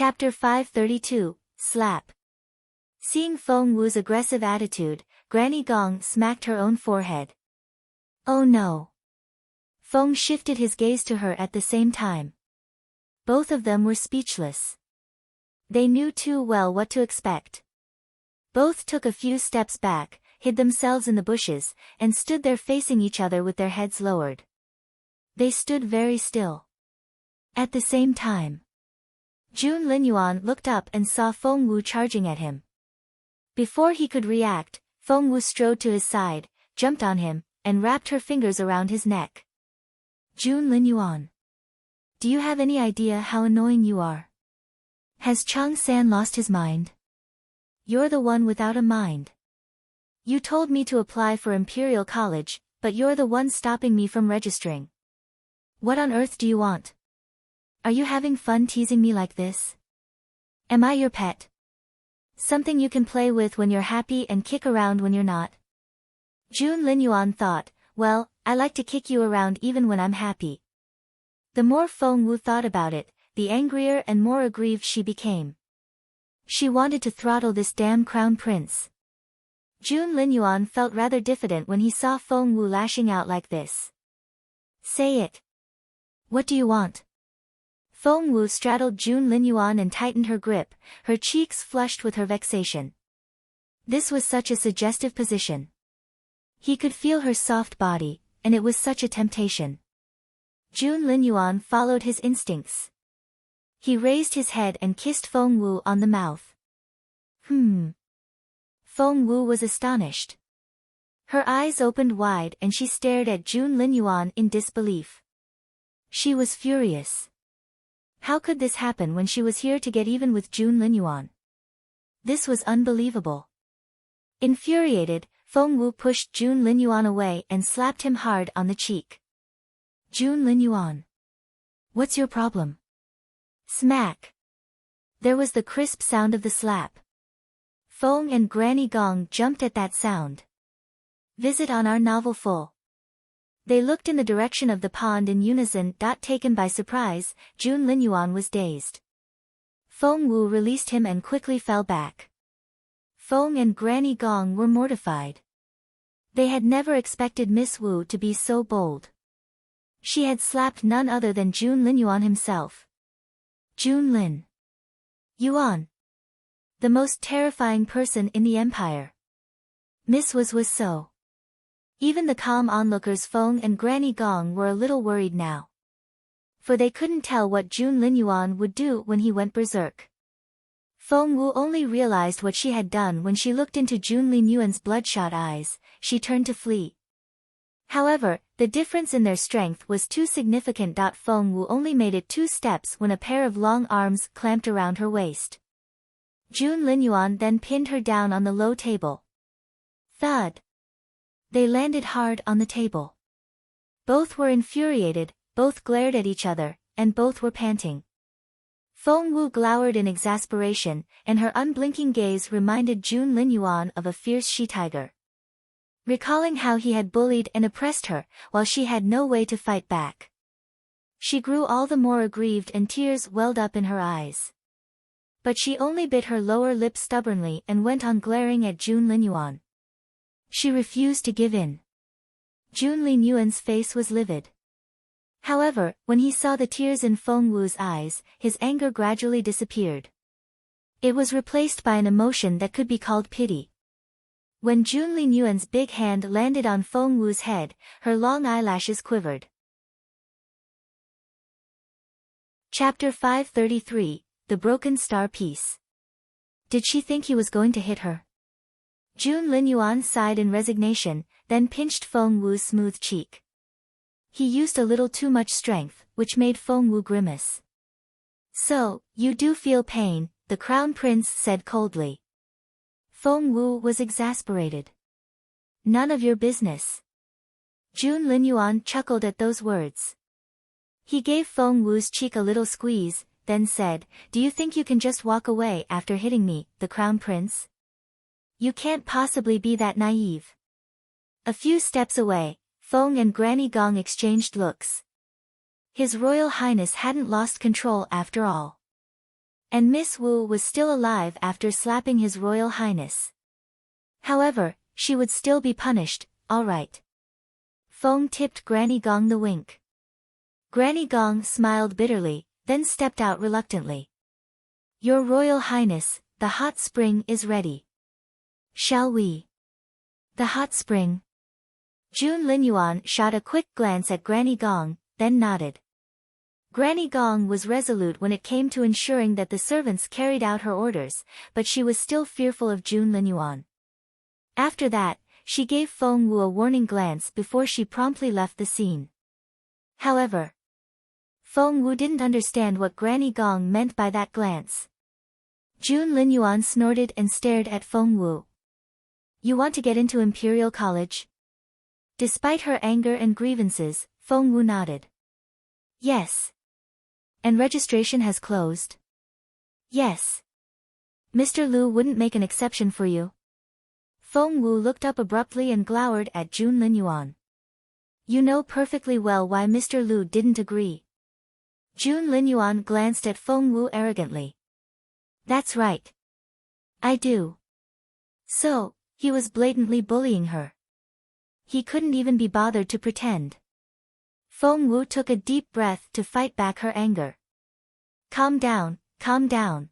Chapter 532, Slap. Seeing Feng Wu's aggressive attitude, Granny Gong smacked her own forehead. Oh no. Feng shifted his gaze to her at the same time. Both of them were speechless. They knew too well what to expect. Both took a few steps back, hid themselves in the bushes, and stood there facing each other with their heads lowered. They stood very still. At the same time, Jun Linyuan looked up and saw Feng Wu charging at him. Before he could react, Feng Wu strode to his side, jumped on him, and wrapped her fingers around his neck. Jun Linyuan. Do you have any idea how annoying you are? Has Chang San lost his mind? You're the one without a mind. You told me to apply for Imperial College, but you're the one stopping me from registering. What on earth do you want? Are you having fun teasing me like this? Am I your pet? Something you can play with when you're happy and kick around when you're not? Jun Linyuan thought, well, I like to kick you around even when I'm happy. The more Feng Wu thought about it, the angrier and more aggrieved she became. She wanted to throttle this damn crown prince. Jun Linyuan felt rather diffident when he saw Feng Wu lashing out like this. Say it. What do you want? Feng Wu straddled Jun Linyuan and tightened her grip, her cheeks flushed with her vexation. This was such a suggestive position. He could feel her soft body, and it was such a temptation. Jun Linyuan followed his instincts. He raised his head and kissed Feng Wu on the mouth. Feng Wu was astonished. Her eyes opened wide and she stared at Jun Linyuan in disbelief. She was furious. How could this happen when she was here to get even with Jun Linyuan? This was unbelievable. Infuriated, Feng Wu pushed Jun Linyuan away and slapped him hard on the cheek. Jun Linyuan. What's your problem? Smack. There was the crisp sound of the slap. Feng and Granny Gong jumped at that sound. Visit on our novel full. They looked in the direction of the pond in unison. Taken by surprise, Jun Linyuan was dazed. Feng Wu released him and quickly fell back. Feng and Granny Gong were mortified. They had never expected Miss Wu to be so bold. She had slapped none other than Jun Linyuan himself. Jun Lin Yuan. The most terrifying person in the empire. Miss Wu was so. Even the calm onlookers Feng and Granny Gong were a little worried now. For they couldn't tell what Jun Linyuan would do when he went berserk. Feng Wu only realized what she had done when she looked into Jun Linyuan's bloodshot eyes. She turned to flee. However, the difference in their strength was too significant. Feng Wu only made it 2 steps when a pair of long arms clamped around her waist. Jun Linyuan then pinned her down on the low table. Thud. They landed hard on the table. Both were infuriated, both glared at each other, and both were panting. Feng Wu glowered in exasperation, and her unblinking gaze reminded Jun Linyuan of a fierce she-tiger. Recalling how he had bullied and oppressed her, while she had no way to fight back. She grew all the more aggrieved and tears welled up in her eyes. But she only bit her lower lip stubbornly and went on glaring at Jun Linyuan. She refused to give in. Jun Linyuan's face was livid. However, when he saw the tears in Feng Wu's eyes, his anger gradually disappeared. It was replaced by an emotion that could be called pity. When Jun Linyuan's big hand landed on Feng Wu's head, her long eyelashes quivered. Chapter 533, The Broken Star Piece. Did she think he was going to hit her? Jun Linyuan sighed in resignation, then pinched Feng Wu's smooth cheek. He used a little too much strength, which made Feng Wu grimace. So, you do feel pain, the crown prince said coldly. Feng Wu was exasperated. None of your business. Jun Linyuan chuckled at those words. He gave Feng Wu's cheek a little squeeze, then said, Do you think you can just walk away after hitting me, the crown prince? You can't possibly be that naive. A few steps away, Feng and Granny Gong exchanged looks. His Royal Highness hadn't lost control after all. And Miss Wu was still alive after slapping His Royal Highness. However, she would still be punished, all right. Feng tipped Granny Gong the wink. Granny Gong smiled bitterly, then stepped out reluctantly. Your Royal Highness, the hot spring is ready. Shall we? The hot spring? Jun Linyuan shot a quick glance at Granny Gong, then nodded. Granny Gong was resolute when it came to ensuring that the servants carried out her orders, but she was still fearful of Jun Linyuan. After that, she gave Feng Wu a warning glance before she promptly left the scene. However, Feng Wu didn't understand what Granny Gong meant by that glance. Jun Linyuan snorted and stared at Feng Wu. You want to get into Imperial College? Despite her anger and grievances, Feng Wu nodded. Yes. And registration has closed? Yes. Mr. Liu wouldn't make an exception for you. Feng Wu looked up abruptly and glowered at Jun Linyuan. You know perfectly well why Mr. Liu didn't agree. Jun Linyuan glanced at Feng Wu arrogantly. That's right. I do. So, he was blatantly bullying her. He couldn't even be bothered to pretend. Feng Wu took a deep breath to fight back her anger. Calm down, calm down.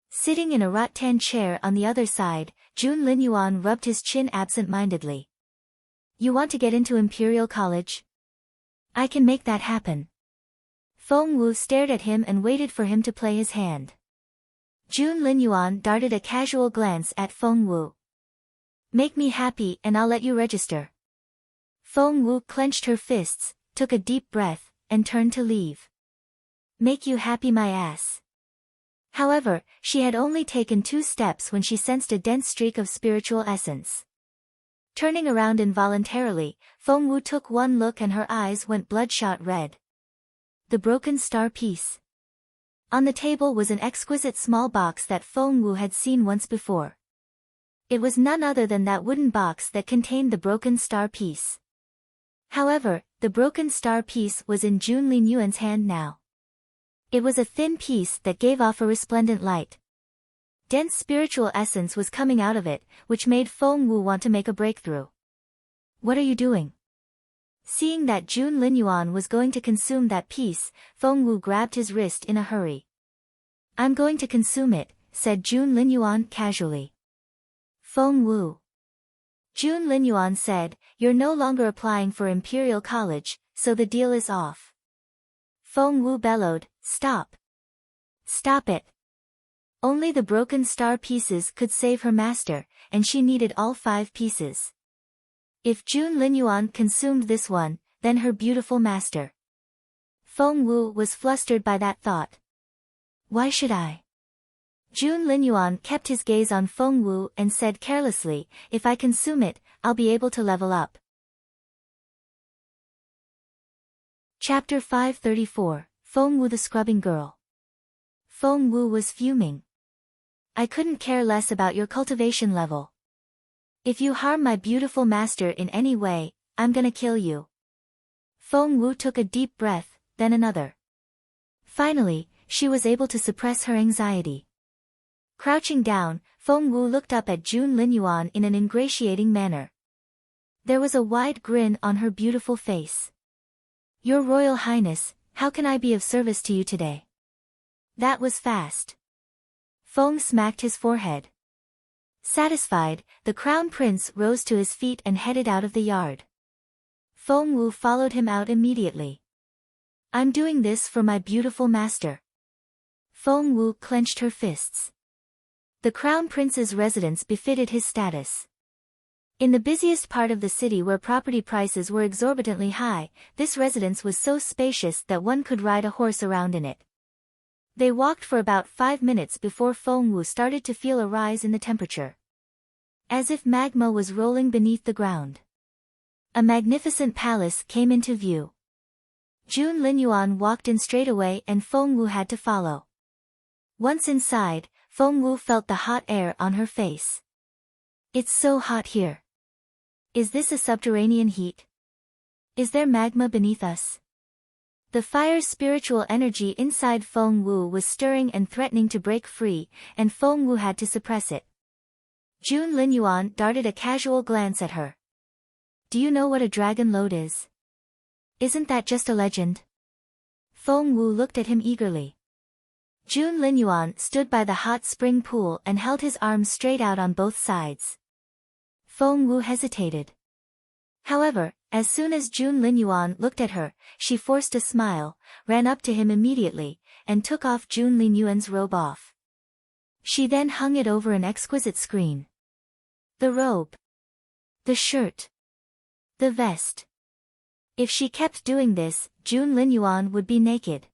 Sitting in a rattan chair on the other side, Jun Linyuan rubbed his chin absent-mindedly. You want to get into Imperial College? I can make that happen. Feng Wu stared at him and waited for him to play his hand. Jun Linyuan darted a casual glance at Feng Wu. Make me happy and I'll let you register. Feng Wu clenched her fists, took a deep breath, and turned to leave. Make you happy my ass. However, she had only taken 2 steps when she sensed a dense streak of spiritual essence. Turning around involuntarily, Feng Wu took one look and her eyes went bloodshot red. The broken star piece. On the table was an exquisite small box that Feng Wu had seen once before. It was none other than that wooden box that contained the broken star piece. However, the broken star piece was in Jun Linyuan's hand now. It was a thin piece that gave off a resplendent light. Dense spiritual essence was coming out of it, which made Feng Wu want to make a breakthrough. What are you doing? Seeing that Jun Linyuan was going to consume that piece, Feng Wu grabbed his wrist in a hurry. I'm going to consume it, said Jun Linyuan casually. Feng Wu. Jun Linyuan said, you're no longer applying for Imperial College, so the deal is off. Feng Wu bellowed, stop. Stop it. Only the broken star pieces could save her master, and she needed all 5 pieces. If Jun Linyuan consumed this one, then her beautiful master. Feng Wu was flustered by that thought. Why should I? Jun Linyuan kept his gaze on Feng Wu and said carelessly, if I consume it, I'll be able to level up. Chapter 534, Feng Wu the Scrubbing Girl. Feng Wu was fuming. I couldn't care less about your cultivation level. If you harm my beautiful master in any way, I'm gonna kill you. Feng Wu took a deep breath, then another. Finally, she was able to suppress her anxiety. Crouching down, Feng Wu looked up at Jun Linyuan in an ingratiating manner. There was a wide grin on her beautiful face. Your Royal Highness, how can I be of service to you today? That was fast. Feng smacked his forehead. Satisfied, the Crown Prince rose to his feet and headed out of the yard. Feng Wu followed him out immediately. I'm doing this for my beautiful master. Feng Wu clenched her fists. The Crown Prince's residence befitted his status. In the busiest part of the city where property prices were exorbitantly high, this residence was so spacious that one could ride a horse around in it. They walked for about 5 minutes before Feng Wu started to feel a rise in the temperature. As if magma was rolling beneath the ground. A magnificent palace came into view. Jun Linyuan walked in straight away and Feng Wu had to follow. Once inside, Feng Wu felt the hot air on her face. It's so hot here. Is this a subterranean heat? Is there magma beneath us? The fire's spiritual energy inside Feng Wu was stirring and threatening to break free, and Feng Wu had to suppress it. Jun Linyuan darted a casual glance at her. Do you know what a dragon load is? Isn't that just a legend? Feng Wu looked at him eagerly. Jun Linyuan stood by the hot spring pool and held his arms straight out on both sides. Feng Wu hesitated. However, as soon as Jun Linyuan looked at her, she forced a smile, ran up to him immediately, and took off Jun Linyuan's robe off. She then hung it over an exquisite screen. The robe. The shirt. The vest. If she kept doing this, Jun Linyuan would be naked.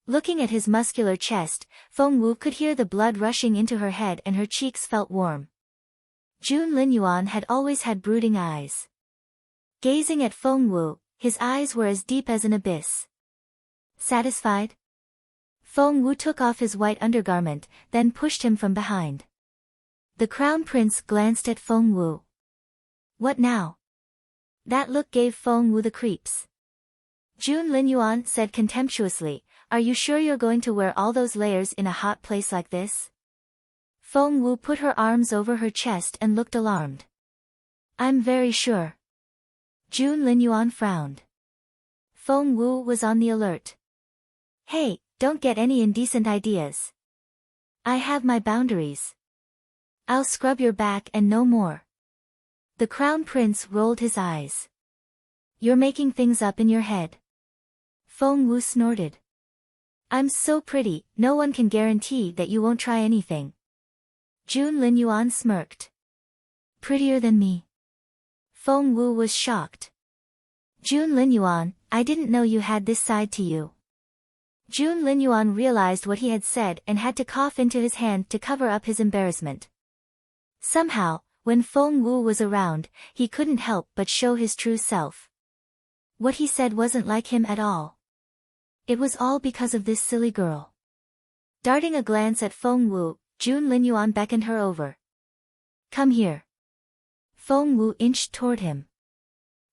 Looking at his muscular chest, Feng Wu could hear the blood rushing into her head and her cheeks felt warm. Jun Linyuan had always had brooding eyes. Gazing at Feng Wu, his eyes were as deep as an abyss. Satisfied? Feng Wu took off his white undergarment, then pushed him from behind. The crown prince glanced at Feng Wu. What now? That look gave Feng Wu the creeps. Jun Linyuan said contemptuously, Are you sure you're going to wear all those layers in a hot place like this? Feng Wu put her arms over her chest and looked alarmed. I'm very sure. Jun Linyuan frowned. Feng Wu was on the alert. Hey, don't get any indecent ideas. I have my boundaries. I'll scrub your back and no more. The crown prince rolled his eyes. You're making things up in your head. Feng Wu snorted. I'm so pretty, no one can guarantee that you won't try anything. Jun Linyuan smirked. Prettier than me. Feng Wu was shocked. Jun Linyuan, I didn't know you had this side to you. Jun Linyuan realized what he had said and had to cough into his hand to cover up his embarrassment. Somehow, when Feng Wu was around, he couldn't help but show his true self. What he said wasn't like him at all. It was all because of this silly girl. Darting a glance at Feng Wu, Jun Linyuan beckoned her over. Come here. Feng Wu inched toward him.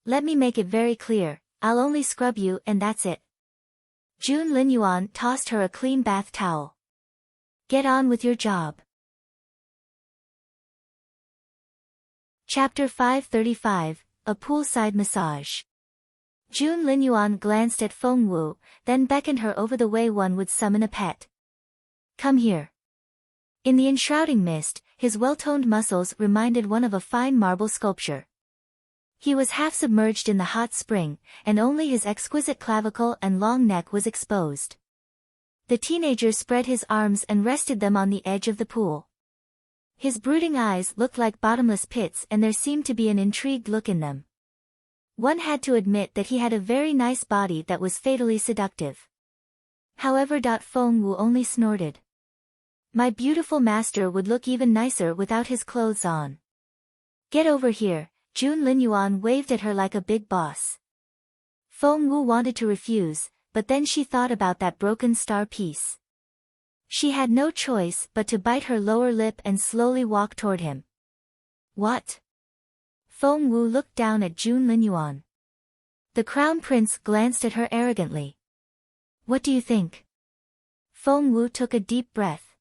Let me make it very clear, I'll only scrub you and that's it. Jun Linyuan tossed her a clean bath towel. Get on with your job. Chapter 535, A Poolside Massage. Jun Linyuan glanced at Feng Wu, then beckoned her over the way one would summon a pet. Come here. In the enshrouding mist, his well-toned muscles reminded one of a fine marble sculpture. He was half submerged in the hot spring, and only his exquisite clavicle and long neck was exposed. The teenager spread his arms and rested them on the edge of the pool. His brooding eyes looked like bottomless pits and there seemed to be an intrigued look in them. One had to admit that he had a very nice body that was fatally seductive. However, Feng Wu only snorted. My beautiful master would look even nicer without his clothes on. Get over here, Jun Linyuan waved at her like a big boss. Feng Wu wanted to refuse, but then she thought about that broken star piece. She had no choice but to bite her lower lip and slowly walk toward him. What? Feng Wu looked down at Jun Linyuan. The crown prince glanced at her arrogantly. What do you think? Feng Wu took a deep breath.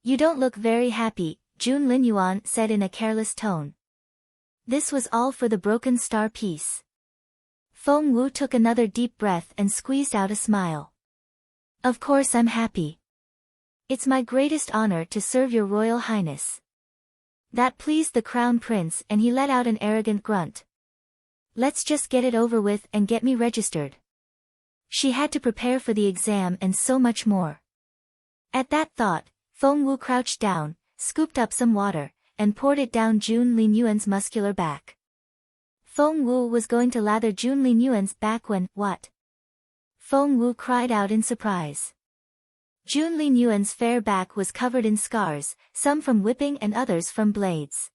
You don't look very happy, Jun Linyuan said in a careless tone. This was all for the broken star piece. Feng Wu took another deep breath and squeezed out a smile. Of course I'm happy. It's my greatest honor to serve your royal highness. That pleased the crown prince and he let out an arrogant grunt. Let's just get it over with and get me registered. She had to prepare for the exam and so much more. At that thought, Feng Wu crouched down, scooped up some water, and poured it down Jun Linyuan's muscular back. Feng Wu was going to lather Jun Linyuan's back when, what? Feng Wu cried out in surprise. Jun Linyuan's fair back was covered in scars, some from whipping and others from blades.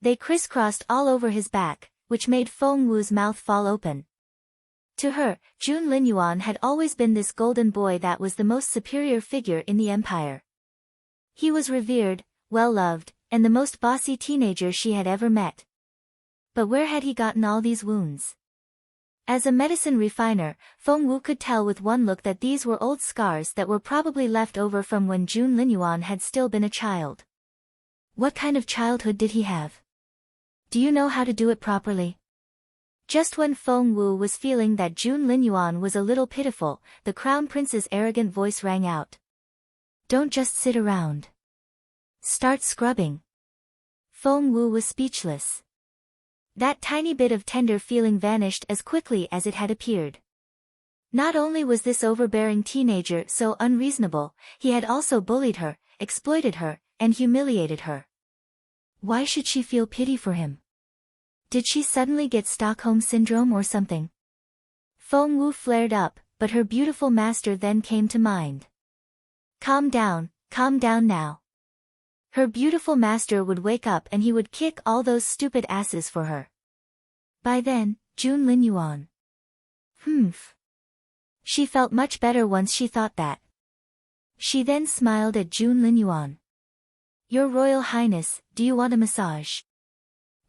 They crisscrossed all over his back, which made Feng Wu's mouth fall open. To her, Jun Linyuan had always been this golden boy that was the most superior figure in the empire. He was revered, well-loved, and the most bossy teenager she had ever met. But where had he gotten all these wounds? As a medicine refiner, Feng Wu could tell with one look that these were old scars that were probably left over from when Jun Linyuan had still been a child. What kind of childhood did he have? Do you know how to do it properly? Just when Feng Wu was feeling that Jun Linyuan was a little pitiful, the crown prince's arrogant voice rang out. Don't just sit around. Start scrubbing. Feng Wu was speechless. That tiny bit of tender feeling vanished as quickly as it had appeared. Not only was this overbearing teenager so unreasonable, he had also bullied her, exploited her, and humiliated her. Why should she feel pity for him? Did she suddenly get Stockholm Syndrome or something? Feng Wu flared up, but her beautiful master then came to mind. Calm down now. Her beautiful master would wake up and he would kick all those stupid asses for her. By then, Jun Linyuan. Humph. She felt much better once she thought that. She then smiled at Jun Linyuan. Your Royal Highness, do you want a massage?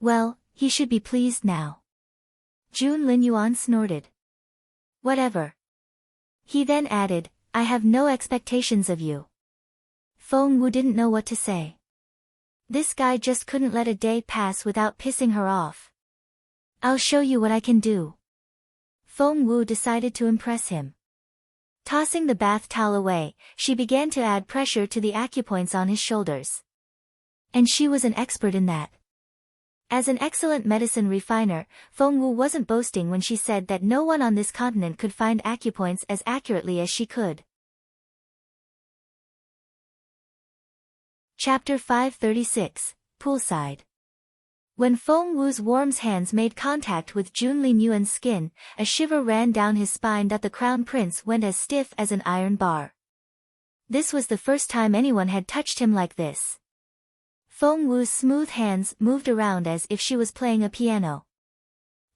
Well, he should be pleased now. Jun Linyuan snorted. Whatever. He then added, I have no expectations of you. Feng Wu didn't know what to say. This guy just couldn't let a day pass without pissing her off. I'll show you what I can do. Feng Wu decided to impress him. Tossing the bath towel away, she began to add pressure to the acupoints on his shoulders. And she was an expert in that. As an excellent medicine refiner, Feng Wu wasn't boasting when she said that no one on this continent could find acupoints as accurately as she could. Chapter 536, Poolside. When Feng Wu's warm hands made contact with Jun Linyuan's skin, a shiver ran down his spine that the crown prince went as stiff as an iron bar. This was the first time anyone had touched him like this. Feng Wu's smooth hands moved around as if she was playing a piano.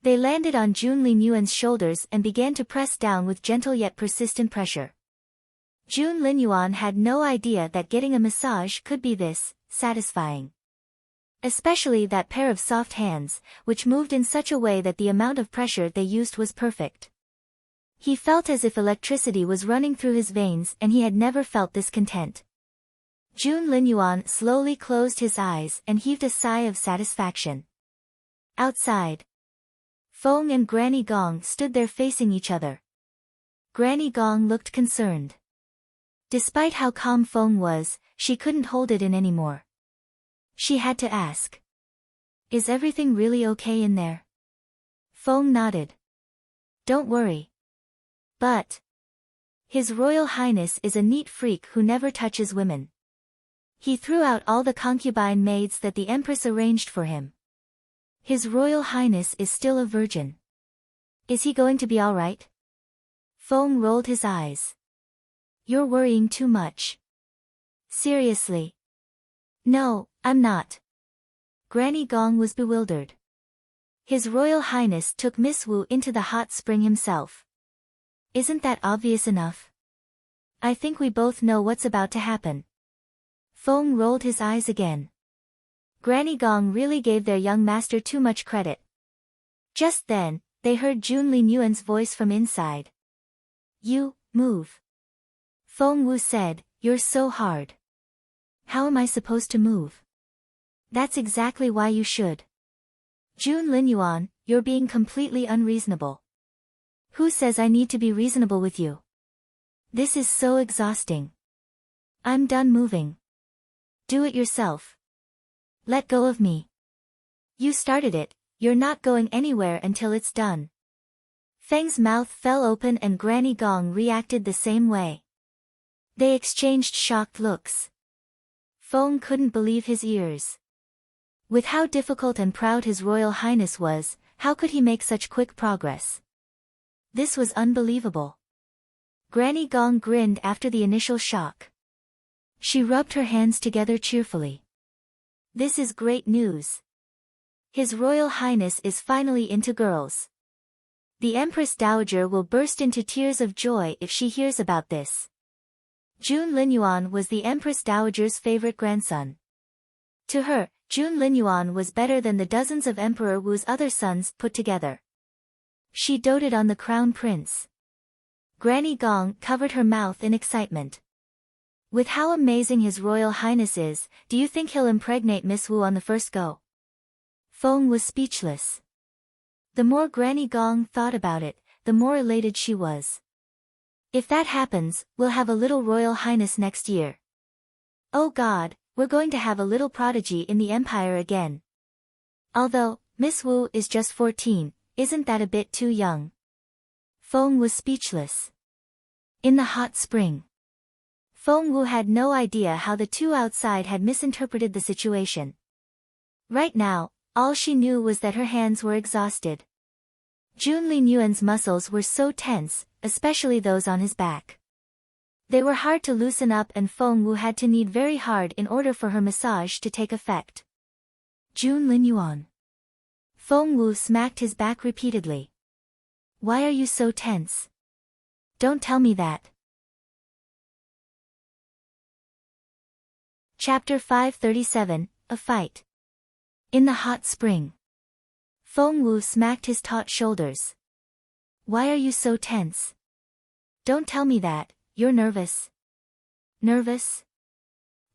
They landed on Jun Linyuan's shoulders and began to press down with gentle yet persistent pressure. Jun Linyuan had no idea that getting a massage could be this satisfying. Especially that pair of soft hands, which moved in such a way that the amount of pressure they used was perfect. He felt as if electricity was running through his veins and he had never felt this content. Jun Linyuan slowly closed his eyes and heaved a sigh of satisfaction. Outside, Feng and Granny Gong stood there facing each other. Granny Gong looked concerned. Despite how calm Feng was, she couldn't hold it in anymore. She had to ask. Is everything really okay in there? Feng nodded. Don't worry. But His Royal Highness is a neat freak who never touches women. He threw out all the concubine maids that the Empress arranged for him. His Royal Highness is still a virgin. Is he going to be all right? Feng rolled his eyes. You're worrying too much. Seriously. No, I'm not. Granny Gong was bewildered. His Royal Highness took Miss Wu into the hot spring himself. Isn't that obvious enough? I think we both know what's about to happen. Feng rolled his eyes again. Granny Gong really gave their young master too much credit. Just then, they heard Jun Linyuan's voice from inside. You, move. Feng Wu said, you're so hard. How am I supposed to move? That's exactly why you should. Jun Linyuan, you're being completely unreasonable. Who says I need to be reasonable with you? This is so exhausting. I'm done moving. Do it yourself. Let go of me. You started it, you're not going anywhere until it's done. Feng's mouth fell open and Granny Gong reacted the same way. They exchanged shocked looks. Feng couldn't believe his ears. With how difficult and proud His Royal Highness was, how could he make such quick progress? This was unbelievable. Granny Gong grinned after the initial shock. She rubbed her hands together cheerfully. This is great news. His Royal Highness is finally into girls. The Empress Dowager will burst into tears of joy if she hears about this. Jun Linyuan was the Empress Dowager's favorite grandson. To her, Jun Linyuan was better than the dozens of Emperor Wu's other sons put together. She doted on the crown prince. Granny Gong covered her mouth in excitement. With how amazing His Royal Highness is, do you think he'll impregnate Miss Wu on the first go? Feng was speechless. The more Granny Gong thought about it, the more elated she was. If that happens, we'll have a little Royal Highness next year. Oh God, we're going to have a little prodigy in the Empire again. Although, Miss Wu is just 14, isn't that a bit too young? Feng was speechless. In the hot spring. Feng Wu had no idea how the two outside had misinterpreted the situation. Right now, all she knew was that her hands were exhausted. Jun Linyuan's muscles were so tense, especially those on his back. They were hard to loosen up and Feng Wu had to knead very hard in order for her massage to take effect. Jun Linyuan. Feng Wu smacked his back repeatedly. Why are you so tense? Don't tell me that. Chapter 537, A Fight. In the hot spring. Feng Wu smacked his taut shoulders. Why are you so tense? Don't tell me that, you're nervous. Nervous?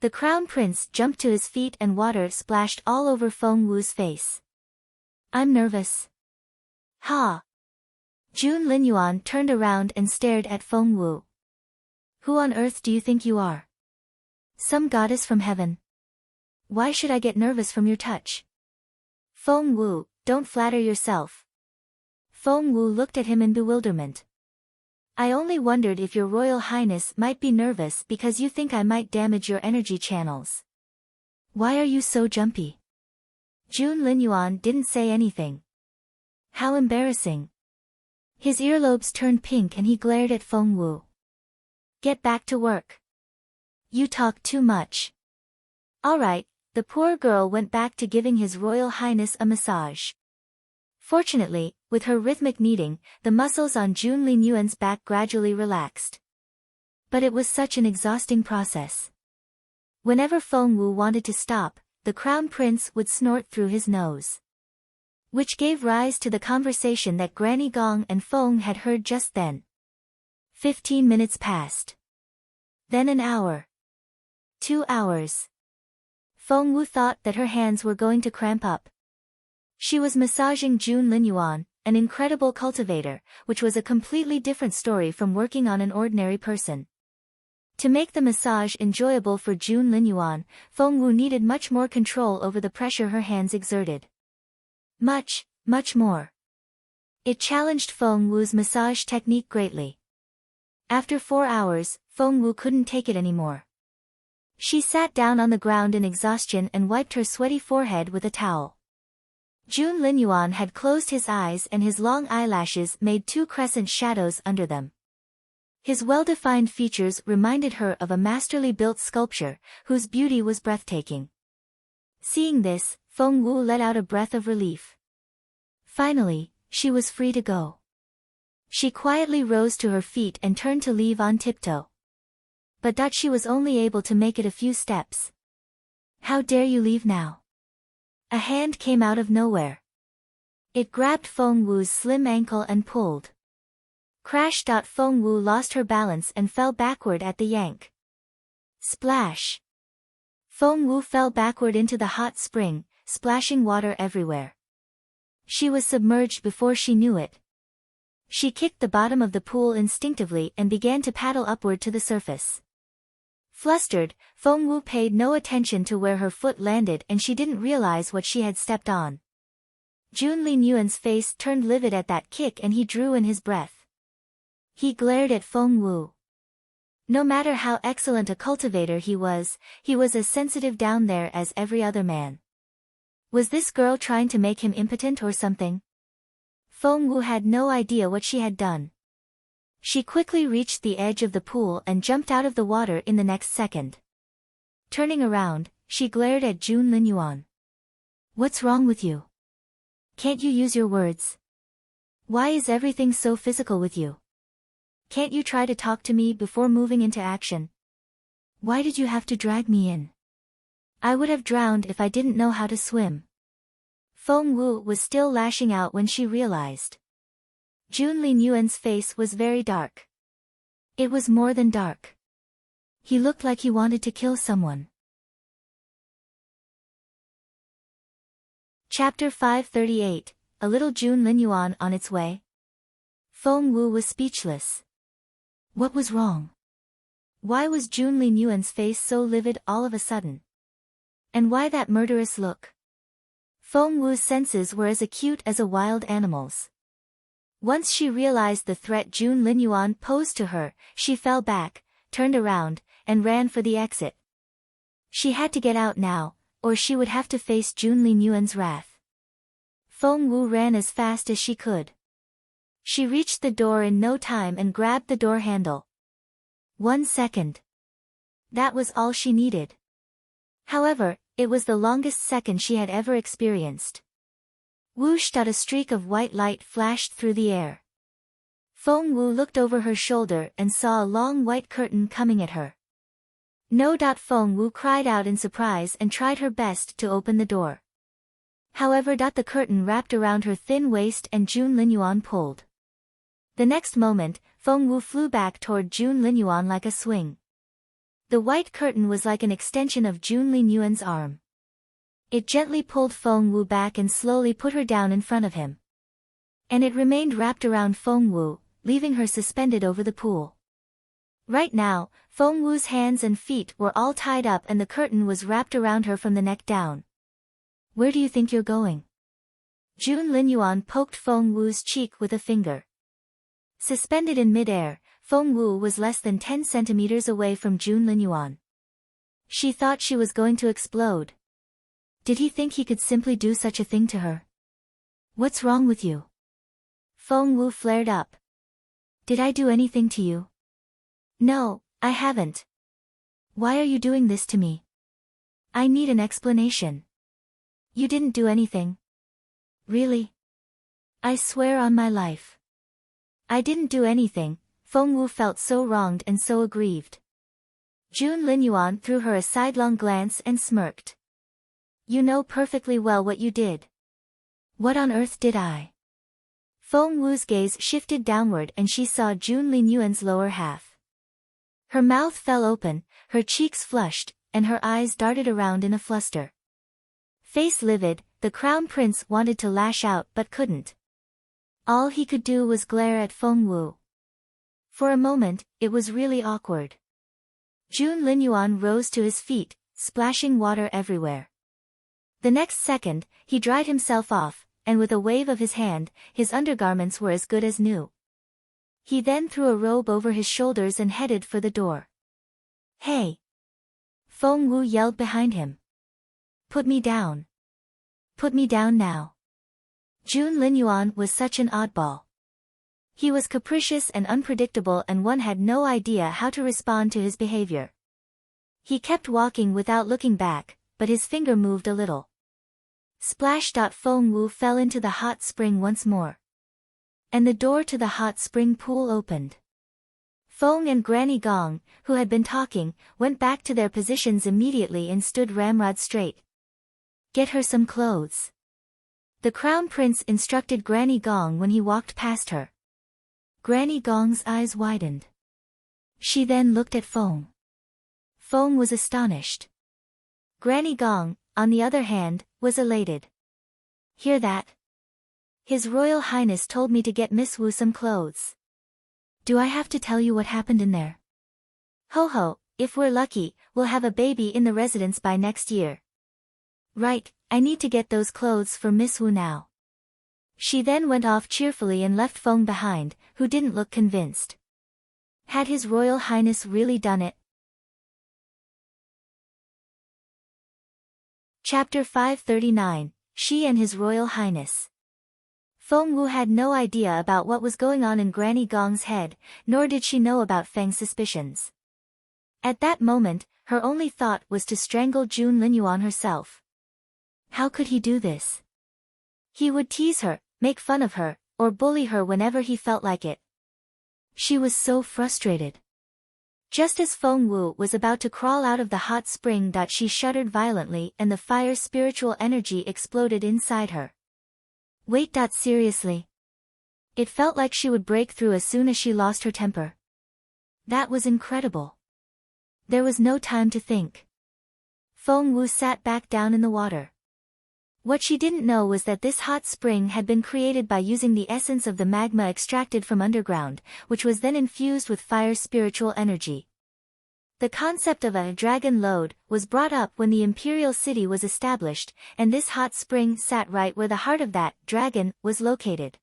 The crown prince jumped to his feet and water splashed all over Feng Wu's face. I'm nervous. Ha! Jun Linyuan turned around and stared at Feng Wu. Who on earth do you think you are? Some goddess from heaven. Why should I get nervous from your touch? Feng Wu, don't flatter yourself. Feng Wu looked at him in bewilderment. I only wondered if your Royal Highness might be nervous because you think I might damage your energy channels. Why are you so jumpy? Jun Linyuan didn't say anything. How embarrassing. His earlobes turned pink and he glared at Feng Wu. Get back to work. You talk too much. All right, the poor girl went back to giving His Royal Highness a massage. Fortunately, with her rhythmic kneading, the muscles on Jun Linyuan's back gradually relaxed. But it was such an exhausting process. Whenever Feng Wu wanted to stop, the crown prince would snort through his nose. Which gave rise to the conversation that Granny Gong and Feng had heard just then. 15 minutes passed. Then an hour. 2 hours. Feng Wu thought that her hands were going to cramp up. She was massaging Jun Linyuan, an incredible cultivator, which was a completely different story from working on an ordinary person. To make the massage enjoyable for Jun Linyuan, Feng Wu needed much more control over the pressure her hands exerted. Much more. It challenged Feng Wu's massage technique greatly. After 4 hours, Feng Wu couldn't take it anymore. She sat down on the ground in exhaustion and wiped her sweaty forehead with a towel. Jun Linyuan had closed his eyes and his long eyelashes made 2 crescent shadows under them. His well-defined features reminded her of a masterly built sculpture, whose beauty was breathtaking. Seeing this, Feng Wu let out a breath of relief. Finally, she was free to go. She quietly rose to her feet and turned to leave on tiptoe. But that she was only able to make it a few steps. How dare you leave now? A hand came out of nowhere. It grabbed Feng Wu's slim ankle and pulled. Crash! Feng Wu lost her balance and fell backward at the yank. Splash! Feng Wu fell backward into the hot spring, splashing water everywhere. She was submerged before she knew it. She kicked the bottom of the pool instinctively and began to paddle upward to the surface. Flustered, Feng Wu paid no attention to where her foot landed and she didn't realize what she had stepped on. Jun Linyuan's face turned livid at that kick and he drew in his breath. He glared at Feng Wu. No matter how excellent a cultivator he was as sensitive down there as every other man. Was this girl trying to make him impotent or something? Feng Wu had no idea what she had done. She quickly reached the edge of the pool and jumped out of the water in the next second. Turning around, she glared at Jun Linyuan. What's wrong with you? Can't you use your words? Why is everything so physical with you? Can't you try to talk to me before moving into action? Why did you have to drag me in? I would have drowned if I didn't know how to swim. Feng Wu was still lashing out when she realized. Jun Li Yuan's face was very dark. It was more than dark. He looked like he wanted to kill someone. Chapter 538, A Little Jun Lin Yuan on its way. Feng Wu was speechless. What was wrong? Why was Jun Li Yuan's face so livid all of a sudden? And why that murderous look? Feng Wu's senses were as acute as a wild animal's. Once she realized the threat Jun Lin Yuan posed to her, she fell back, turned around, and ran for the exit. She had to get out now, or she would have to face Jun Lin Yuan's wrath. Feng Wu ran as fast as she could. She reached the door in no time and grabbed the door handle. 1 second. That was all she needed. However, it was the longest second she had ever experienced. Whoosh! A streak of white light flashed through the air. Feng Wu looked over her shoulder and saw a long white curtain coming at her. No. Feng Wu cried out in surprise and tried her best to open the door. However, the curtain wrapped around her thin waist and Jun Lin Yuan pulled. The next moment, Feng Wu flew back toward Jun Lin Yuan like a swing. The white curtain was like an extension of Jun Lin Yuan's arm. It gently pulled Feng Wu back and slowly put her down in front of him. And it remained wrapped around Feng Wu, leaving her suspended over the pool. Right now, Feng Wu's hands and feet were all tied up and the curtain was wrapped around her from the neck down. Where do you think you're going? Jun Lin Yuan poked Feng Wu's cheek with a finger. Suspended in midair, Feng Wu was less than 10 centimeters away from Jun Lin Yuan. She thought she was going to explode. Did he think he could simply do such a thing to her? What's wrong with you? Feng Wu flared up. Did I do anything to you? No, I haven't. Why are you doing this to me? I need an explanation. You didn't do anything. Really? I swear on my life. I didn't do anything. Feng Wu felt so wronged and so aggrieved. Jun Lin Yuan threw her a sidelong glance and smirked. You know perfectly well what you did. What on earth did I? Feng Wu's gaze shifted downward and she saw Jun Lin Yuan's lower half. Her mouth fell open, her cheeks flushed, and her eyes darted around in a fluster. Face livid, the crown prince wanted to lash out but couldn't. All he could do was glare at Feng Wu. For a moment, it was really awkward. Jun Lin Yuan rose to his feet, splashing water everywhere. The next second, he dried himself off, and with a wave of his hand, his undergarments were as good as new. He then threw a robe over his shoulders and headed for the door. Hey! Feng Wu yelled behind him. Put me down. Put me down now. Jun Lin Yuan was such an oddball. He was capricious and unpredictable and one had no idea how to respond to his behavior. He kept walking without looking back, but his finger moved a little. Splash! Feng Wu fell into the hot spring once more. And the door to the hot spring pool opened. Feng and Granny Gong, who had been talking, went back to their positions immediately and stood ramrod straight. Get her some clothes. The Crown Prince instructed Granny Gong when he walked past her. Granny Gong's eyes widened. She then looked at Feng. Feng was astonished. Granny Gong, on the other hand, was elated. Hear that? His Royal Highness told me to get Miss Wu some clothes. Do I have to tell you what happened in there? Ho ho, if we're lucky, we'll have a baby in the residence by next year. Right, I need to get those clothes for Miss Wu now. She then went off cheerfully and left Feng behind, who didn't look convinced. Had His Royal Highness really done it? Chapter 539, She and His Royal Highness. Feng Wu had no idea about what was going on in Granny Gong's head, nor did she know about Feng's suspicions. At that moment, her only thought was to strangle Jun Lin Yuan herself. How could he do this? He would tease her, make fun of her, or bully her whenever he felt like it. She was so frustrated. Just as Feng Wu was about to crawl out of the hot spring, she shuddered violently and the fire spiritual energy exploded inside her. Wait. Seriously? It felt like she would break through as soon as she lost her temper. That was incredible. There was no time to think. Feng Wu sat back down in the water. What she didn't know was that this hot spring had been created by using the essence of the magma extracted from underground, which was then infused with fire's spiritual energy. The concept of a dragon lode was brought up when the imperial city was established, and this hot spring sat right where the heart of that dragon was located.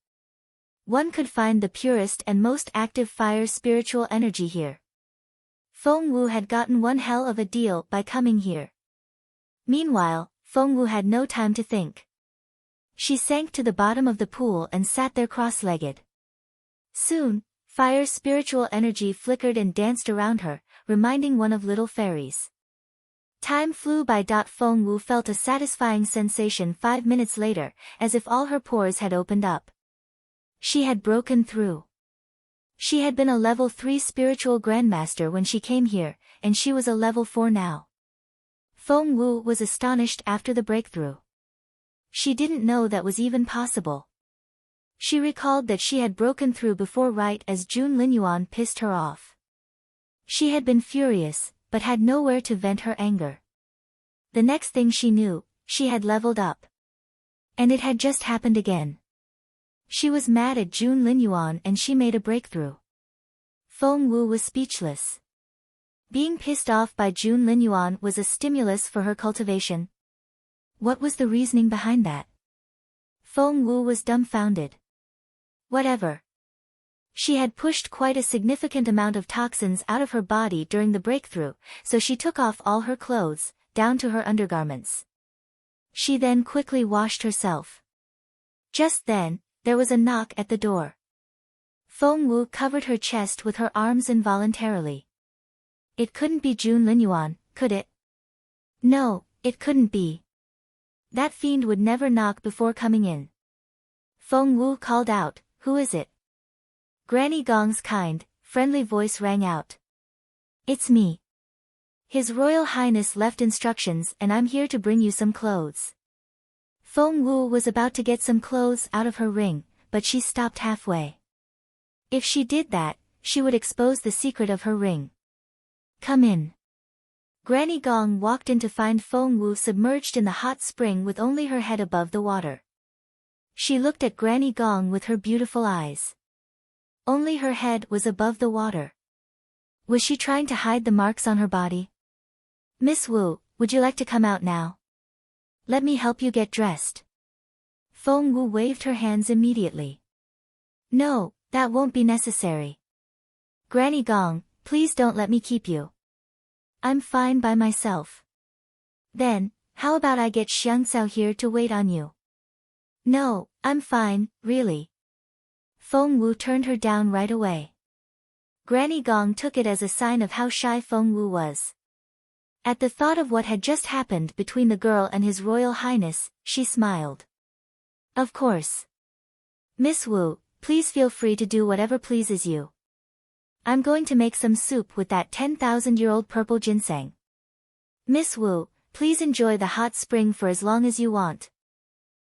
One could find the purest and most active fire spiritual energy here. Feng Wu had gotten one hell of a deal by coming here. Meanwhile, Feng Wu had no time to think. She sank to the bottom of the pool and sat there cross-legged. Soon, fire's spiritual energy flickered and danced around her, reminding one of little fairies. Time flew by. Feng Wu felt a satisfying sensation 5 minutes later, as if all her pores had opened up. She had broken through. She had been a level 3 spiritual grandmaster when she came here, and she was a level 4 now. Feng Wu was astonished after the breakthrough. She didn't know that was even possible. She recalled that she had broken through before right as Jun Linyuan pissed her off. She had been furious, but had nowhere to vent her anger. The next thing she knew, she had leveled up. And it had just happened again. She was mad at Jun Linyuan and she made a breakthrough. Feng Wu was speechless. Being pissed off by Jun Linyuan was a stimulus for her cultivation. What was the reasoning behind that? Feng Wu was dumbfounded. Whatever. She had pushed quite a significant amount of toxins out of her body during the breakthrough, so she took off all her clothes, down to her undergarments. She then quickly washed herself. Just then, there was a knock at the door. Feng Wu covered her chest with her arms involuntarily. It couldn't be Jun Linyuan, could it? No, it couldn't be. That fiend would never knock before coming in. Feng Wu called out, "Who is it?" Granny Gong's kind, friendly voice rang out. "It's me. His Royal Highness left instructions and I'm here to bring you some clothes." Feng Wu was about to get some clothes out of her ring, but she stopped halfway. If she did that, she would expose the secret of her ring. "Come in." Granny Gong walked in to find Feng Wu submerged in the hot spring with only her head above the water. She looked at Granny Gong with her beautiful eyes. Only her head was above the water. Was she trying to hide the marks on her body? "Miss Wu, would you like to come out now? Let me help you get dressed." Feng Wu waved her hands immediately. "No, that won't be necessary. Granny Gong, please don't let me keep you. I'm fine by myself." "Then, how about I get Xiang Cao here to wait on you?" "No, I'm fine, really." Feng Wu turned her down right away. Granny Gong took it as a sign of how shy Feng Wu was. At the thought of what had just happened between the girl and His Royal Highness, she smiled. "Of course. Miss Wu, please feel free to do whatever pleases you. I'm going to make some soup with that 10,000-year-old purple ginseng. Miss Wu, please enjoy the hot spring for as long as you want.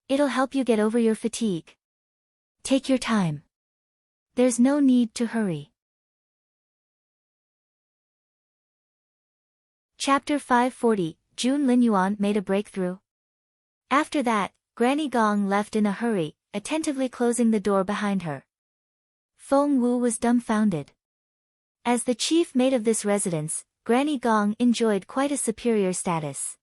It'll help you get over your fatigue. Take your time. There's no need to hurry." Chapter 540, Jun Linyuan made a breakthrough. After that, Granny Gong left in a hurry, attentively closing the door behind her. Feng Wu was dumbfounded. As the chief maid of this residence, Granny Gong enjoyed quite a superior status.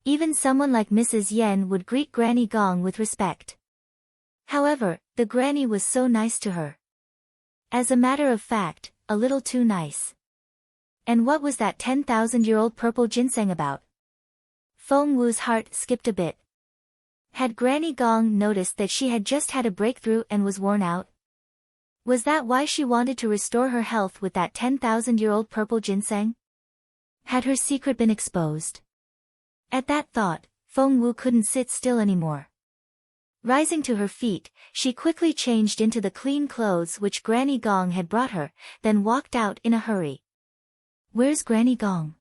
Even someone like Mrs. Yen would greet Granny Gong with respect. However, the granny was so nice to her. As a matter of fact, a little too nice. And what was that 10,000-year-old purple ginseng about? Feng Wu's heart skipped a bit. Had Granny Gong noticed that she had just had a breakthrough and was worn out? Was that why she wanted to restore her health with that 10,000-year-old purple ginseng? Had her secret been exposed? At that thought, Feng Wu couldn't sit still anymore. Rising to her feet, she quickly changed into the clean clothes which Granny Gong had brought her, then walked out in a hurry. "Where's Granny Gong?"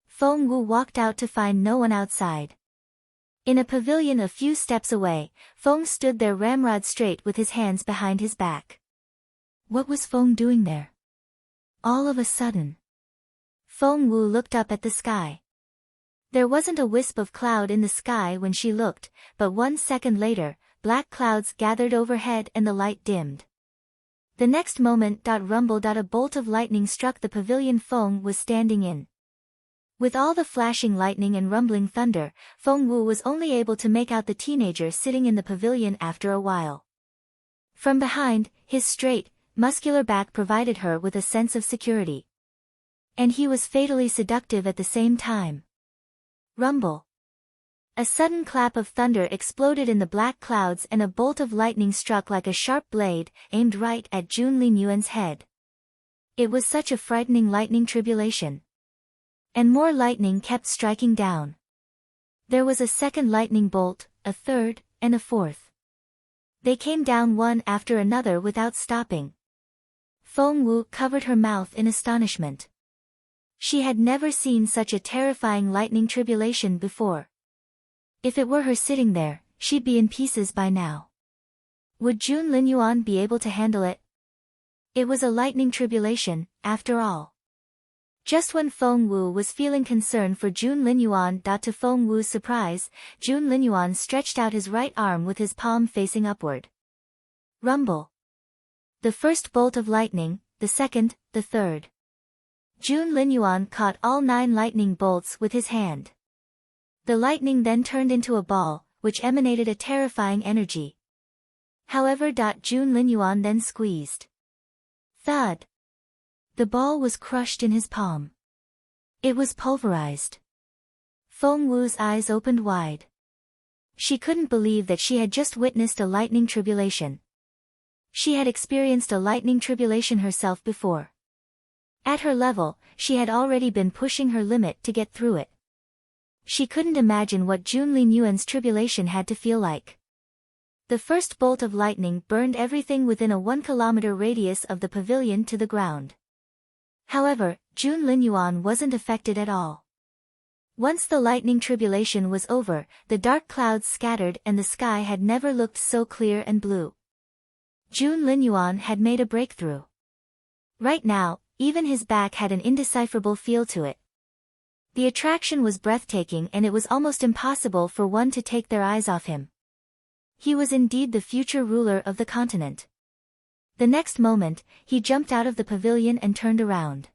Feng Wu walked out to find no one outside. In a pavilion a few steps away, Feng stood there ramrod straight with his hands behind his back. What was Feng doing there? All of a sudden, Feng Wu looked up at the sky. There wasn't a wisp of cloud in the sky when she looked, but 1 second later, black clouds gathered overhead and the light dimmed. The next moment, rumble, a bolt of lightning struck the pavilion Feng was standing in. With all the flashing lightning and rumbling thunder, Feng Wu was only able to make out the teenager sitting in the pavilion after a while. From behind, his straight, muscular back provided her with a sense of security. And he was fatally seductive at the same time. Rumble. A sudden clap of thunder exploded in the black clouds and a bolt of lightning struck like a sharp blade, aimed right at Jun Linyuan's head. It was such a frightening lightning tribulation. And more lightning kept striking down. There was a second lightning bolt, a third, and a fourth. They came down one after another without stopping. Feng Wu covered her mouth in astonishment. She had never seen such a terrifying lightning tribulation before. If it were her sitting there, she'd be in pieces by now. Would Jun Linyuan be able to handle it? It was a lightning tribulation, after all. Just when Feng Wu was feeling concern for Jun Linyuan, to Feng Wu's surprise, Jun Linyuan stretched out his right arm with his palm facing upward. Rumble. The first bolt of lightning, the second, the third. Jun Linyuan caught all 9 lightning bolts with his hand. The lightning then turned into a ball, which emanated a terrifying energy. However, Jun Linyuan then squeezed. Thud. The ball was crushed in his palm. It was pulverized. Feng Wu's eyes opened wide. She couldn't believe that she had just witnessed a lightning tribulation. She had experienced a lightning tribulation herself before. At her level, she had already been pushing her limit to get through it. She couldn't imagine what Jun Linyuan's tribulation had to feel like. The first bolt of lightning burned everything within a 1-kilometer radius of the pavilion to the ground. However, Jun Linyuan wasn't affected at all. Once the lightning tribulation was over, the dark clouds scattered and the sky had never looked so clear and blue. Jun Linyuan had made a breakthrough. Right now, even his back had an indecipherable feel to it. The attraction was breathtaking and it was almost impossible for one to take their eyes off him. He was indeed the future ruler of the continent. The next moment, he jumped out of the pavilion and turned around.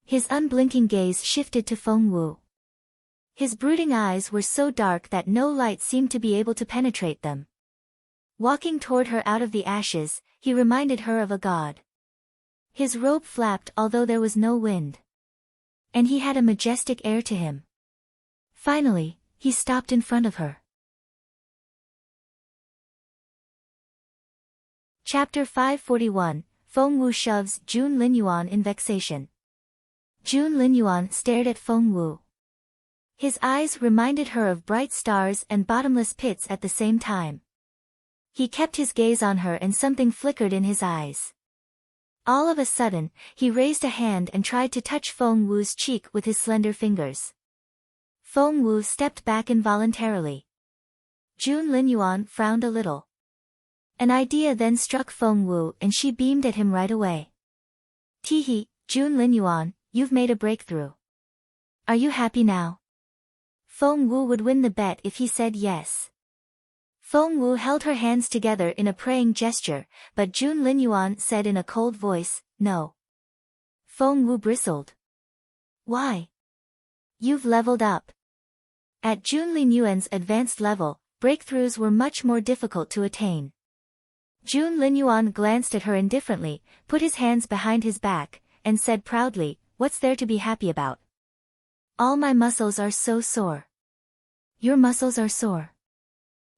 His unblinking gaze shifted to Feng Wu. His brooding eyes were so dark that no light seemed to be able to penetrate them. Walking toward her out of the ashes, he reminded her of a god. His robe flapped although there was no wind. And he had a majestic air to him. Finally, he stopped in front of her. Chapter 541, Feng Wu shoves Jun Linyuan in vexation. Jun Linyuan stared at Feng Wu. His eyes reminded her of bright stars and bottomless pits at the same time. He kept his gaze on her and something flickered in his eyes. All of a sudden, he raised a hand and tried to touch Feng Wu's cheek with his slender fingers. Feng Wu stepped back involuntarily. Jun Linyuan frowned a little. An idea then struck Feng Wu and she beamed at him right away. Teehee, Jun Linyuan, you've made a breakthrough. Are you happy now? Feng Wu would win the bet if he said yes. Feng Wu held her hands together in a praying gesture, but Jun Linyuan said in a cold voice, no. Feng Wu bristled. Why? You've leveled up. At Jun Linyuan's advanced level, breakthroughs were much more difficult to attain. Jun Linyuan glanced at her indifferently, put his hands behind his back, and said proudly, what's there to be happy about? All my muscles are so sore. Your muscles are sore.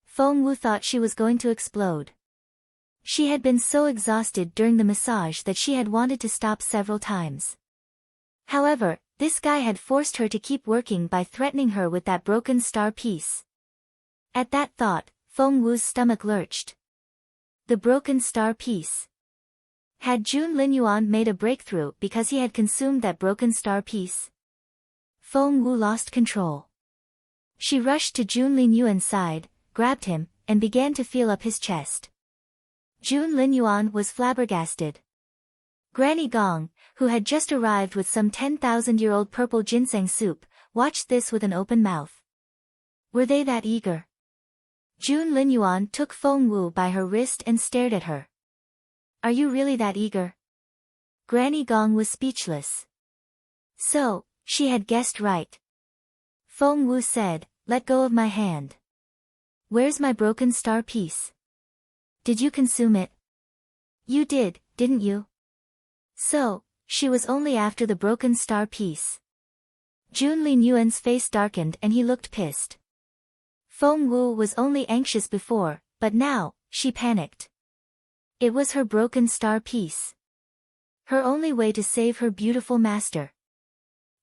Feng Wu thought she was going to explode. She had been so exhausted during the massage that she had wanted to stop several times. However, this guy had forced her to keep working by threatening her with that broken star piece. At that thought, Feng Wu's stomach lurched. The broken star piece. Had Jun Linyuan made a breakthrough because he had consumed that broken star piece? Feng Wu lost control. She rushed to Jun Linyuan's side, grabbed him, and began to feel up his chest. Jun Linyuan was flabbergasted. Granny Gong, who had just arrived with some 10,000-year-old purple ginseng soup, watched this with an open mouth. Were they that eager? Jun Linyuan took Feng Wu by her wrist and stared at her. Are you really that eager? Granny Gong was speechless. So, she had guessed right. Feng Wu said, "Let go of my hand." Where's my broken star piece? Did you consume it? You did, didn't you? So, she was only after the broken star piece. Jun Linyuan's face darkened and he looked pissed. Feng Wu was only anxious before, but now, she panicked. It was her broken star piece. Her only way to save her beautiful master.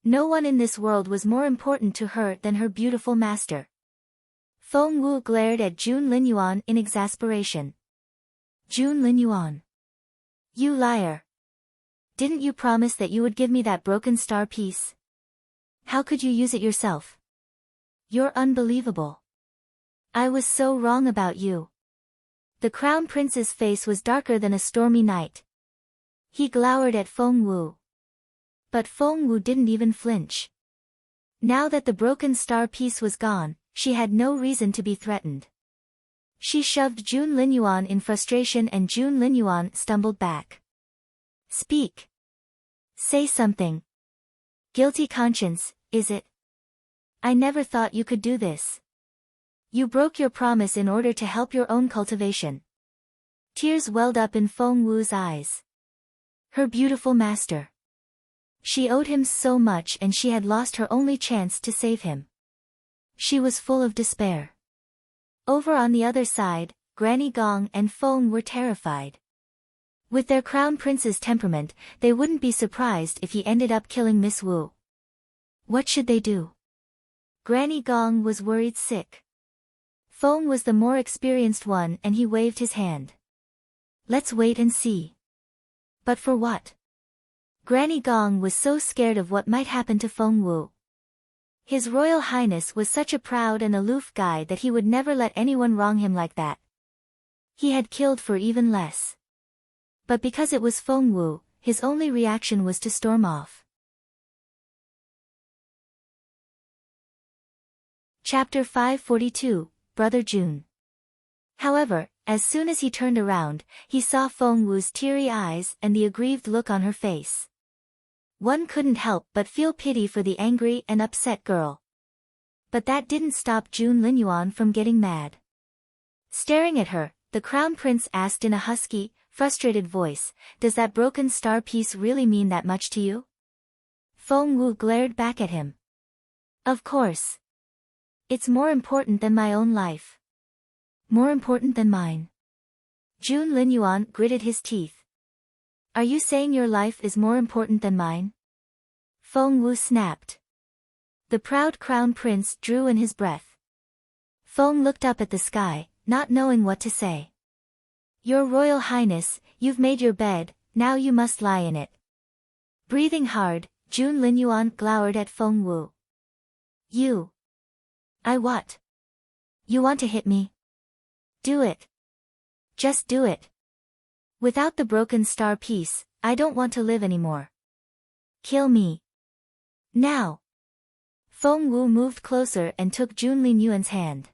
No one in this world was more important to her than her beautiful master. Feng Wu glared at Jun Linyuan in exasperation. Jun Linyuan. You liar. Didn't you promise that you would give me that broken star piece? How could you use it yourself? You're unbelievable. I was so wrong about you. The crown prince's face was darker than a stormy night. He glowered at Feng Wu. But Feng Wu didn't even flinch. Now that the broken star piece was gone, she had no reason to be threatened. She shoved Jun Linyuan in frustration and Jun Linyuan stumbled back. Speak. Say something. Guilty conscience, is it? I never thought you could do this. You broke your promise in order to help your own cultivation. Tears welled up in Feng Wu's eyes. Her beautiful master. She owed him so much and she had lost her only chance to save him. She was full of despair. Over on the other side, Granny Gong and Feng were terrified. With their crown prince's temperament, they wouldn't be surprised if he ended up killing Miss Wu. What should they do? Granny Gong was worried sick. Feng was the more experienced one and he waved his hand. Let's wait and see. But for what? Granny Gong was so scared of what might happen to Feng Wu. His Royal Highness was such a proud and aloof guy that he would never let anyone wrong him like that. He had killed for even less. But because it was Feng Wu, his only reaction was to storm off. Chapter 542, Brother Jun. However, as soon as he turned around, he saw Feng Wu's teary eyes and the aggrieved look on her face. One couldn't help but feel pity for the angry and upset girl. But that didn't stop Jun Linyuan from getting mad. Staring at her, the crown prince asked in a husky, frustrated voice, "Does that broken star piece really mean that much to you?" Feng Wu glared back at him. Of course. It's more important than my own life. More important than mine. Jun Linyuan gritted his teeth. Are you saying your life is more important than mine? Feng Wu snapped. The proud crown prince drew in his breath. Feng looked up at the sky, not knowing what to say. Your Royal Highness, you've made your bed, now you must lie in it. Breathing hard, Jun Linyuan glowered at Feng Wu. You. I what? You want to hit me? Do it. Just do it. Without the broken star piece, I don't want to live anymore. Kill me. Now. Feng Wu moved closer and took Jun Linyuan's hand.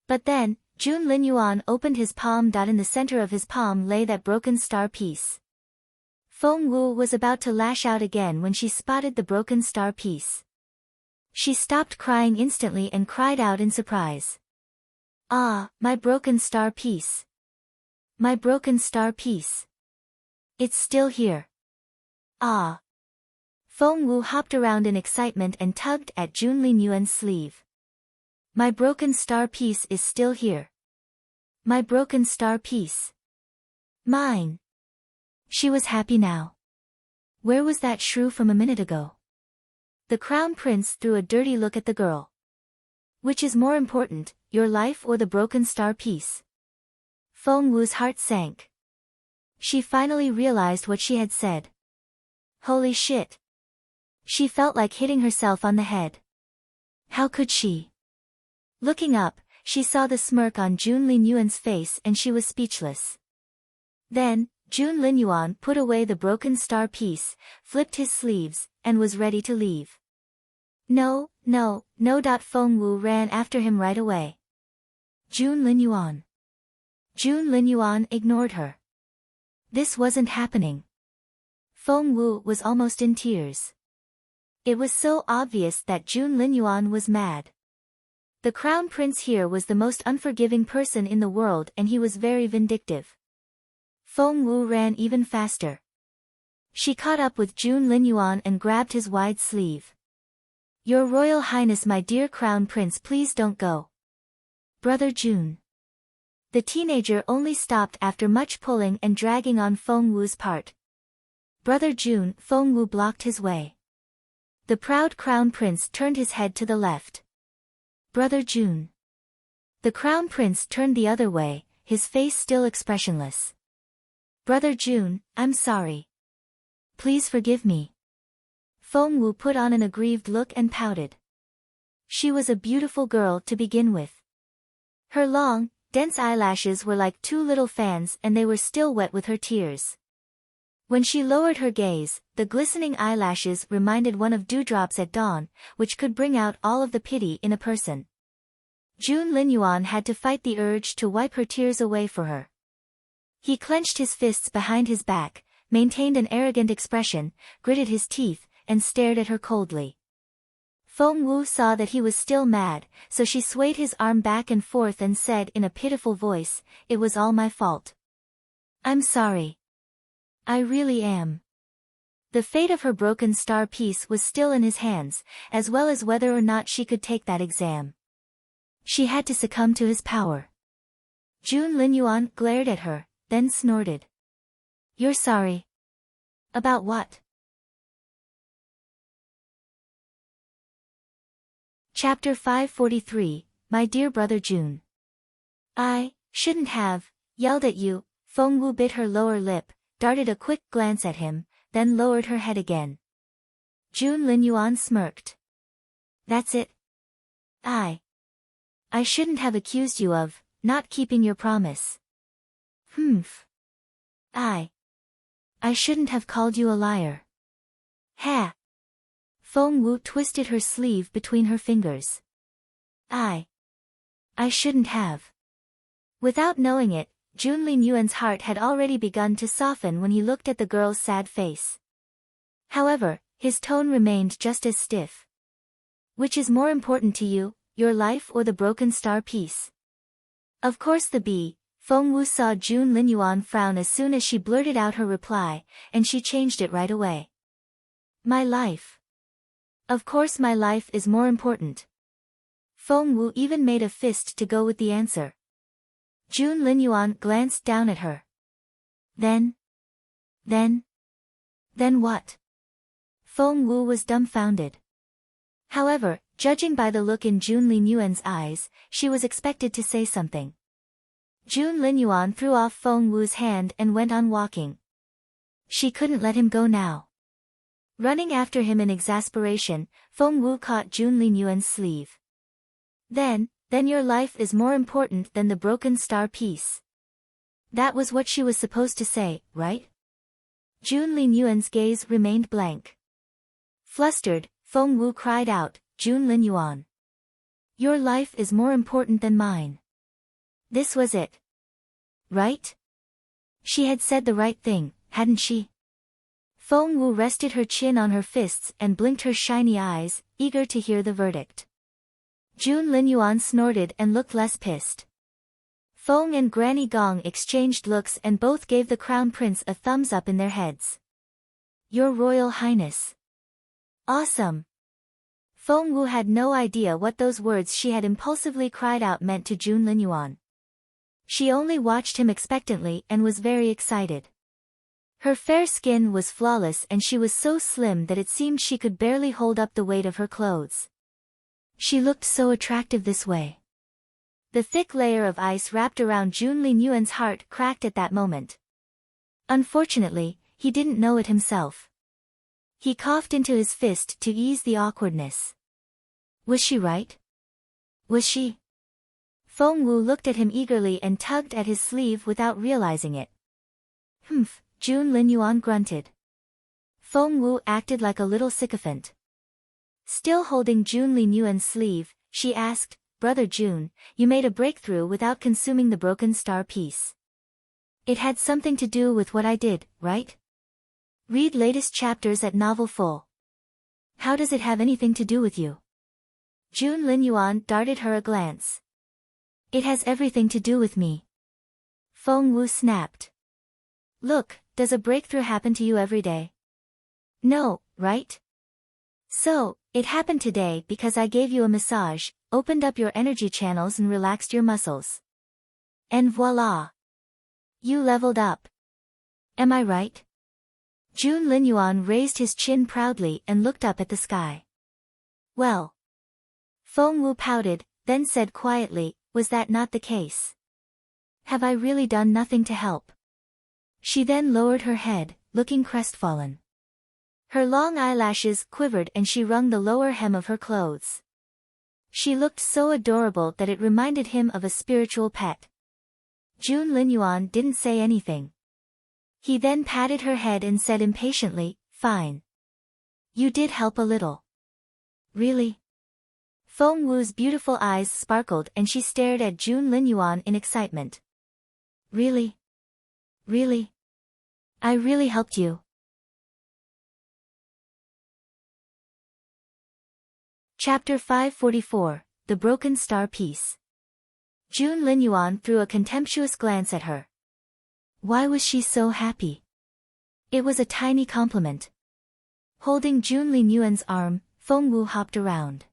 But then, Jun Linyuan opened his palm. In the center of his palm lay that broken star piece. Feng Wu was about to lash out again when she spotted the broken star piece. She stopped crying instantly and cried out in surprise. Ah, my broken star piece. My broken star piece. It's still here. Ah. Feng Wu hopped around in excitement and tugged at Jun Linyuan's sleeve. My broken star piece is still here. My broken star piece. Mine. She was happy now. Where was that shrew from a minute ago? The crown prince threw a dirty look at the girl. Which is more important, your life or the broken star piece? Feng Wu's heart sank. She finally realized what she had said. Holy shit. She felt like hitting herself on the head. How could she? Looking up, she saw the smirk on Jun Linyuan's face and she was speechless. Then, Jun Linyuan put away the broken star piece, flipped his sleeves, and was ready to leave. No, no, no. Feng Wu ran after him right away. Jun Linyuan. Jun Linyuan ignored her. This wasn't happening. Feng Wu was almost in tears. It was so obvious that Jun Linyuan was mad. The crown prince here was the most unforgiving person in the world and he was very vindictive. Feng Wu ran even faster. She caught up with Jun Linyuan and grabbed his wide sleeve. Your Royal Highness, my dear crown prince, please don't go. Brother Jun. The teenager only stopped after much pulling and dragging on Feng Wu's part. Brother Jun. Feng Wu blocked his way. The proud crown prince turned his head to the left. Brother Jun. The crown prince turned the other way, his face still expressionless. Brother Jun, I'm sorry. Please forgive me. Feng Wu put on an aggrieved look and pouted. She was a beautiful girl to begin with. Her long, dense eyelashes were like two little fans and they were still wet with her tears. When she lowered her gaze, the glistening eyelashes reminded one of dewdrops at dawn, which could bring out all of the pity in a person. Jun Linyuan had to fight the urge to wipe her tears away for her. He clenched his fists behind his back, maintained an arrogant expression, gritted his teeth, and stared at her coldly. Feng Wu saw that he was still mad, so she swayed his arm back and forth and said in a pitiful voice, "It was all my fault. I'm sorry. I really am." The fate of her broken star piece was still in his hands, as well as whether or not she could take that exam. She had to succumb to his power. Jun Linyuan glared at her, then snorted. You're sorry? About what? Chapter 543, My Dear Brother Jun. I shouldn't have yelled at you. Feng Wu bit her lower lip, darted a quick glance at him, then lowered her head again. Jun Linyuan smirked. That's it. I shouldn't have accused you of not keeping your promise. Humph. I shouldn't have called you a liar. Ha. Feng Wu twisted her sleeve between her fingers. I shouldn't have. Without knowing it, Jun Linyuan's heart had already begun to soften when he looked at the girl's sad face. However, his tone remained just as stiff. Which is more important to you, your life or the broken star piece? Of course the bee. Feng Wu saw Jun Linyuan frown as soon as she blurted out her reply, and she changed it right away. My life. Of course my life is more important. Feng Wu even made a fist to go with the answer. Jun Linyuan glanced down at her. Then what? Feng Wu was dumbfounded. However, judging by the look in Jun Linyuan's eyes, she was expected to say something. Jun Linyuan threw off Feng Wu's hand and went on walking. She couldn't let him go now. Running after him in exasperation, Feng Wu caught Jun Linyuan's sleeve. Then your life is more important than the broken star piece. That was what she was supposed to say, right? Jun Linyuan's gaze remained blank. Flustered, Feng Wu cried out, Jun Linyuan. Your life is more important than mine. This was it. Right? She had said the right thing, hadn't she? Feng Wu rested her chin on her fists and blinked her shiny eyes, eager to hear the verdict. Jun Linyuan snorted and looked less pissed. Feng and Granny Gong exchanged looks and both gave the crown prince a thumbs up in their heads. Your Royal Highness. Awesome. Feng Wu had no idea what those words she had impulsively cried out meant to Jun Linyuan. She only watched him expectantly and was very excited. Her fair skin was flawless and she was so slim that it seemed she could barely hold up the weight of her clothes. She looked so attractive this way. The thick layer of ice wrapped around Jun Linyuan's heart cracked at that moment. Unfortunately, he didn't know it himself. He coughed into his fist to ease the awkwardness. Was she right? Was she? Feng Wu looked at him eagerly and tugged at his sleeve without realizing it. Humph, Jun Linyuan grunted. Feng Wu acted like a little sycophant. Still holding Jun Linyuan's sleeve, she asked, Brother Jun, you made a breakthrough without consuming the broken star piece. It had something to do with what I did, right? Read latest chapters at Novel Full. How does it have anything to do with you? Jun Linyuan darted her a glance. It has everything to do with me. Feng Wu snapped. Look, does a breakthrough happen to you every day? No, right? So, it happened today because I gave you a massage, opened up your energy channels and relaxed your muscles. And voila! You leveled up. Am I right? Jun Linyuan raised his chin proudly and looked up at the sky. Well. Feng Wu pouted, then said quietly, was that not the case? Have I really done nothing to help? She then lowered her head, looking crestfallen. Her long eyelashes quivered and she wrung the lower hem of her clothes. She looked so adorable that it reminded him of a spiritual pet. Jun Linyuan didn't say anything. He then patted her head and said impatiently, fine. You did help a little. Really? Feng Wu's beautiful eyes sparkled and she stared at Jun Linyuan in excitement. Really? Really? I really helped you. Chapter 544, The Broken Star Piece. Jun Linyuan threw a contemptuous glance at her. Why was she so happy? It was a tiny compliment. Holding Jun Linyuan's arm, Feng Wu hopped around.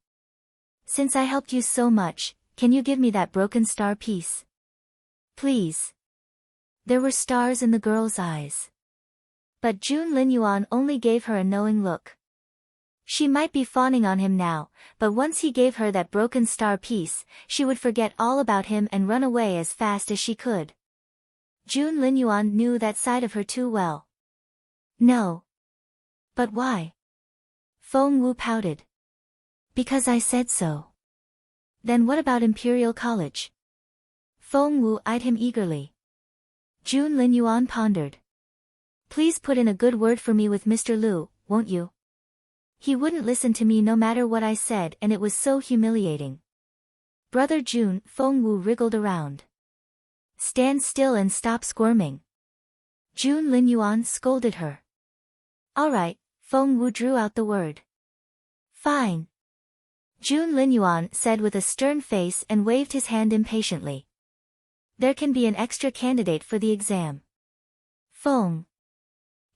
Since I helped you so much, can you give me that broken star piece? Please. There were stars in the girl's eyes. But Jun Linyuan only gave her a knowing look. She might be fawning on him now, but once he gave her that broken star piece, she would forget all about him and run away as fast as she could. Jun Linyuan knew that side of her too well. No. But why? Feng Wu pouted. Because I said so. Then what about Imperial College? Feng Wu eyed him eagerly. Jun Linyuan pondered. Please put in a good word for me with Mr. Lu, won't you? He wouldn't listen to me no matter what I said and it was so humiliating. Brother Jun, Feng Wu wriggled around. Stand still and stop squirming. Jun Linyuan scolded her. Alright, Feng Wu drew out the word. Fine. Jun Linyuan said with a stern face and waved his hand impatiently. There can be an extra candidate for the exam. Feng.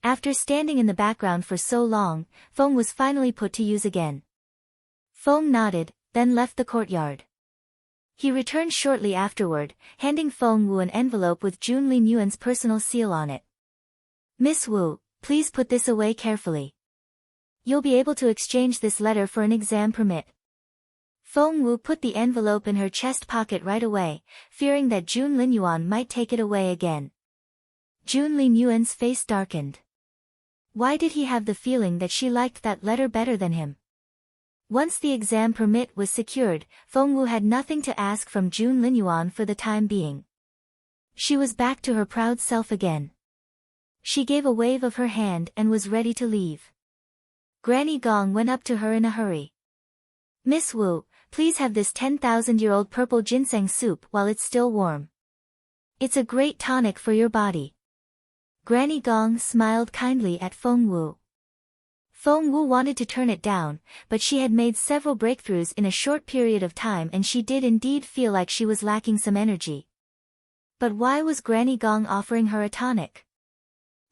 After standing in the background for so long, Feng was finally put to use again. Feng nodded, then left the courtyard. He returned shortly afterward, handing Feng Wu an envelope with Jun Linyuan's personal seal on it. Miss Wu, please put this away carefully. You'll be able to exchange this letter for an exam permit. Feng Wu put the envelope in her chest pocket right away, fearing that Jun Linyuan might take it away again. Jun Linyuan's face darkened. Why did he have the feeling that she liked that letter better than him? Once the exam permit was secured, Feng Wu had nothing to ask from Jun Linyuan for the time being. She was back to her proud self again. She gave a wave of her hand and was ready to leave. Granny Gong went up to her in a hurry. Miss Wu, please have this 10,000-year-old purple ginseng soup while it's still warm. It's a great tonic for your body. Granny Gong smiled kindly at Feng Wu. Feng Wu wanted to turn it down, but she had made several breakthroughs in a short period of time and she did indeed feel like she was lacking some energy. But why was Granny Gong offering her a tonic?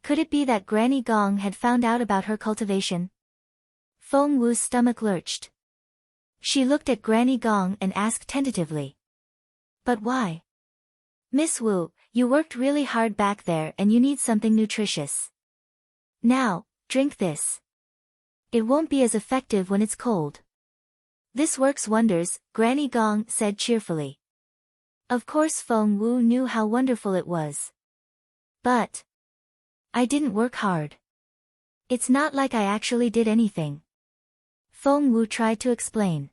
Could it be that Granny Gong had found out about her cultivation? Feng Wu's stomach lurched. She looked at Granny Gong and asked tentatively. But why? Miss Wu, you worked really hard back there and you need something nutritious. Now, drink this. It won't be as effective when it's cold. This works wonders, Granny Gong said cheerfully. Of course Feng Wu knew how wonderful it was. But I didn't work hard. It's not like I actually did anything. Feng Wu tried to explain.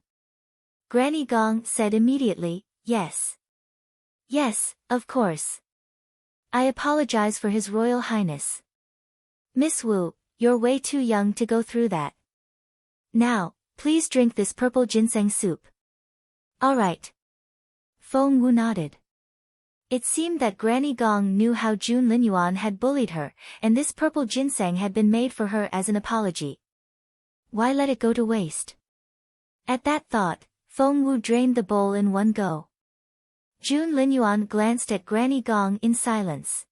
Granny Gong said immediately, yes. Yes, of course. I apologize for His Royal Highness. Miss Wu, you're way too young to go through that. Now, please drink this purple ginseng soup. All right. Feng Wu nodded. It seemed that Granny Gong knew how Jun Linyuan had bullied her, and this purple ginseng had been made for her as an apology. Why let it go to waste? At that thought, Feng Wu drained the bowl in one go. Jun Linyuan glanced at Granny Gong in silence.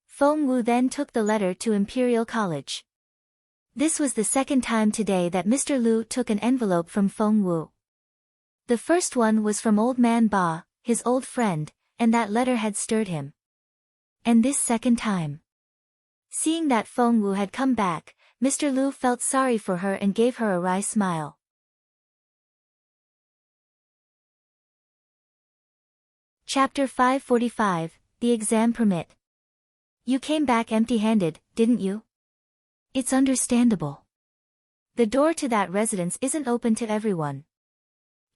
Feng Wu then took the letter to Imperial College. This was the second time today that Mr. Lu took an envelope from Feng Wu. The first one was from Old Man Ba, his old friend, and that letter had stirred him. And this second time. Seeing that Feng Wu had come back, Mr. Lu felt sorry for her and gave her a wry smile. Chapter 545, The Exam Permit. You came back empty-handed, didn't you? It's understandable. The door to that residence isn't open to everyone.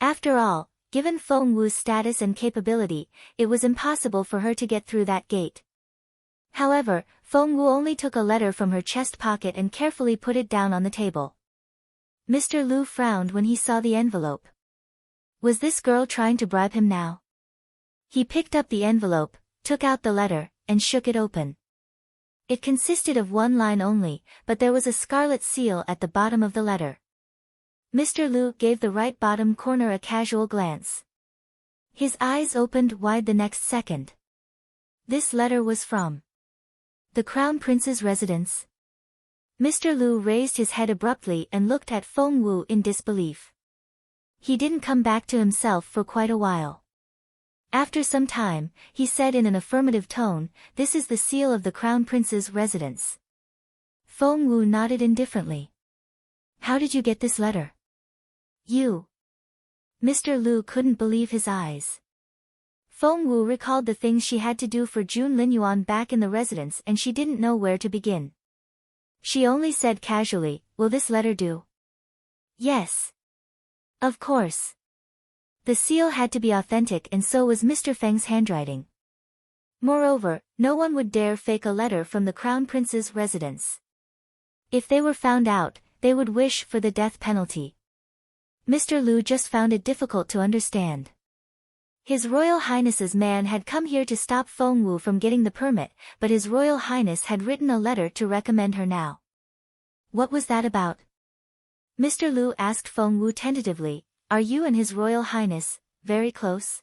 After all, given Feng Wu's status and capability, it was impossible for her to get through that gate. However, Feng Wu only took a letter from her chest pocket and carefully put it down on the table. Mr. Lu frowned when he saw the envelope. Was this girl trying to bribe him now? He picked up the envelope, took out the letter, and shook it open. It consisted of one line only, but there was a scarlet seal at the bottom of the letter. Mr. Lu gave the right bottom corner a casual glance. His eyes opened wide the next second. This letter was from the Crown Prince's residence. Mr. Lu raised his head abruptly and looked at Feng Wu in disbelief. He didn't come back to himself for quite a while. After some time, he said in an affirmative tone, "This is the seal of the Crown Prince's residence." Feng Wu nodded indifferently. "How did you get this letter?" "You." Mr. Lu couldn't believe his eyes. Feng Wu recalled the things she had to do for Jun Linyuan back in the residence and she didn't know where to begin. She only said casually, "Will this letter do?" "Yes. Of course." The seal had to be authentic and so was Mr. Feng's handwriting. Moreover, no one would dare fake a letter from the Crown Prince's residence. If they were found out, they would wish for the death penalty. Mr. Lu just found it difficult to understand. His Royal Highness's man had come here to stop Feng Wu from getting the permit, but His Royal Highness had written a letter to recommend her now. What was that about? Mr. Lu asked Feng Wu tentatively, "Are you and His Royal Highness very close?"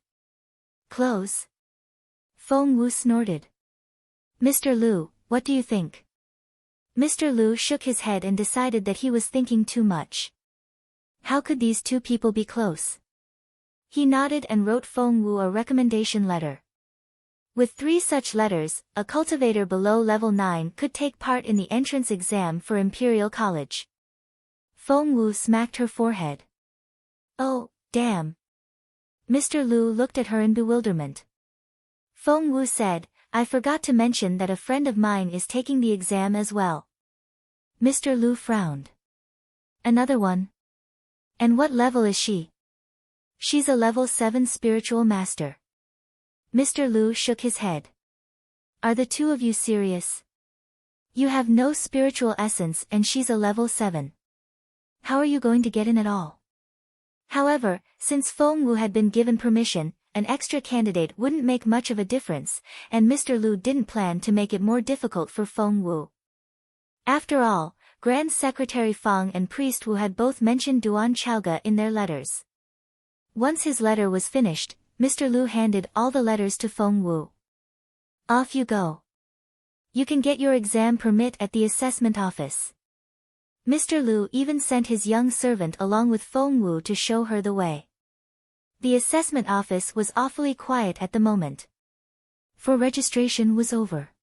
"Close?" Feng Wu snorted. "Mr. Lu, what do you think?" Mr. Lu shook his head and decided that he was thinking too much. How could these two people be close? He nodded and wrote Feng Wu a recommendation letter. With 3 such letters, a cultivator below level 9 could take part in the entrance exam for Imperial College. Feng Wu smacked her forehead. "Oh, damn." Mr. Lu looked at her in bewilderment. Feng Wu said, "I forgot to mention that a friend of mine is taking the exam as well." Mr. Lu frowned. "Another one? And what level is she?" "She's a level 7 spiritual master." Mr. Lu shook his head. "Are the two of you serious? You have no spiritual essence and she's a level 7. How are you going to get in at all?" However, since Feng Wu had been given permission, an extra candidate wouldn't make much of a difference, and Mr. Lu didn't plan to make it more difficult for Feng Wu. After all, Grand Secretary Fang and Priest Wu had both mentioned Duan Chaoga in their letters. Once his letter was finished, Mr. Lu handed all the letters to Feng Wu. "Off you go. You can get your exam permit at the assessment office." Mr. Lu even sent his young servant along with Feng Wu to show her the way. The assessment office was awfully quiet at the moment. For registration was over.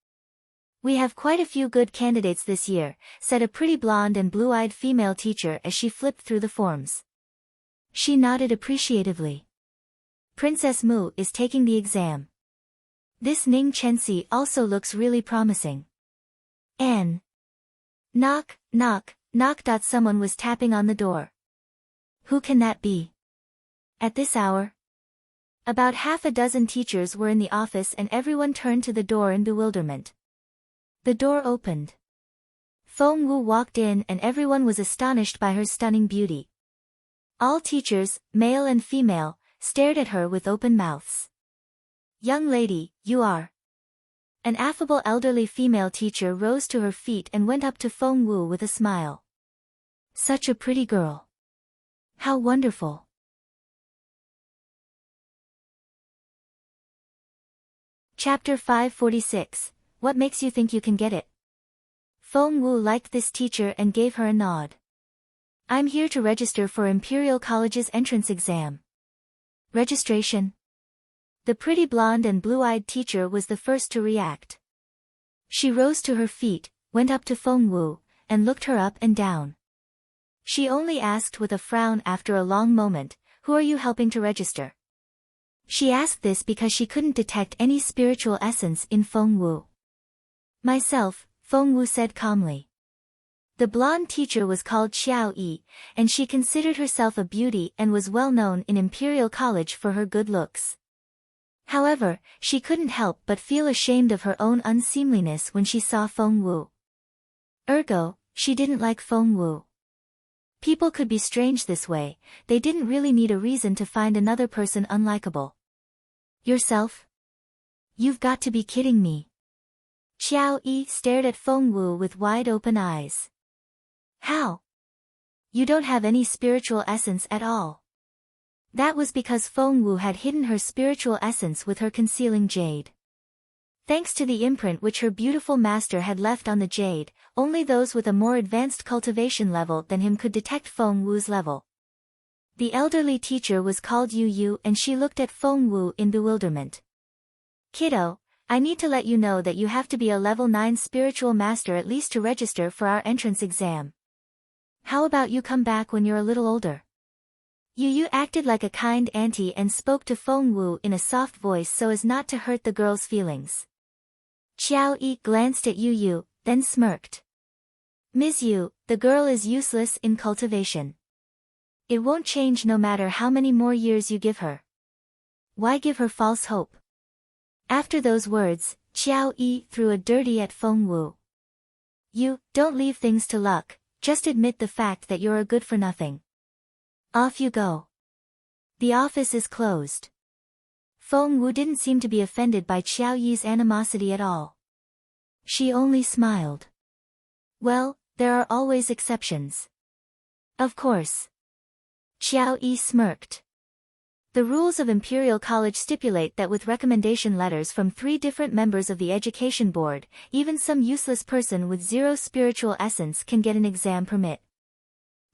"We have quite a few good candidates this year," said a pretty blonde and blue-eyed female teacher as she flipped through the forms. She nodded appreciatively. "Princess Mu is taking the exam. This Ning Chenxi also looks really promising." "N. Knock, knock, knock. Someone was tapping on the door. "Who can that be? At this hour?" About half a dozen teachers were in the office and everyone turned to the door in bewilderment. The door opened. Feng Wu walked in and everyone was astonished by her stunning beauty. All teachers, male and female, stared at her with open mouths. "Young lady, you are..." An affable elderly female teacher rose to her feet and went up to Feng Wu with a smile. "Such a pretty girl. How wonderful." Chapter 546, What makes you think you can get it? Feng Wu liked this teacher and gave her a nod. "I'm here to register for Imperial College's entrance exam." "Registration?" The pretty blonde and blue-eyed teacher was the first to react. She rose to her feet, went up to Feng Wu, and looked her up and down. She only asked with a frown after a long moment, "Who are you helping to register?" She asked this because she couldn't detect any spiritual essence in Feng Wu. "Myself," Feng Wu said calmly. The blonde teacher was called Xiao Yi, and she considered herself a beauty and was well known in Imperial College for her good looks. However, she couldn't help but feel ashamed of her own unseemliness when she saw Feng Wu. Ergo, she didn't like Feng Wu. People could be strange this way, they didn't really need a reason to find another person unlikable. "Yourself? You've got to be kidding me." Xiao Yi stared at Feng Wu with wide-open eyes. "How? You don't have any spiritual essence at all." That was because Feng Wu had hidden her spiritual essence with her concealing jade. Thanks to the imprint which her beautiful master had left on the jade, only those with a more advanced cultivation level than him could detect Feng Wu's level. The elderly teacher was called Yu Yu and she looked at Feng Wu in bewilderment. "Kiddo, I need to let you know that you have to be a level 9 spiritual master at least to register for our entrance exam. How about you come back when you're a little older?" Yu Yu acted like a kind auntie and spoke to Feng Wu in a soft voice so as not to hurt the girl's feelings. Xiao Yi glanced at Yu Yu, then smirked. "Ms. Yu, the girl is useless in cultivation. It won't change no matter how many more years you give her. Why give her false hope?" After those words, Xiao Yi threw a dirty at Feng Wu. "You, don't leave things to luck, just admit the fact that you're a good-for-nothing. Off you go. The office is closed." Feng Wu didn't seem to be offended by Xiao Yi's animosity at all. She only smiled. "Well, there are always exceptions." "Of course." Xiao Yi smirked. The rules of Imperial College stipulate that with recommendation letters from 3 different members of the Education Board, even some useless person with 0 spiritual essence can get an exam permit.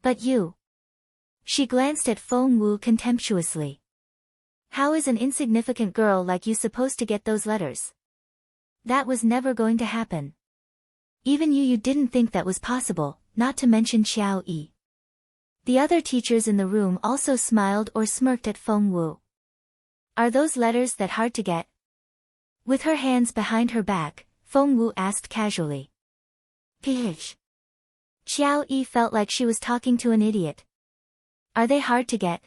"But you..." She glanced at Feng Wu contemptuously. "How is an insignificant girl like you supposed to get those letters? That was never going to happen. Even you didn't think that was possible, not to mention Xiao Yi." The other teachers in the room also smiled or smirked at Feng Wu. "Are those letters that hard to get?" With her hands behind her back, Feng Wu asked casually. "Ph." Xiao Yi felt like she was talking to an idiot. "Are they hard to get?"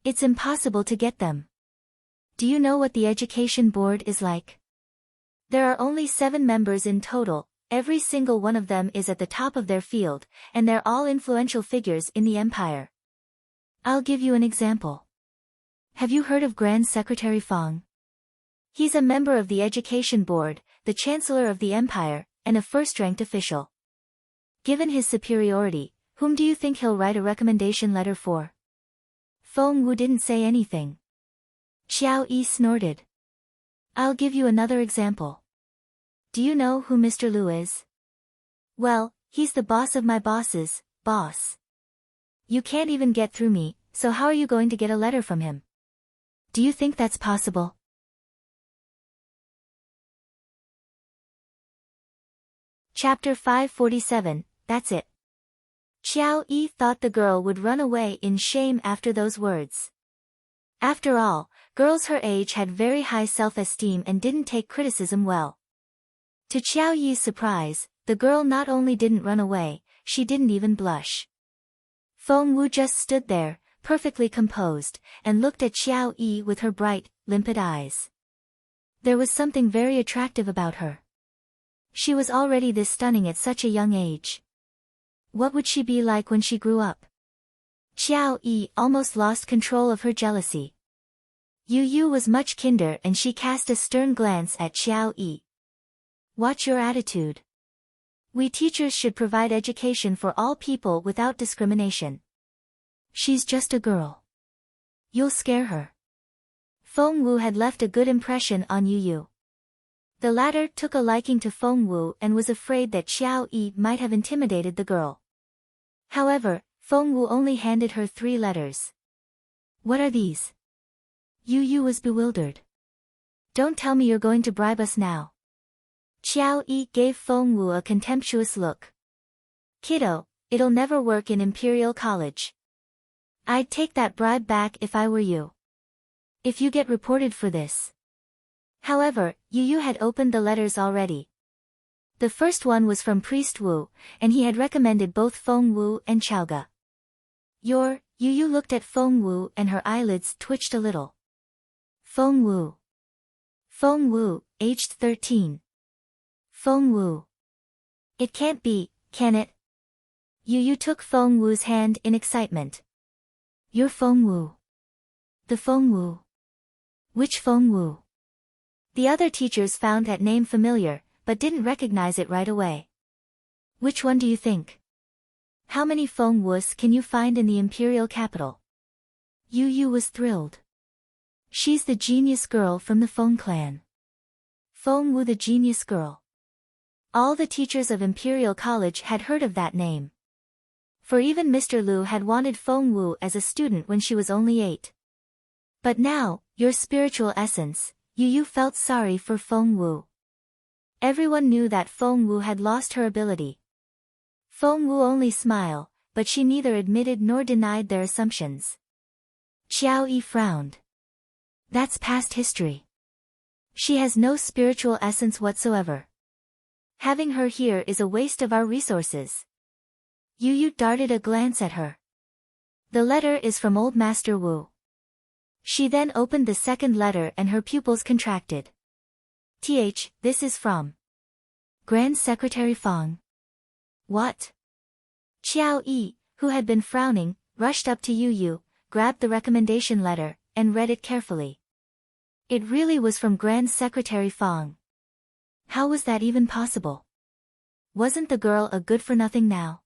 "It's impossible to get them. Do you know what the Education Board is like? There are only 7 members in total, every single one of them is at the top of their field, and they're all influential figures in the empire. I'll give you an example. Have you heard of Grand Secretary Fang? He's a member of the Education Board, the Chancellor of the Empire, and a first-ranked official. Given his superiority, whom do you think he'll write a recommendation letter for?" Feng Wu didn't say anything. Xiao Yi snorted. "I'll give you another example. Do you know who Mr. Liu is? Well, he's the boss of my boss's boss. You can't even get through me, so how are you going to get a letter from him? Do you think that's possible?" Chapter 547, That's it. Xiao Yi thought the girl would run away in shame after those words. After all, girls her age had very high self-esteem and didn't take criticism well. To Xiao Yi's surprise, the girl not only didn't run away, she didn't even blush. Feng Wu just stood there, perfectly composed, and looked at Xiao Yi with her bright, limpid eyes. There was something very attractive about her. She was already this stunning at such a young age. What would she be like when she grew up? Xiao Yi almost lost control of her jealousy. Yu Yu was much kinder and she cast a stern glance at Xiao Yi. Watch your attitude. We teachers should provide education for all people without discrimination. She's just a girl. You'll scare her. Feng Wu had left a good impression on Yu Yu. The latter took a liking to Feng Wu and was afraid that Xiao Yi might have intimidated the girl. However, Feng Wu only handed her 3 letters. What are these? Yu Yu was bewildered. Don't tell me you're going to bribe us now. Xiao Yi gave Feng Wu a contemptuous look. Kiddo, it'll never work in Imperial College. I'd take that bribe back if I were you. If you get reported for this. However, Yu Yu had opened the letters already. The first one was from Priest Wu, and he had recommended both Feng Wu and Chaoga. Yu Yu looked at Feng Wu and her eyelids twitched a little. Feng Wu. Feng Wu, aged 13. Feng Wu. It can't be, can it? Yu Yu took Feng Wu's hand in excitement. You're Feng Wu. The Feng Wu. Which Feng Wu? The other teachers found that name familiar, but didn't recognize it right away. Which one do you think? How many Feng Wus can you find in the imperial capital? Yu Yu was thrilled. She's the genius girl from the Feng clan. Feng Wu, the genius girl. All the teachers of Imperial College had heard of that name. For even Mr. Liu had wanted Feng Wu as a student when she was only 8. But now, your spiritual essence, Yu Yu felt sorry for Feng Wu. Everyone knew that Feng Wu had lost her ability. Feng Wu only smiled, but she neither admitted nor denied their assumptions. Xiao Yi frowned. That's past history. She has no spiritual essence whatsoever. Having her here is a waste of our resources. Yu Yu darted a glance at her. The letter is from Old Master Wu. She then opened the second letter and her pupils contracted. This is from Grand Secretary Fang. What? Xiao Yi, who had been frowning, rushed up to Yu Yu, grabbed the recommendation letter, and read it carefully. It really was from Grand Secretary Fang. How was that even possible? Wasn't the girl a good-for-nothing now?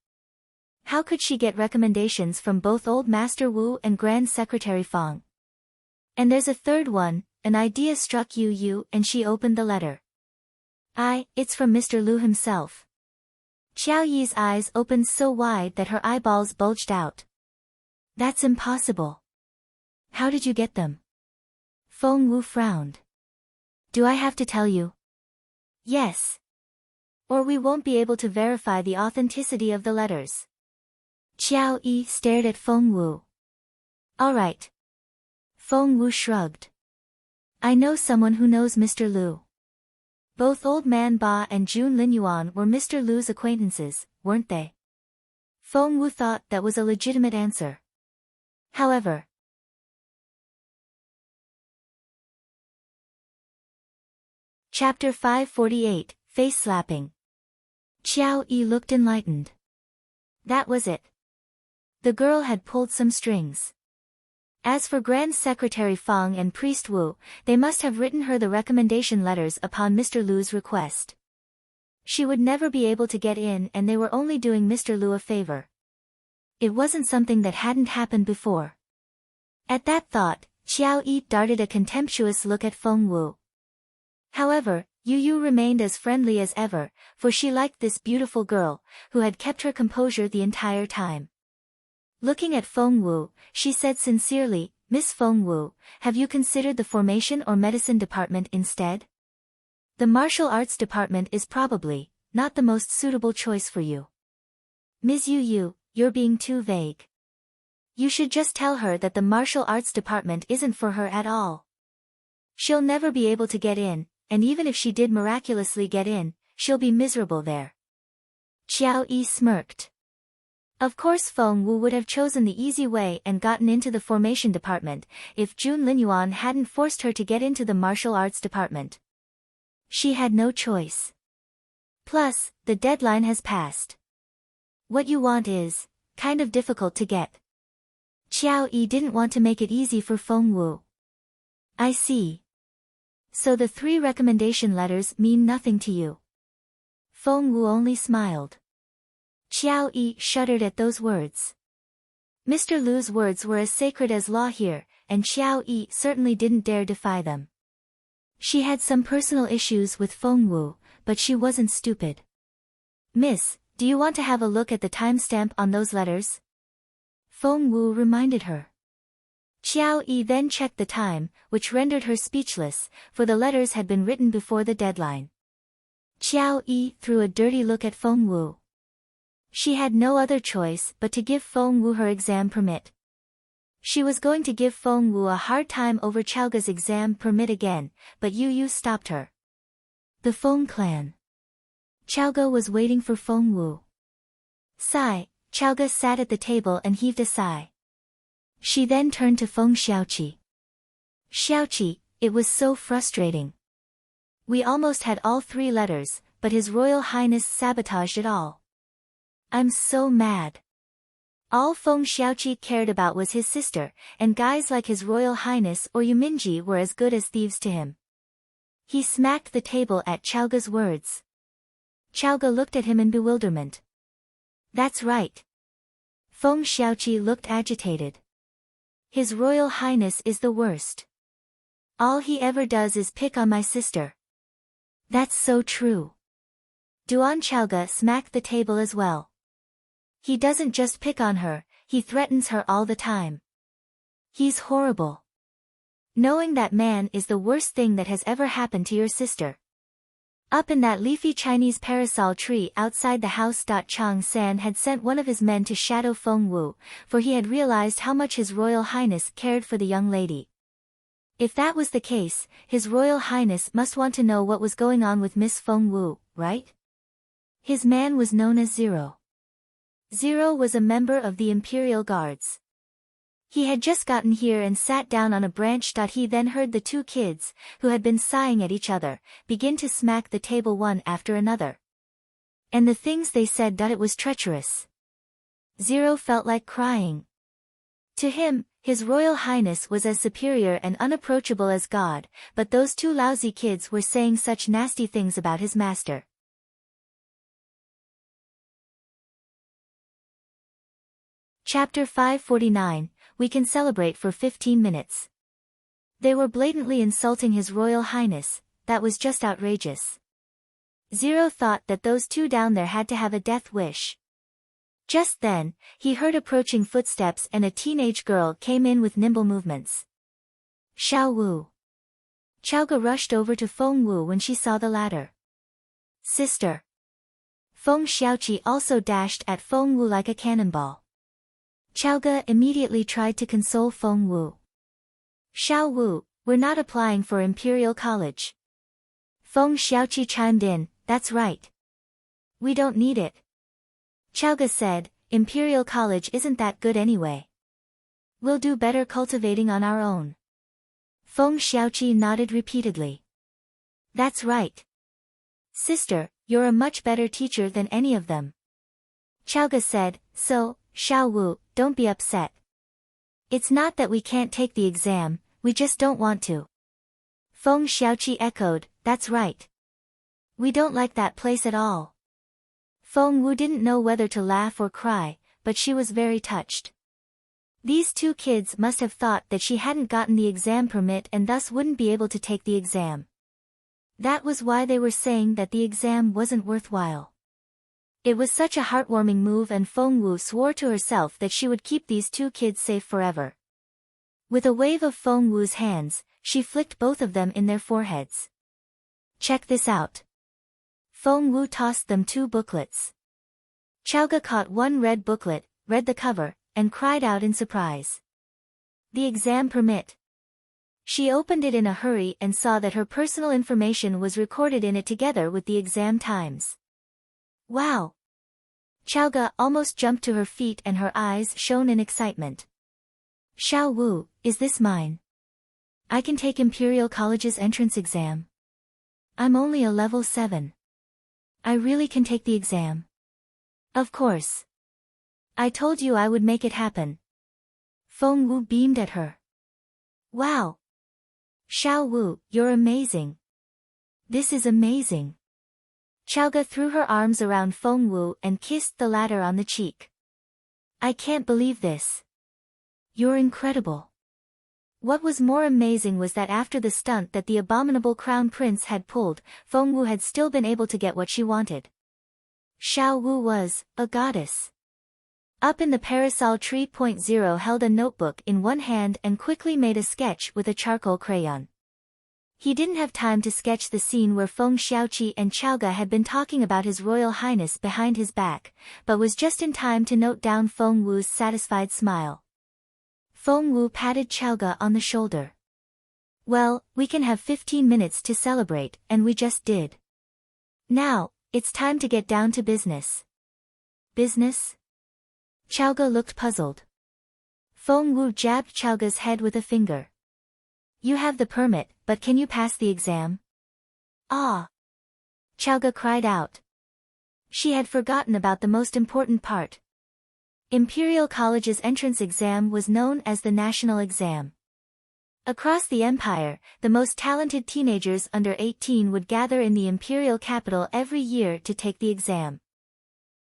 How could she get recommendations from both Old Master Wu and Grand Secretary Fang? And there's a third one. An idea struck Yu Yu and she opened the letter. It's from Mr. Liu himself. Xiao Yi's eyes opened so wide that her eyeballs bulged out. That's impossible. How did you get them? Feng Wu frowned. Do I have to tell you? Yes. Or we won't be able to verify the authenticity of the letters. Xiao Yi stared at Feng Wu. All right. Feng Wu shrugged. I know someone who knows Mr. Liu. Both Old Man Ba and Jun Linyuan were Mr. Liu's acquaintances, weren't they? Feng Wu thought that was a legitimate answer. However. Chapter 548, Face Slapping. Xiao Yi looked enlightened. That was it. The girl had pulled some strings. As for Grand Secretary Fang and Priest Wu, they must have written her the recommendation letters upon Mr. Liu's request. She would never be able to get in and they were only doing Mr. Liu a favor. It wasn't something that hadn't happened before. At that thought, Xiao Yi darted a contemptuous look at Feng Wu. However, Yu Yu remained as friendly as ever, for she liked this beautiful girl, who had kept her composure the entire time. Looking at Feng Wu, she said sincerely, Miss Feng Wu, have you considered the formation or medicine department instead? The martial arts department is probably not the most suitable choice for you. Ms. Yu Yu, you're being too vague. You should just tell her that the martial arts department isn't for her at all. She'll never be able to get in, and even if she did miraculously get in, she'll be miserable there. Xiao Yi smirked. Of course Feng Wu would have chosen the easy way and gotten into the formation department, if Jun Linyuan hadn't forced her to get into the martial arts department. She had no choice. Plus, the deadline has passed. What you want is kind of difficult to get. Qiao Yi didn't want to make it easy for Feng Wu. I see. So the 3 recommendation letters mean nothing to you. Feng Wu only smiled. Qiao Yi shuddered at those words. Mr. Lu's words were as sacred as law here, and Qiao Yi certainly didn't dare defy them. She had some personal issues with Feng Wu, but she wasn't stupid. Miss, do you want to have a look at the timestamp on those letters? Feng Wu reminded her. Qiao Yi then checked the time, which rendered her speechless, for the letters had been written before the deadline. Qiao Yi threw a dirty look at Feng Wu. She had no other choice but to give Feng Wu her exam permit. She was going to give Feng Wu a hard time over Chaoga's exam permit again, but Yu Yu stopped her. The Feng clan. Chaoga was waiting for Feng Wu. Sigh, Chaoga sat at the table and heaved a sigh. She then turned to Feng Xiaoqi. Xiaoqi, it was so frustrating. We almost had all 3 letters, but His Royal Highness sabotaged it all. I'm so mad. All Feng Xiaoqi cared about was his sister, and guys like His Royal Highness or Yuminji were as good as thieves to him. He smacked the table at Chaoga's words. Chaoga looked at him in bewilderment. That's right. Feng Xiaoqi looked agitated. His Royal Highness is the worst. All he ever does is pick on my sister. That's so true. Duan Chaoga smacked the table as well. He doesn't just pick on her, he threatens her all the time. He's horrible. Knowing that man is the worst thing that has ever happened to your sister. Up in that leafy Chinese parasol tree outside the house. Chang San had sent one of his men to shadow Feng Wu, for he had realized how much His Royal Highness cared for the young lady. If that was the case, His Royal Highness must want to know what was going on with Miss Feng Wu, right? His man was known as Zero. Zero was a member of the Imperial Guards. He had just gotten here and sat down on a branch. He then heard the 2 kids, who had been sighing at each other, begin to smack the table one after another. And the things they said. It was treacherous. Zero felt like crying. To him, His Royal Highness was as superior and unapproachable as God, but those 2 lousy kids were saying such nasty things about his master. Chapter 549, We can celebrate for 15 minutes. They were blatantly insulting His Royal Highness. That was just outrageous. Zero thought that those 2 down there had to have a death wish. Just then, he heard approaching footsteps and a teenage girl came in with nimble movements. Xiao Wu. Chaoga rushed over to Feng Wu when she saw the latter. Sister. Feng Xiaoqi also dashed at Feng Wu like a cannonball. Chaoga immediately tried to console Feng Wu. Xiao Wu, we're not applying for Imperial College. Feng Xiaoqi chimed in, that's right. We don't need it. Chaoga said, Imperial College isn't that good anyway. We'll do better cultivating on our own. Feng Xiaoqi nodded repeatedly. That's right. Sister, you're a much better teacher than any of them. Chaoga said, so, Xiao Wu, don't be upset. It's not that we can't take the exam, we just don't want to. Feng Xiaoqi echoed, that's right. We don't like that place at all. Feng Wu didn't know whether to laugh or cry, but she was very touched. These 2 kids must have thought that she hadn't gotten the exam permit and thus wouldn't be able to take the exam. That was why they were saying that the exam wasn't worthwhile. It was such a heartwarming move, and Feng Wu swore to herself that she would keep these 2 kids safe forever. With a wave of Feng Wu's hands, she flicked both of them in their foreheads. Check this out. Feng Wu tossed them 2 booklets. Chaoga caught one red booklet, read the cover, and cried out in surprise. The exam permit. She opened it in a hurry and saw that her personal information was recorded in it together with the exam times. Wow! Chaoga almost jumped to her feet and her eyes shone in excitement. Xiao Wu, is this mine? I can take Imperial College's entrance exam. I'm only a level 7. I really can take the exam. Of course. I told you I would make it happen. Feng Wu beamed at her. Wow. Xiao Wu, you're amazing. This is amazing. Chaoga threw her arms around Feng Wu and kissed the latter on the cheek. I can't believe this. You're incredible. What was more amazing was that after the stunt that the abominable crown prince had pulled, Feng Wu had still been able to get what she wanted. Xiao Wu was a goddess. Up in the parasol tree. 0 held a notebook in one hand and quickly made a sketch with a charcoal crayon. He didn't have time to sketch the scene where Feng Xiaoqi and Chaoga had been talking about His Royal Highness behind his back, but was just in time to note down Feng Wu's satisfied smile. Feng Wu patted Chaoga on the shoulder. Well, we can have 15 minutes to celebrate, and we just did. Now, it's time to get down to business. Business? Chaoga looked puzzled. Feng Wu jabbed Chaoga's head with a finger. You have the permit, but can you pass the exam? Ah! Chaoga cried out. She had forgotten about the most important part. Imperial College's entrance exam was known as the national exam. Across the empire, the most talented teenagers under 18 would gather in the imperial capital every year to take the exam.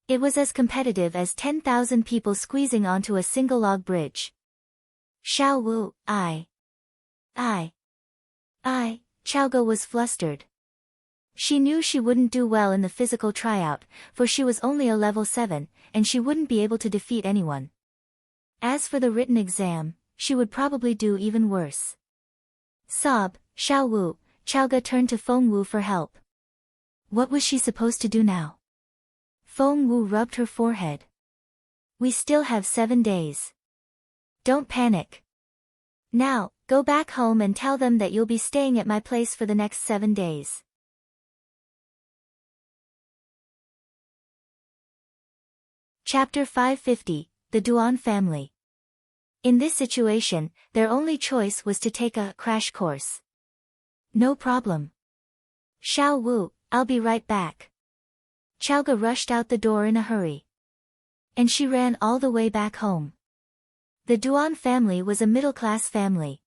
It was as competitive as 10,000 people squeezing onto a single log bridge. Xiao Wu, Chaoga was flustered. She knew she wouldn't do well in the physical tryout, for she was only a level 7, and she wouldn't be able to defeat anyone. As for the written exam, she would probably do even worse. Sob, Xiao Wu, Chaoga turned to Feng Wu for help. What was she supposed to do now? Feng Wu rubbed her forehead. We still have 7 days. Don't panic. Now, go back home and tell them that you'll be staying at my place for the next 7 days. Chapter 550, The Duan Family. In this situation, their only choice was to take a crash course. No problem. Xiao Wu, I'll be right back. Chaoga rushed out the door in a hurry. And she ran all the way back home. The Duan family was a middle-class family.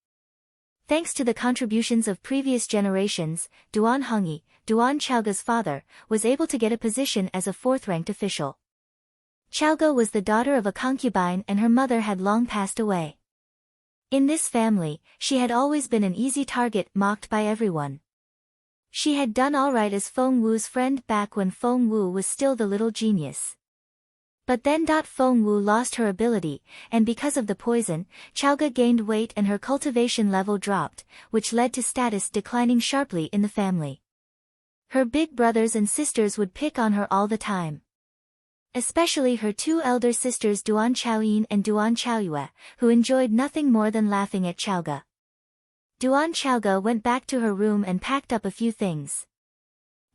Thanks to the contributions of previous generations, Duan Hongyi, Duan Chaoga's father, was able to get a position as a 4th-ranked official. Chaoga was the daughter of a concubine and her mother had long passed away. In this family, she had always been an easy target mocked by everyone. She had done all right as Feng Wu's friend back when Feng Wu was still the little genius. But then Feng Wu lost her ability, and because of the poison, Chaoga gained weight and her cultivation level dropped, which led to status declining sharply in the family. Her big brothers and sisters would pick on her all the time. Especially her 2 elder sisters Duan Chaoyin and Duan Chaoyue, who enjoyed nothing more than laughing at Chaoga. Duan Chaoga went back to her room and packed up a few things.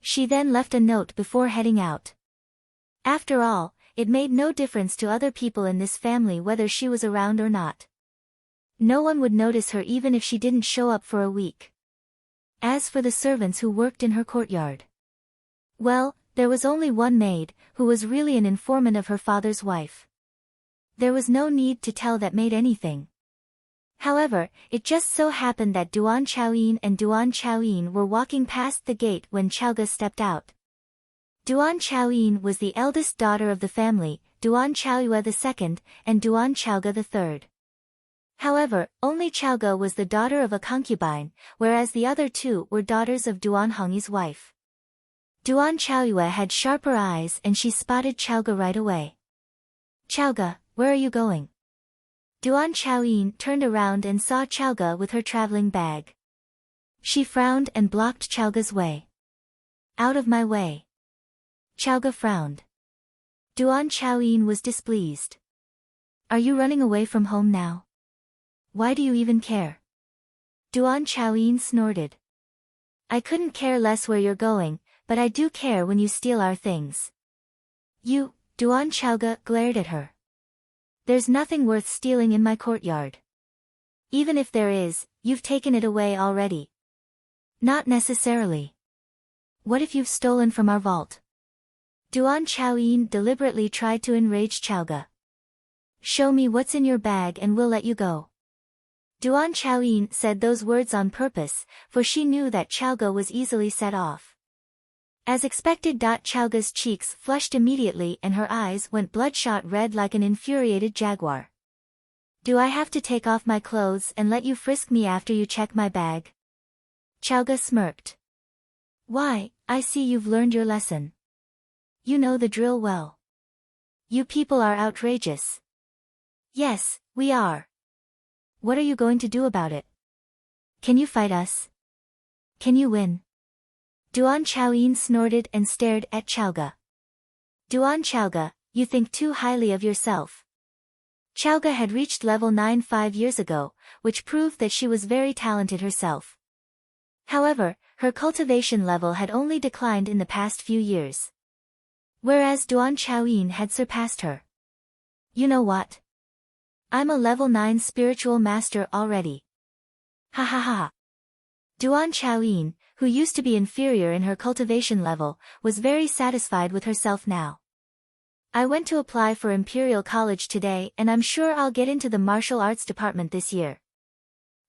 She then left a note before heading out. After all, it made no difference to other people in this family whether she was around or not. No one would notice her even if she didn't show up for a week. As for the servants who worked in her courtyard, well, there was only one maid, who was really an informant of her father's wife. There was no need to tell that maid anything. However, it just so happened that Duan Chaoyin and Duan Chaoyin were walking past the gate when Chaoga stepped out. Duan Chaoyin was the eldest daughter of the family, Duan Chaoyue II, and Duan Chaoga III. However, only Chaoga was the daughter of a concubine, whereas the other 2 were daughters of Duan Hongyi's wife. Duan Chaoyue had sharper eyes and she spotted Chaoga right away. Chaoga, where are you going? Duan Chaoyin turned around and saw Chaoga with her traveling bag. She frowned and blocked Chaoga's way. Out of my way. Chaoga frowned. Duan Chaoyin was displeased. Are you running away from home now? Why do you even care? Duan Chaoyin snorted. I couldn't care less where you're going, but I do care when you steal our things. You Duan Chaoga glared at her. There's nothing worth stealing in my courtyard. Even if there is, you've taken it away already. Not necessarily. What if you've stolen from our vault? Duan Chaoyin deliberately tried to enrage Chaoga. Show me what's in your bag and we'll let you go. Duan Chaoyin said those words on purpose, for she knew that Chaoga was easily set off. As expected, Chaoga's cheeks flushed immediately and her eyes went bloodshot red like an infuriated jaguar. Do I have to take off my clothes and let you frisk me after you check my bag? Chaoga smirked. Why, I see you've learned your lesson. You know the drill well. You people are outrageous. Yes, we are. What are you going to do about it? Can you fight us? Can you win? Duan Chaoyin snorted and stared at Chaoga. Duan Chaoga, you think too highly of yourself. Chaoga had reached level 9 5 years ago, which proved that she was very talented herself. However, her cultivation level had only declined in the past few years. Whereas Duan Chaoyin had surpassed her. You know what? I'm a level 9 spiritual master already. Ha ha ha. Duan Chaoyin, who used to be inferior in her cultivation level, was very satisfied with herself now. I went to apply for Imperial College today and I'm sure I'll get into the martial arts department this year.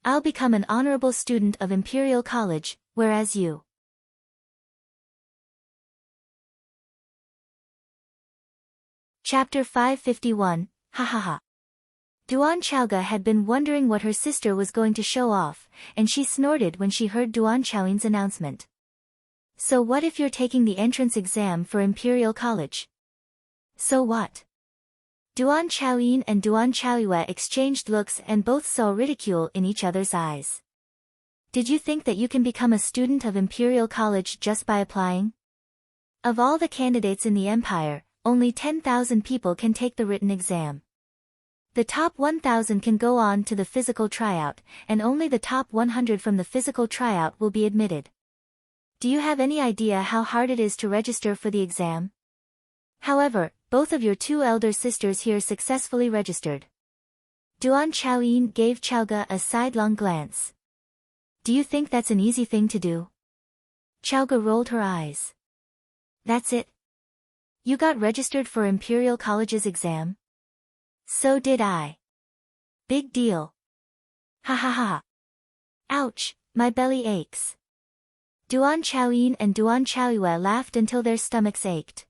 I'll become an honorable student of Imperial College, whereas you. Chapter 551, Ha ha ha. Duan Chaoga had been wondering what her sister was going to show off, and she snorted when she heard Duan Chaoyin's announcement. So what if you're taking the entrance exam for Imperial College? So what? Duan Chaoyin and Duan Chaoyue exchanged looks and both saw ridicule in each other's eyes. Did you think that you can become a student of Imperial College just by applying? Of all the candidates in the Empire, only 10,000 people can take the written exam. The top 1,000 can go on to the physical tryout, and only the top 100 from the physical tryout will be admitted. Do you have any idea how hard it is to register for the exam? However, both of your two elder sisters here successfully registered. Duan Chaoyin gave Chaoga a sidelong glance. Do you think that's an easy thing to do? Chaoga rolled her eyes. That's it? You got registered for Imperial College's exam? So did I. Big deal. Ha ha ha. Ouch, my belly aches. Duan Chaoyin and Duan Chaoyue laughed until their stomachs ached.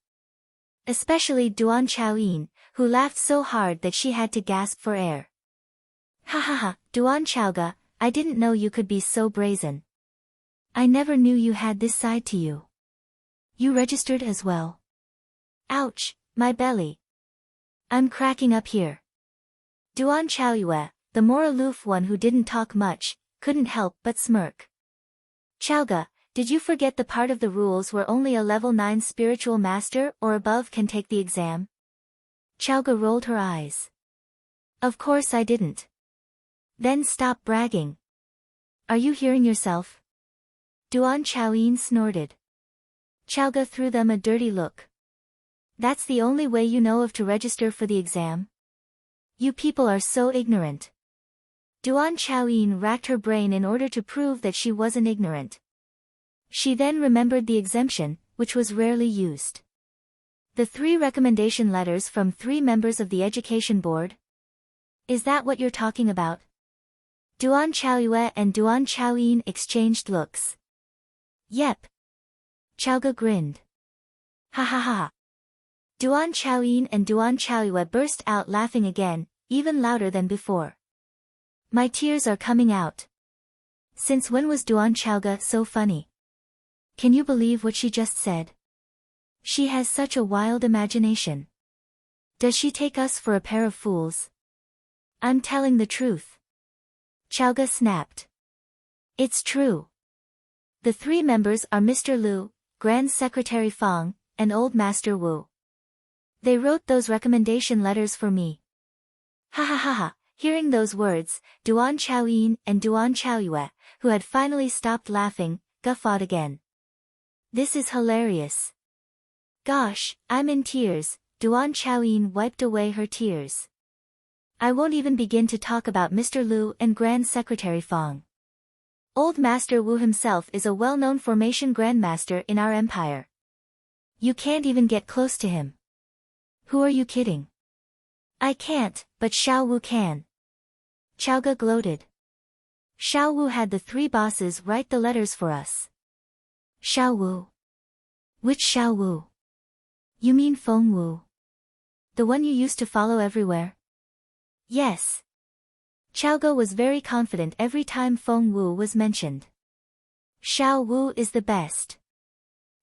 Especially Duan Chaoyin, who laughed so hard that she had to gasp for air. Ha ha ha, Duan Chaoga, I didn't know you could be so brazen. I never knew you had this side to you. You registered as well. Ouch, my belly. I'm cracking up here. Duan Chaoyue, the more aloof one who didn't talk much, couldn't help but smirk. Chaoga, did you forget the part of the rules where only a level 9 spiritual master or above can take the exam? Chaoga rolled her eyes. Of course I didn't. Then stop bragging. Are you hearing yourself? Duan Chaoyin snorted. Chaoga threw them a dirty look. That's the only way you know of to register for the exam? You people are so ignorant. Duan Chaoyin racked her brain in order to prove that she wasn't ignorant. She then remembered the exemption, which was rarely used. The 3 recommendation letters from 3 members of the Education Board? Is that what you're talking about? Duan Chaoyue and Duan Chaoyin exchanged looks. Yep. Chaoga grinned. Ha ha ha. Duan Chaoyin and Duan Chaoyue burst out laughing again, even louder than before. My tears are coming out. Since when was Duan Chaoga so funny? Can you believe what she just said? She has such a wild imagination. Does she take us for a pair of fools? I'm telling the truth. Chaoga snapped. It's true. The 3 members are Mr. Liu, Grand Secretary Fang, and Old Master Wu. They wrote those recommendation letters for me. Ha ha ha ha. Hearing those words, Duan Chaoyin and Duan Chaoyue, who had finally stopped laughing, guffawed again. This is hilarious. Gosh, I'm in tears, Duan Chaoyin wiped away her tears. I won't even begin to talk about Mr. Lu and Grand Secretary Fong. Old Master Wu himself is a well-known formation grandmaster in our empire. You can't even get close to him. Who are you kidding? I can't, but Xiao Wu can. Chaoga gloated. Xiao Wu had the 3 bosses write the letters for us. Xiao Wu? Which Xiao Wu? You mean Feng Wu? The one you used to follow everywhere? Yes. Chaoga was very confident every time Feng Wu was mentioned. Xiao Wu is the best.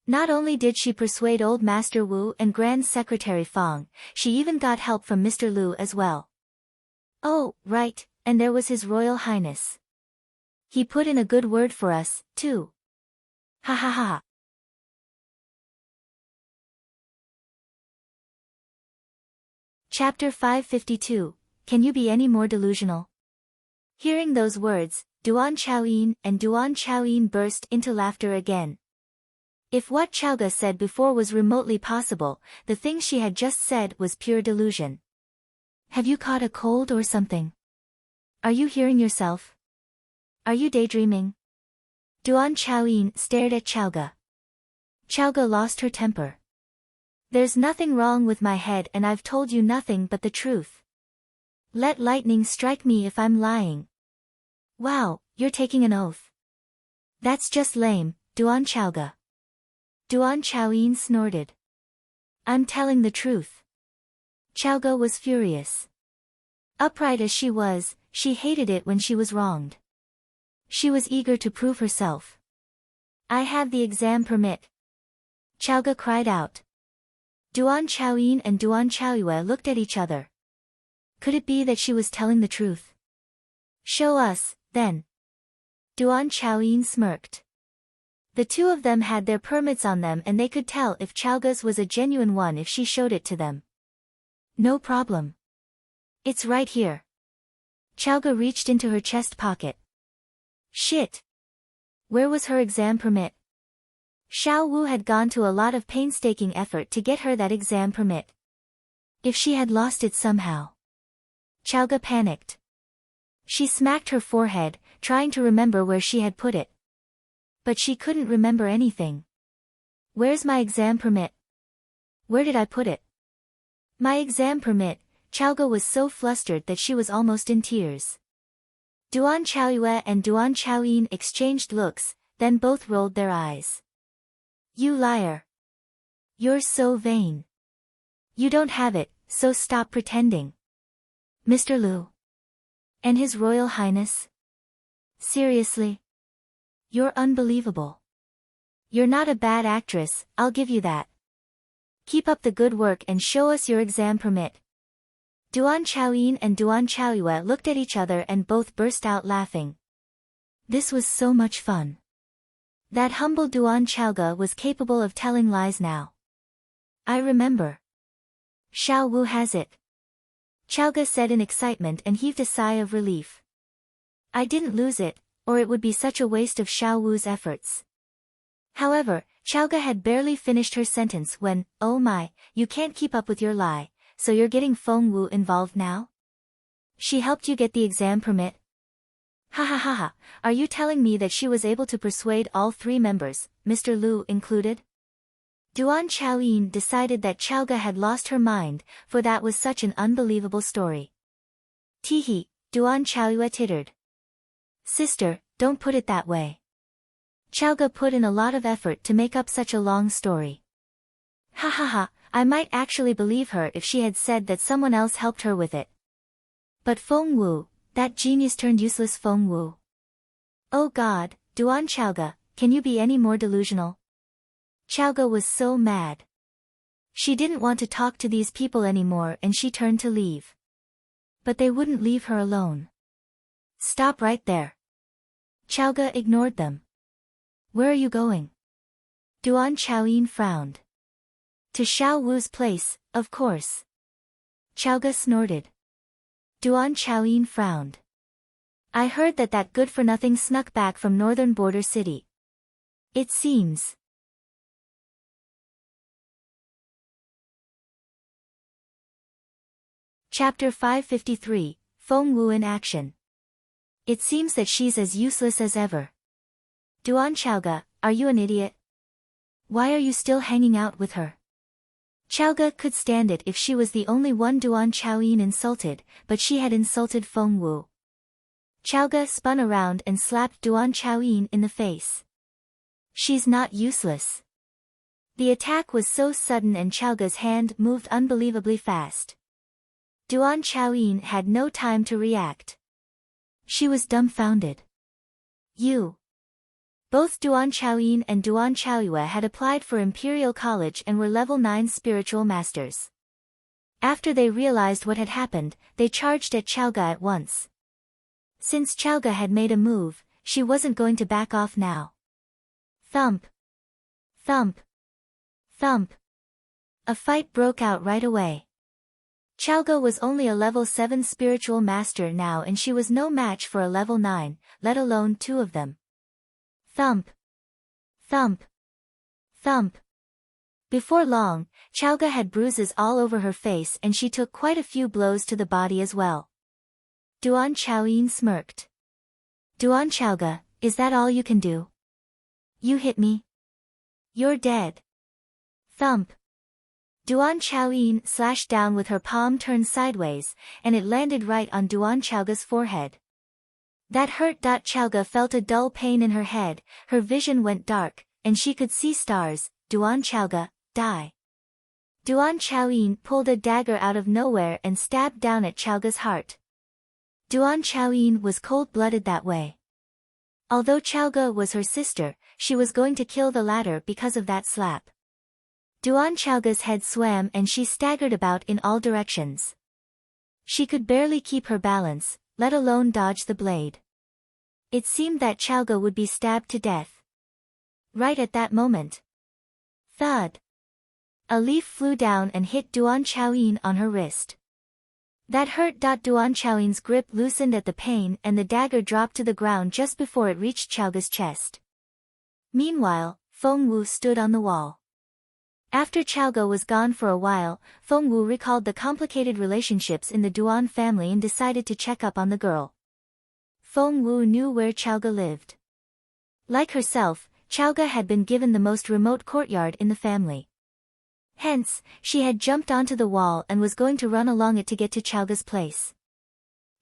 Not only did she persuade Old Master Wu and Grand Secretary Fong, she even got help from Mr. Lu as well. Oh, right, and there was His Royal Highness. He put in a good word for us, too. Ha ha ha. Chapter 552, Can you be any more delusional? Hearing those words, Duan Chaoyin and Duan Chaoyin burst into laughter again. If what Chaoga said before was remotely possible, the thing she had just said was pure delusion. Have you caught a cold or something? Are you hearing yourself? Are you daydreaming? Duan Chaoyin stared at Chaoga. Chaoga lost her temper. There's nothing wrong with my head and I've told you nothing but the truth. Let lightning strike me if I'm lying. Wow, you're taking an oath. That's just lame, Duan Chaoga. Duan Chaoyin snorted. I'm telling the truth. Chaoga was furious. Upright as she was, she hated it when she was wronged. She was eager to prove herself. I have the exam permit. Chaoga cried out. Duan Chaoyin and Duan Chaoyue looked at each other. Could it be that she was telling the truth? Show us, then. Duan Chaoyin smirked. The 2 of them had their permits on them and they could tell if Chaoga's was a genuine one if she showed it to them. No problem. It's right here. Chaoga reached into her chest pocket. Shit. Where was her exam permit? Xiao Wu had gone to a lot of painstaking effort to get her that exam permit. If she had lost it somehow. Chaoga panicked. She smacked her forehead, trying to remember where she had put it. But she couldn't remember anything. Where's my exam permit? Where did I put it? My exam permit. Chaoga was so flustered that she was almost in tears. Duan Chaoyue and Duan Chaoyin exchanged looks, then both rolled their eyes. You liar. You're so vain. You don't have it, so stop pretending. Mr. Lu. And His Royal Highness? Seriously? You're unbelievable. You're not a bad actress, I'll give you that. Keep up the good work and show us your exam permit. Duan Chaoyin and Duan Chaoyue looked at each other and both burst out laughing. This was so much fun. That humble Duan Chaoga was capable of telling lies now. I remember. Xiao Wu has it. Chaoga said in excitement and heaved a sigh of relief. I didn't lose it, or it would be such a waste of Xiao Wu's efforts. However, Chaoga had barely finished her sentence when, oh my, you can't keep up with your lie, so you're getting Feng Wu involved now? She helped you get the exam permit? Ha ha ha ha, are you telling me that she was able to persuade all 3 members, Mr. Lu included? Duan Chaoyin decided that Chaoga had lost her mind, for that was such an unbelievable story. Teehee, Duan Chaoyue tittered. Sister, don't put it that way. Chaoga put in a lot of effort to make up such a long story. Ha ha ha, I might actually believe her if she had said that someone else helped her with it. But Feng Wu, that genius turned useless Feng Wu. Oh God, Duan Chaoga, can you be any more delusional? Chaoga was so mad. She didn't want to talk to these people anymore and she turned to leave. But they wouldn't leave her alone. Stop right there. Chaoga ignored them. Where are you going? Duan Chaoyin frowned. To Xiao Wu's place, of course. Chaoga snorted. Duan Chaoyin frowned. I heard that good-for-nothing snuck back from northern border city. It seems. Chapter 553, Feng Wu in Action. It seems that she's as useless as ever. Duan Chaoge, are you an idiot? Why are you still hanging out with her? Chaoge could stand it if she was the only one Duan Chaoyin insulted, but she had insulted Feng Wu. Chaoge spun around and slapped Duan Chaoyin in the face. She's not useless. The attack was so sudden and Chaoge's hand moved unbelievably fast. Duan Chaoyin had no time to react. She was dumbfounded. You. Both Duan Chaoyin and Duan Chaoyue had applied for Imperial College and were level 9 spiritual masters. After they realized what had happened, they charged at Chaoge at once. Since Chaoge had made a move, she wasn't going to back off now. Thump. Thump. Thump. A fight broke out right away. Chaoge was only a level 7 spiritual master now and she was no match for a level 9, let alone two of them. Thump. Thump. Thump. Before long, Chaoge had bruises all over her face and she took quite a few blows to the body as well. Duan Chaoyin smirked. Duan Chaoge, is that all you can do? You hit me? You're dead. Thump. Duan Chaoyin slashed down with her palm turned sideways, and it landed right on Duan Chaoge's forehead. That hurt. Chaoge felt a dull pain in her head, her vision went dark, and she could see stars. Duan Chaoge, die. Duan Chaoyin pulled a dagger out of nowhere and stabbed down at Chaoge's heart. Duan Chaoyin was cold-blooded that way. Although Chaoge was her sister, she was going to kill the latter because of that slap. Duan Chaoge's head swam and she staggered about in all directions. She could barely keep her balance, let alone dodge the blade. It seemed that Chaoge would be stabbed to death. Right at that moment. Thud. A leaf flew down and hit Duan Chaoyin on her wrist. That hurt. Duan Chaoyin's grip loosened at the pain and the dagger dropped to the ground just before it reached Chaoge's chest. Meanwhile, Feng Wu stood on the wall. After Chaoge was gone for a while, Feng Wu recalled the complicated relationships in the Duan family and decided to check up on the girl. Feng Wu knew where Chaoge lived. Like herself, Chaoge had been given the most remote courtyard in the family. Hence, she had jumped onto the wall and was going to run along it to get to Chaoge's place.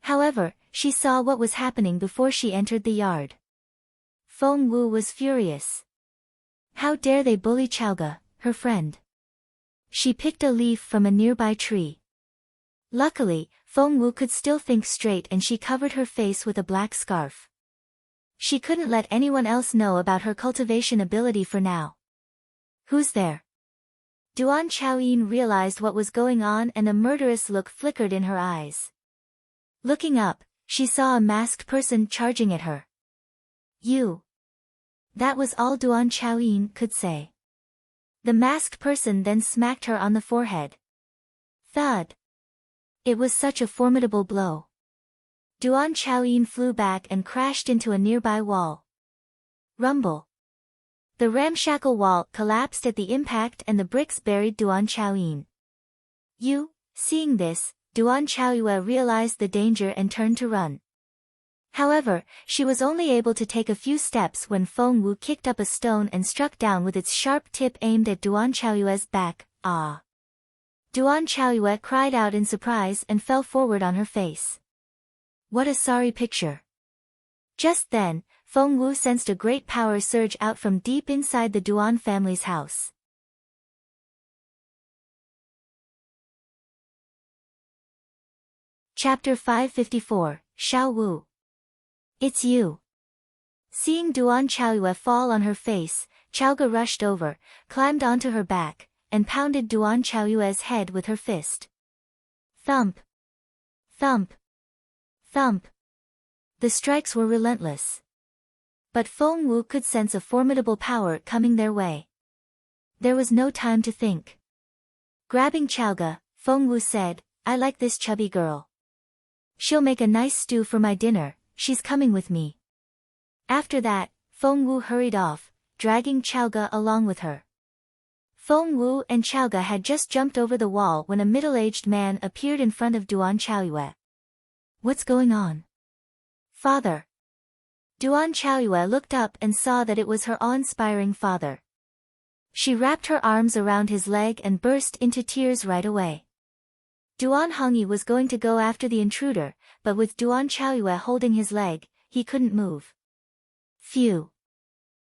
However, she saw what was happening before she entered the yard. Feng Wu was furious. How dare they bully Chaoge, her friend? She picked a leaf from a nearby tree. Luckily, Feng Wu could still think straight and she covered her face with a black scarf. She couldn't let anyone else know about her cultivation ability for now. Who's there? Duan Chaoyin realized what was going on and a murderous look flickered in her eyes. Looking up, she saw a masked person charging at her. You. That was all Duan Chaoyin could say. The masked person then smacked her on the forehead. Thud. It was such a formidable blow. Duan Chaoyin flew back and crashed into a nearby wall. Rumble. The ramshackle wall collapsed at the impact and the bricks buried Duan Chaoyin. Seeing this, Duan Chaoyue realized the danger and turned to run. However, she was only able to take a few steps when Feng Wu kicked up a stone and struck down with its sharp tip aimed at Duan Chaoyue's back. Ah! Duan Chaoyue cried out in surprise and fell forward on her face. What a sorry picture. Just then, Feng Wu sensed a great power surge out from deep inside the Duan family's house. Chapter 554, Xiao Wu. It's you. Seeing Duan Chaoyue fall on her face, Chaoge rushed over, climbed onto her back, and pounded Duan Chaoyue's head with her fist. Thump. Thump. Thump. The strikes were relentless. But Feng Wu could sense a formidable power coming their way. There was no time to think. Grabbing Chaoge, Feng Wu said, I like this chubby girl. She'll make a nice stew for my dinner, she's coming with me. After that, Feng Wu hurried off, dragging Chaoge along with her. Feng Wu and Chaoge had just jumped over the wall when a middle-aged man appeared in front of Duan Chaoyue. What's going on? Father. Duan Chaoyue looked up and saw that it was her awe-inspiring father. She wrapped her arms around his leg and burst into tears right away. Duan Hongyi was going to go after the intruder, but with Duan Chaoyue holding his leg, he couldn't move. Phew.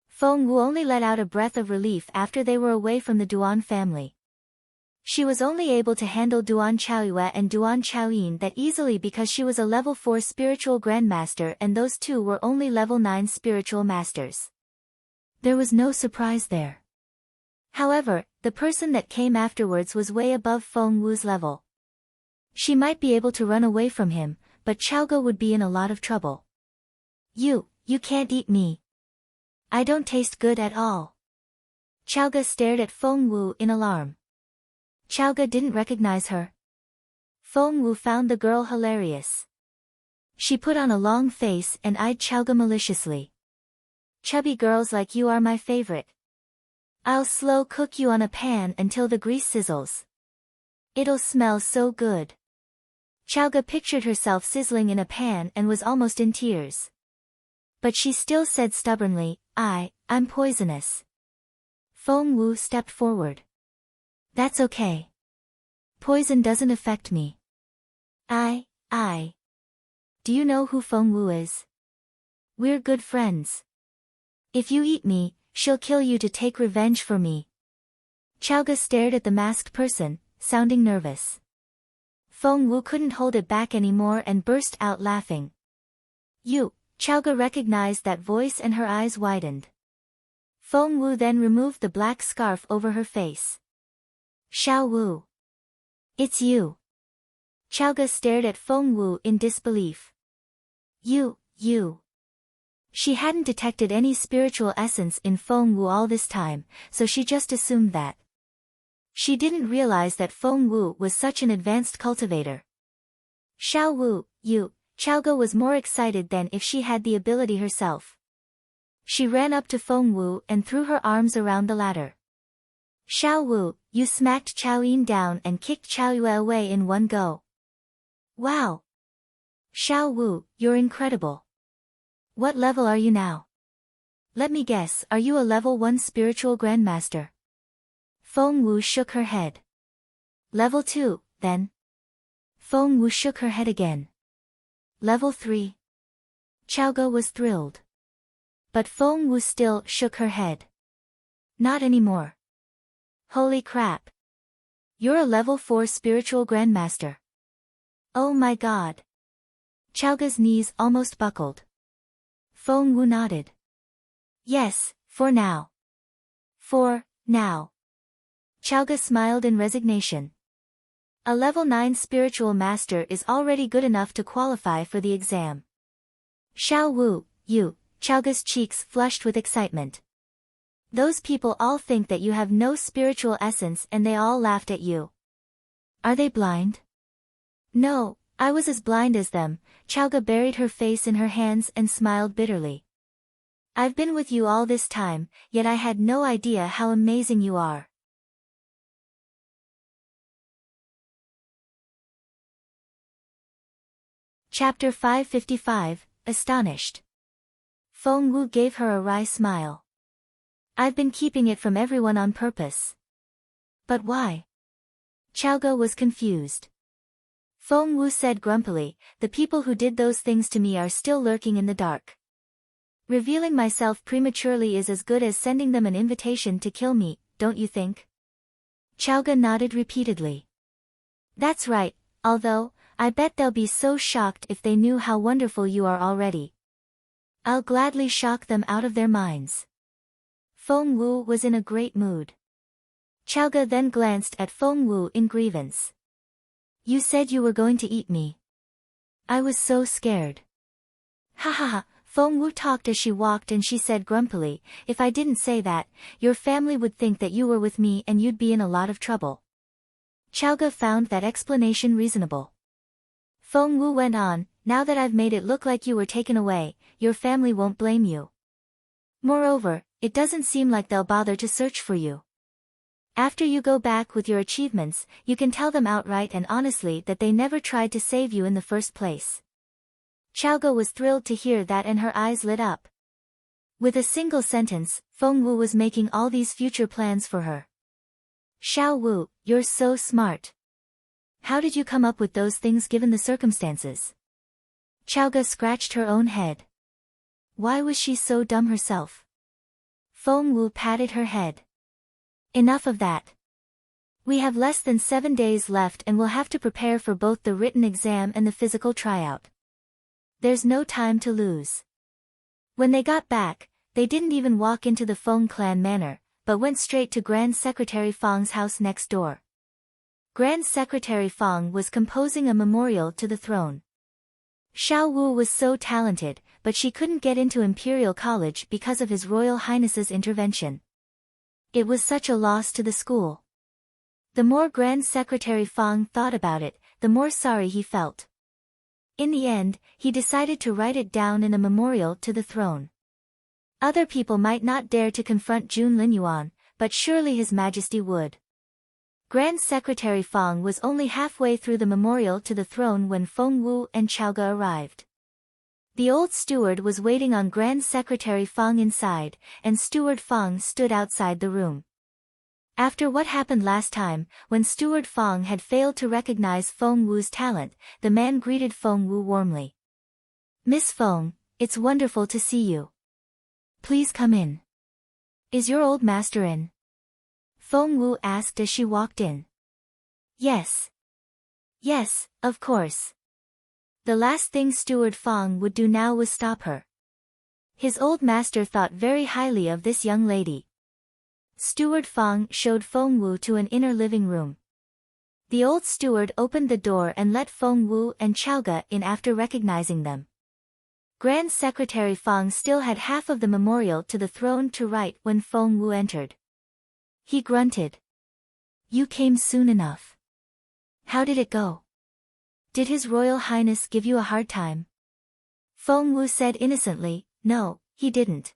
Feng Wu only let out a breath of relief after they were away from the Duan family. She was only able to handle Duan Chaoyue and Duan Chaoyin that easily because she was a level 4 spiritual grandmaster and those two were only level 9 spiritual masters. There was no surprise there. However, the person that came afterwards was way above Feng Wu's level. She might be able to run away from him, but Chaoge would be in a lot of trouble. You can't eat me. I don't taste good at all. Chaoge stared at Feng Wu in alarm. Chaoge didn't recognize her. Feng Wu found the girl hilarious. She put on a long face and eyed Chaoge maliciously. Chubby girls like you are my favorite. I'll slow cook you on a pan until the grease sizzles. It'll smell so good. Chaoge pictured herself sizzling in a pan and was almost in tears. But she still said stubbornly, I'm poisonous. Feng Wu stepped forward. That's okay. Poison doesn't affect me. Do you know who Feng Wu is? We're good friends. If you eat me, she'll kill you to take revenge for me. Chaoge stared at the masked person, sounding nervous. Feng Wu couldn't hold it back anymore and burst out laughing. Chaoge recognized that voice and her eyes widened. Feng Wu then removed the black scarf over her face. Xiao Wu. It's you. Chaoge stared at Feng Wu in disbelief. You. She hadn't detected any spiritual essence in Feng Wu all this time, so she just assumed that. She didn't realize that Feng Wu was such an advanced cultivator. Xiao Wu, Chaoge was more excited than if she had the ability herself. She ran up to Feng Wu and threw her arms around the latter. Xiao Wu, you smacked Chaoyin down and kicked Chaoyue away in one go. Wow! Xiao Wu, you're incredible. What level are you now? Let me guess, are you a level 1 spiritual grandmaster? Feng Wu shook her head. Level 2, then. Feng Wu shook her head again. Level 3. Chaoge was thrilled. But Feng Wu still shook her head. Not anymore. Holy crap. You're a level 4 spiritual grandmaster. Oh my god. Chaoge's knees almost buckled. Feng Wu nodded. Yes, for now. For now. Chaoge smiled in resignation. A level 9 spiritual master is already good enough to qualify for the exam. Xiao Wu, Chaoge's cheeks flushed with excitement. Those people all think that you have no spiritual essence and they all laughed at you. Are they blind? No, I was as blind as them. Chaoge buried her face in her hands and smiled bitterly. I've been with you all this time, yet I had no idea how amazing you are. Chapter 555, Astonished. Feng Wu gave her a wry smile. I've been keeping it from everyone on purpose. But why? Chaoge was confused. Feng Wu said grumpily, the people who did those things to me are still lurking in the dark. Revealing myself prematurely is as good as sending them an invitation to kill me, don't you think? Chaoge nodded repeatedly. That's right, although, I bet they'll be so shocked if they knew how wonderful you are already. I'll gladly shock them out of their minds. Feng Wu was in a great mood. Chaoge then glanced at Feng Wu in grievance. You said you were going to eat me. I was so scared. Ha ha ha, Feng Wu talked as she walked and she said grumpily, if I didn't say that, your family would think that you were with me and you'd be in a lot of trouble. Chaoge found that explanation reasonable. Feng Wu went on, now that I've made it look like you were taken away, your family won't blame you. Moreover, it doesn't seem like they'll bother to search for you. After you go back with your achievements, you can tell them outright and honestly that they never tried to save you in the first place. Xiaoge was thrilled to hear that and her eyes lit up. With a single sentence, Feng Wu was making all these future plans for her. Xiao Wu, you're so smart. How did you come up with those things given the circumstances? Xiaoge scratched her own head. Why was she so dumb herself? Feng Wu patted her head. Enough of that. We have less than 7 days left and will have to prepare for both the written exam and the physical tryout. There's no time to lose. When they got back, they didn't even walk into the Feng clan manor, but went straight to Grand Secretary Feng's house next door. Grand Secretary Feng was composing a memorial to the throne. Xiao Wu was so talented, but she couldn't get into Imperial College because of His Royal Highness's intervention. It was such a loss to the school. The more Grand Secretary Feng thought about it, the more sorry he felt. In the end, he decided to write it down in a memorial to the throne. Other people might not dare to confront Jun Linyuan, but surely His Majesty would. Grand Secretary Feng was only halfway through the memorial to the throne when Feng Wu and Xiaoge arrived. The old steward was waiting on Grand Secretary Feng inside, and Steward Feng stood outside the room. After what happened last time, when Steward Feng had failed to recognize Feng Wu's talent, the man greeted Feng Wu warmly. Miss Feng, it's wonderful to see you. Please come in. Is your old master in? Feng Wu asked as she walked in. Yes. Yes, of course. The last thing Steward Feng would do now was stop her. His old master thought very highly of this young lady. Steward Feng showed Feng Wu to an inner living room. The old steward opened the door and let Feng Wu and Xiaoge in after recognizing them. Grand Secretary Feng still had half of the memorial to the throne to write when Feng Wu entered. He grunted. You came soon enough. How did it go? Did His Royal Highness give you a hard time? Feng Wu said innocently, No, he didn't.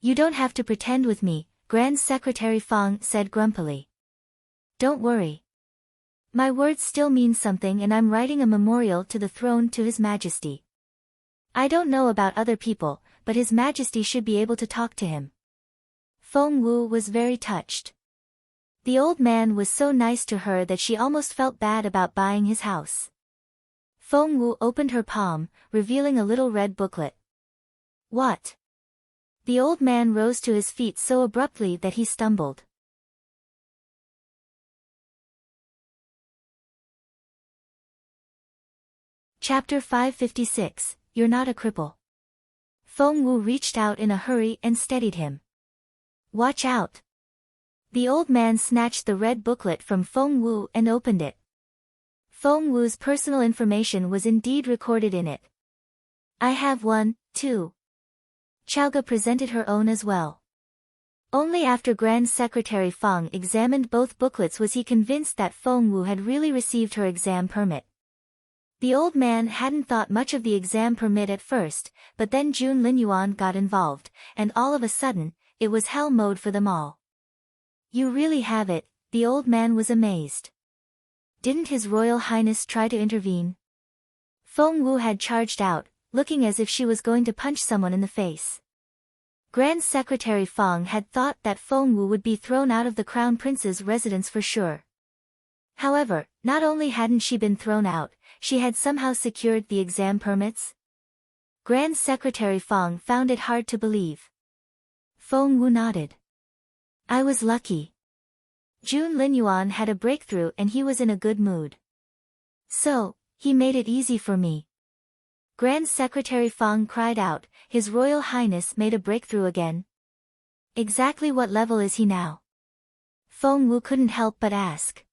You don't have to pretend with me, Grand Secretary Feng said grumpily. Don't worry. My words still mean something and I'm writing a memorial to the throne to His Majesty. I don't know about other people, but His Majesty should be able to talk to him. Feng Wu was very touched. The old man was so nice to her that she almost felt bad about buying his house. Feng Wu opened her palm, revealing a little red booklet. What? The old man rose to his feet so abruptly that he stumbled. Chapter 556, You're Not a Cripple. Feng Wu reached out in a hurry and steadied him. Watch out. The old man snatched the red booklet from Feng Wu and opened it. Feng Wu's personal information was indeed recorded in it. I have one, too. Xiaoge presented her own as well. Only after Grand Secretary Feng examined both booklets was he convinced that Feng Wu had really received her exam permit. The old man hadn't thought much of the exam permit at first, but then Jun Linyuan got involved, and all of a sudden, it was hell mode for them all. You really have it, the old man was amazed. Didn't His Royal Highness try to intervene? Feng Wu had charged out, looking as if she was going to punch someone in the face. Grand Secretary Feng had thought that Feng Wu would be thrown out of the Crown Prince's residence for sure. However, not only hadn't she been thrown out, she had somehow secured the exam permits. Grand Secretary Feng found it hard to believe. Feng Wu nodded. I was lucky. Jun Linyuan had a breakthrough and he was in a good mood. So, he made it easy for me. Grand Secretary Feng cried out, His Royal Highness made a breakthrough again. Exactly what level is he now? Feng Wu couldn't help but ask.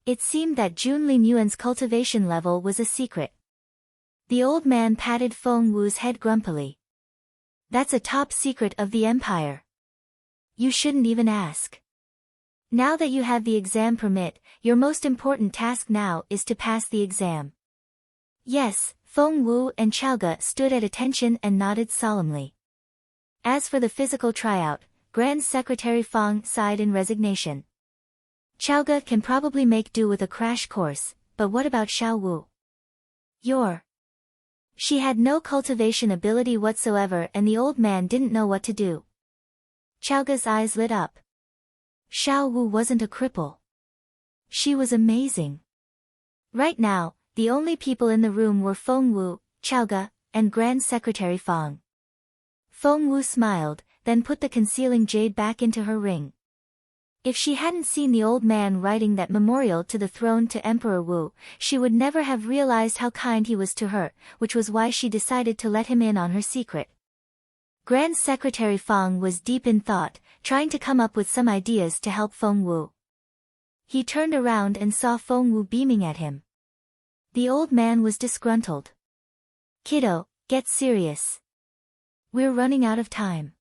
It seemed that Jun Linyuan's cultivation level was a secret. The old man patted Feng Wu's head grumpily. That's a top secret of the Empire. You shouldn't even ask. Now that you have the exam permit, your most important task now is to pass the exam. Yes, Feng Wu and Xiaoge stood at attention and nodded solemnly. As for the physical tryout, Grand Secretary Feng sighed in resignation. Chaoga can probably make do with a crash course, but what about Xiao Wu? She had no cultivation ability whatsoever and the old man didn't know what to do. Chaoga's eyes lit up. Xiao Wu wasn't a cripple. She was amazing. Right now, the only people in the room were Feng Wu, Chaoga, and Grand Secretary Fang. Feng Wu smiled, then put the concealing jade back into her ring. If she hadn't seen the old man writing that memorial to the throne to Emperor Wu, she would never have realized how kind he was to her, which was why she decided to let him in on her secret. Grand Secretary Fang was deep in thought, trying to come up with some ideas to help Feng Wu. He turned around and saw Feng Wu beaming at him. The old man was disgruntled. "Kiddo, get serious. We're running out of time.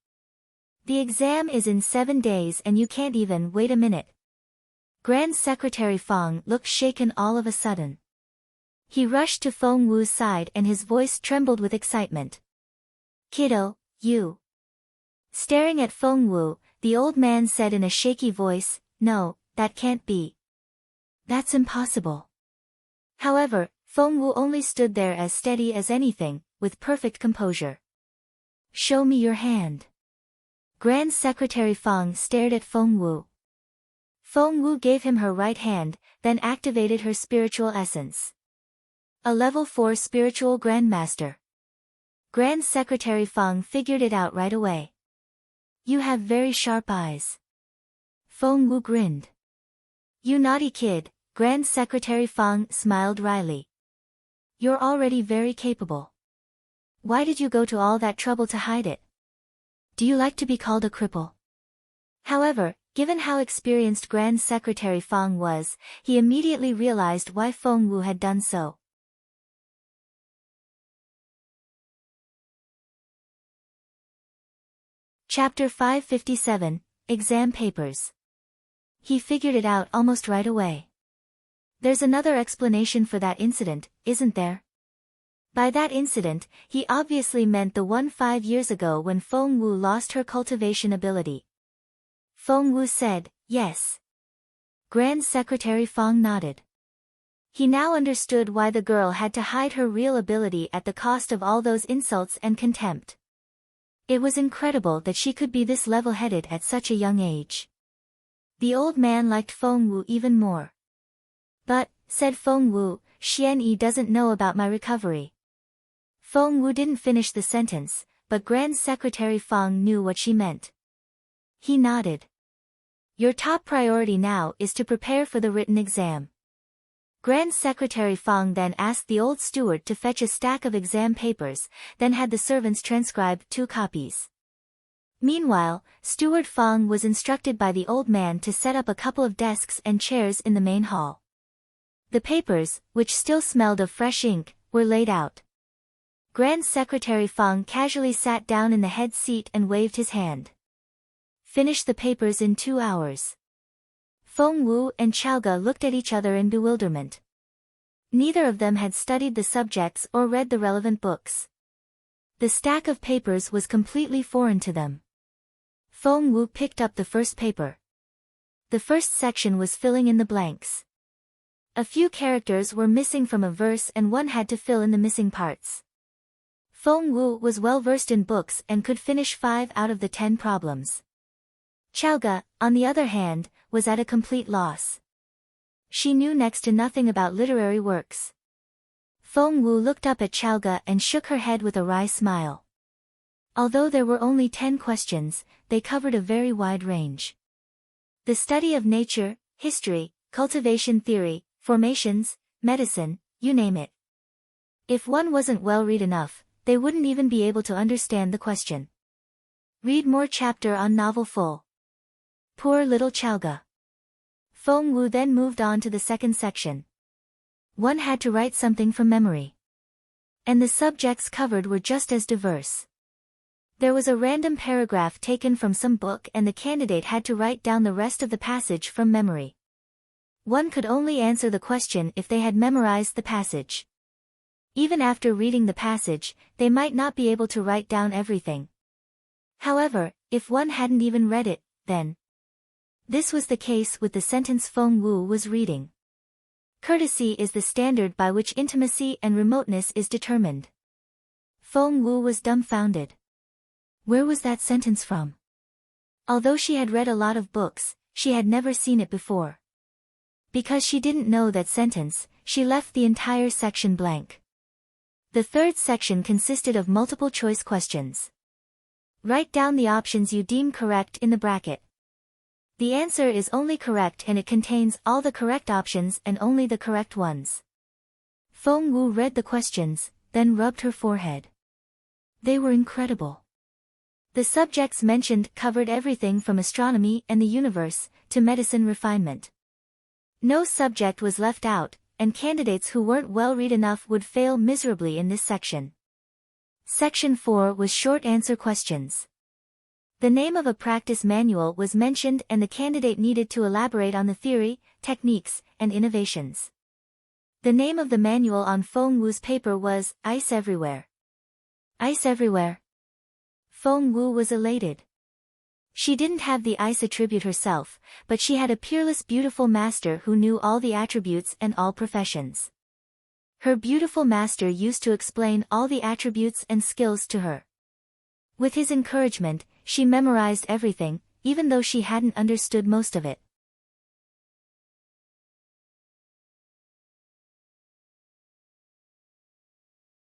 The exam is in 7 days and you can't even wait a minute." Grand Secretary Fang looked shaken all of a sudden. He rushed to Feng Wu's side and his voice trembled with excitement. "Kiddo, you." Staring at Feng Wu, the old man said in a shaky voice, "No, that can't be. That's impossible." However, Feng Wu only stood there as steady as anything, with perfect composure. "Show me your hand." Grand Secretary Fang stared at Feng Wu. Feng Wu gave him her right hand, then activated her spiritual essence. A level 4 spiritual grandmaster. Grand Secretary Fang figured it out right away. "You have very sharp eyes." Feng Wu grinned. "You naughty kid," Grand Secretary Fang smiled wryly. "You're already very capable. Why did you go to all that trouble to hide it? Do you like to be called a cripple?" However, given how experienced Grand Secretary Fang was, he immediately realized why Feng Wu had done so. Chapter 557, Exam Papers. He figured it out almost right away. There's another explanation for that incident, isn't there? By that incident, he obviously meant the one 5 years ago when Feng Wu lost her cultivation ability. Feng Wu said, "Yes." Grand Secretary Fang nodded. He now understood why the girl had to hide her real ability at the cost of all those insults and contempt. It was incredible that she could be this level-headed at such a young age. The old man liked Feng Wu even more. "But," said Feng Wu, "Xian Yi doesn't know about my recovery." Feng Wu didn't finish the sentence, but Grand Secretary Fang knew what she meant. He nodded. "Your top priority now is to prepare for the written exam." Grand Secretary Fang then asked the old steward to fetch a stack of exam papers, then had the servants transcribe 2 copies. Meanwhile, Steward Fang was instructed by the old man to set up a couple of desks and chairs in the main hall. The papers, which still smelled of fresh ink, were laid out. Grand Secretary Fang casually sat down in the head seat and waved his hand. "Finish the papers in 2 hours." Feng Wu and Chaoga looked at each other in bewilderment. Neither of them had studied the subjects or read the relevant books. The stack of papers was completely foreign to them. Feng Wu picked up the first paper. The first section was filling in the blanks. A few characters were missing from a verse and one had to fill in the missing parts. Feng Wu was well versed in books and could finish 5 out of the 10 problems. Chaoga, on the other hand, was at a complete loss. She knew next to nothing about literary works. Feng Wu looked up at Chaoga and shook her head with a wry smile. Although there were only 10 questions, they covered a very wide range. The study of nature, history, cultivation theory, formations, medicine, you name it. If one wasn't well read enough, they wouldn't even be able to understand the question. Read more chapter on novel full. Poor little Chaoga. Feng Wu then moved on to the second section. One had to write something from memory. And the subjects covered were just as diverse. There was a random paragraph taken from some book and the candidate had to write down the rest of the passage from memory. One could only answer the question if they had memorized the passage. Even after reading the passage, they might not be able to write down everything. However, if one hadn't even read it, then This was the case with the sentence Feng Wu was reading. Courtesy is the standard by which intimacy and remoteness is determined. Feng Wu was dumbfounded. Where was that sentence from? Although she had read a lot of books, she had never seen it before. Because she didn't know that sentence, she left the entire section blank. The third section consisted of multiple choice questions. Write down the options you deem correct in the bracket. The answer is only correct and it contains all the correct options and only the correct ones. Feng Wu read the questions, then rubbed her forehead. They were incredible. The subjects mentioned covered everything from astronomy and the universe, to medicine refinement. No subject was left out, and candidates who weren't well-read enough would fail miserably in this section. Section 4 was short answer questions. The name of a practice manual was mentioned and the candidate needed to elaborate on the theory, techniques, and innovations. The name of the manual on Feng Wu's paper was Ice Everywhere. Ice Everywhere. Feng Wu was elated. She didn't have the ice attribute herself, but she had a peerless beautiful master who knew all the attributes and all professions. Her beautiful master used to explain all the attributes and skills to her. With his encouragement, she memorized everything, even though she hadn't understood most of it.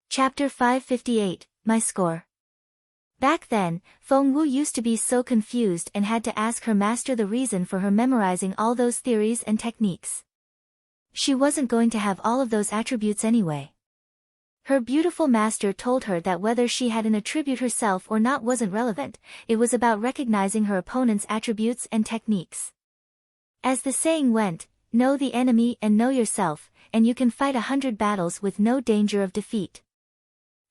Chapter 558, My Score. Back then, Feng Wu used to be so confused and had to ask her master the reason for her memorizing all those theories and techniques. She wasn't going to have all of those attributes anyway. Her beautiful master told her that whether she had an attribute herself or not wasn't relevant, it was about recognizing her opponent's attributes and techniques. As the saying went, know the enemy and know yourself, and you can fight 100 battles with no danger of defeat.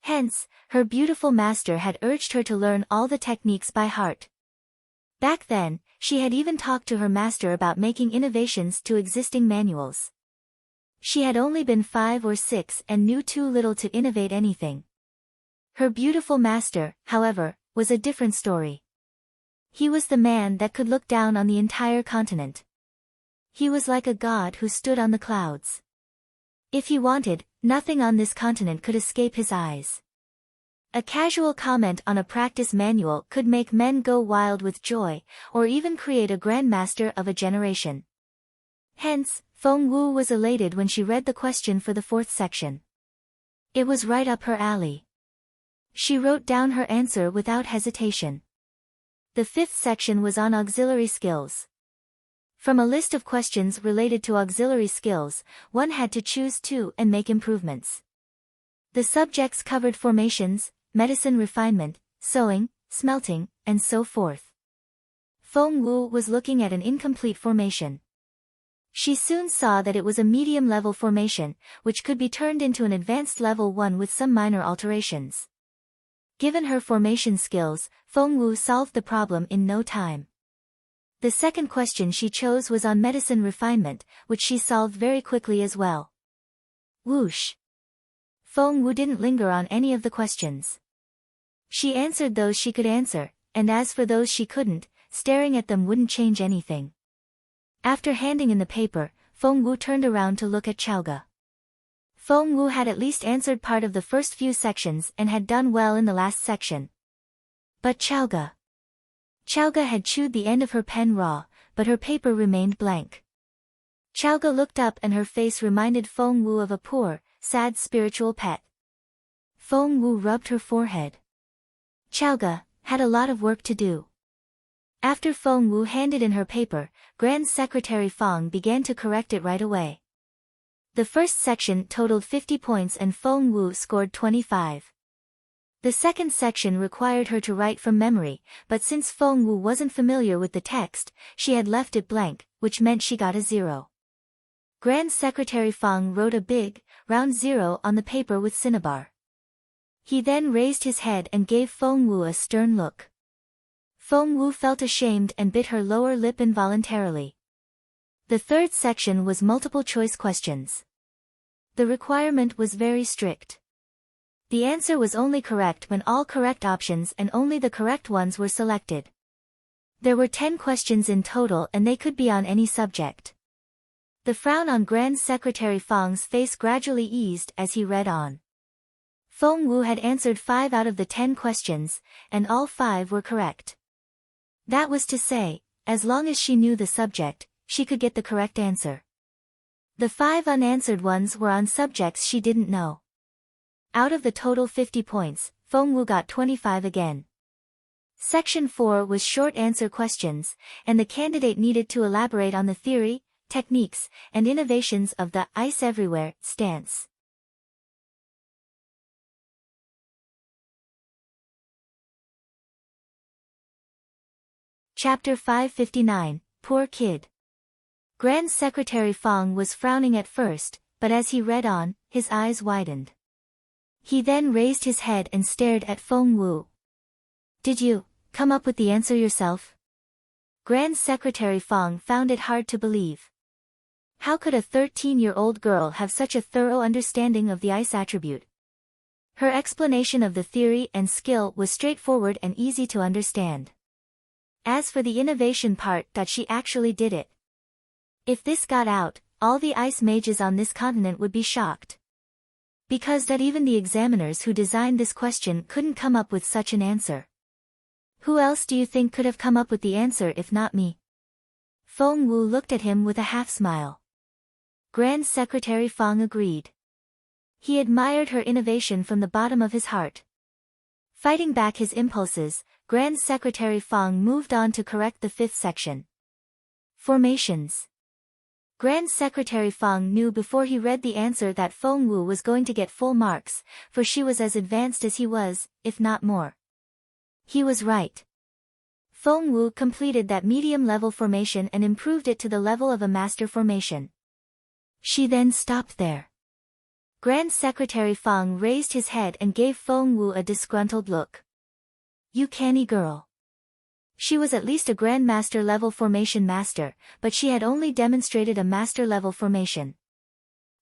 Hence, her beautiful master had urged her to learn all the techniques by heart. Back then, she had even talked to her master about making innovations to existing manuals. She had only been 5 or 6 and knew too little to innovate anything. Her beautiful master, however, was a different story. He was the man that could look down on the entire continent. He was like a god who stood on the clouds. If he wanted, nothing on this continent could escape his eyes. A casual comment on a practice manual could make men go wild with joy, or even create a grandmaster of a generation. Hence, Feng Wu was elated when she read the question for the fourth section. It was right up her alley. She wrote down her answer without hesitation. The fifth section was on auxiliary skills. From a list of questions related to auxiliary skills, one had to choose 2 and make improvements. The subjects covered formations, medicine refinement, sewing, smelting, and so forth. Feng Wu was looking at an incomplete formation. She soon saw that it was a medium-level formation, which could be turned into an advanced level 1 with some minor alterations. Given her formation skills, Feng Wu solved the problem in no time. The second question she chose was on medicine refinement, which she solved very quickly as well. Whoosh! Feng Wu didn't linger on any of the questions. She answered those she could answer, and as for those she couldn't, staring at them wouldn't change anything. After handing in the paper, Feng Wu turned around to look at Chaoga. Feng Wu had at least answered part of the first few sections and had done well in the last section. But Chaoga had chewed the end of her pen raw, but her paper remained blank. Chaoga looked up and her face reminded Feng Wu of a poor, sad spiritual pet. Feng Wu rubbed her forehead. Chaoga had a lot of work to do. After Feng Wu handed in her paper, Grand Secretary Fang began to correct it right away. The first section totaled 50 points and Feng Wu scored 25. The second section required her to write from memory, but since Feng Wu wasn't familiar with the text, she had left it blank, which meant she got a 0. Grand Secretary Fang wrote a big, round 0 on the paper with cinnabar. He then raised his head and gave Feng Wu a stern look. Feng Wu felt ashamed and bit her lower lip involuntarily. The third section was multiple choice questions. The requirement was very strict. The answer was only correct when all correct options and only the correct ones were selected. There were 10 questions in total and they could be on any subject. The frown on Grand Secretary Fang's face gradually eased as he read on. Feng Wu had answered 5 out of the 10 questions, and all 5 were correct. That was to say, as long as she knew the subject, she could get the correct answer. The 5 unanswered ones were on subjects she didn't know. Out of the total 50 points, Feng Wu got 25 again. Section 4 was short answer questions, and the candidate needed to elaborate on the theory, techniques, and innovations of the "ice everywhere" stance. Chapter 559, Poor Kid. Grand Secretary Fang was frowning at first, but as he read on, his eyes widened. He then raised his head and stared at Feng Wu. "Did you come up with the answer yourself?" Grand Secretary Fang found it hard to believe. How could a 13-year-old girl have such a thorough understanding of the ice attribute? Her explanation of the theory and skill was straightforward and easy to understand. As for the innovation part, that she actually did it. If this got out, all the ice mages on this continent would be shocked. Because that even the examiners who designed this question couldn't come up with such an answer. Who else do you think could have come up with the answer if not me? Feng Wu looked at him with a half-smile. Grand Secretary Fang agreed. He admired her innovation from the bottom of his heart. Fighting back his impulses, Grand Secretary Fang moved on to correct the 5th section. Formations. Grand Secretary Fang knew before he read the answer that Feng Wu was going to get full marks, for she was as advanced as he was, if not more. He was right. Feng Wu completed that medium-level formation and improved it to the level of a master formation. She then stopped there. Grand Secretary Fang raised his head and gave Feng Wu a disgruntled look. "You canny girl." She was at least a Grandmaster level formation master, but she had only demonstrated a master level formation.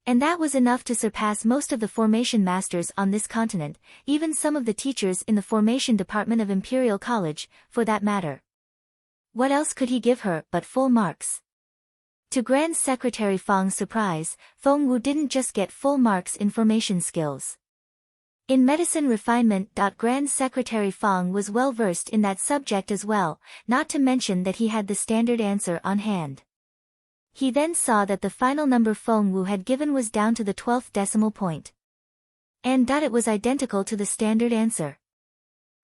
And that was enough to surpass most of the formation masters on this continent, even some of the teachers in the formation department of Imperial College, for that matter. What else could he give her but full marks? To Grand Secretary Fang's surprise, Feng Wu didn't just get full marks in formation skills. In medicine refinement. Grand Secretary Fang was well versed in that subject as well, not to mention that he had the standard answer on hand. He then saw that the final number Feng Wu had given was down to the 12th decimal point. And it was identical to the standard answer.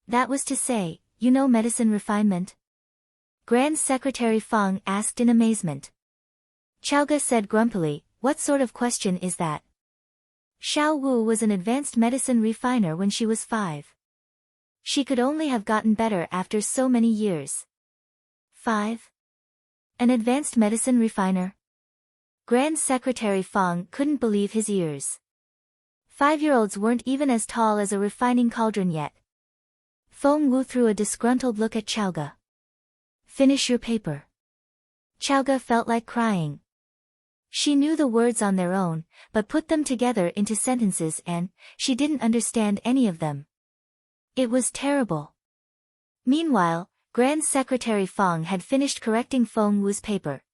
That was to say, you know medicine refinement? Grand Secretary Fang asked in amazement. Chaoga said grumpily, "What sort of question is that?" Xiao Wu was an advanced medicine refiner when she was 5. She could only have gotten better after so many years. 5? An advanced medicine refiner? Grand Secretary Fang couldn't believe his ears. 5-year-olds weren't even as tall as a refining cauldron yet. Feng Wu threw a disgruntled look at Chaoga. "Finish your paper." Chaoga felt like crying. She knew the words on their own, but put them together into sentences and she didn't understand any of them. It was terrible. Meanwhile, Grand Secretary Fang had finished correcting Feng Wu's paper.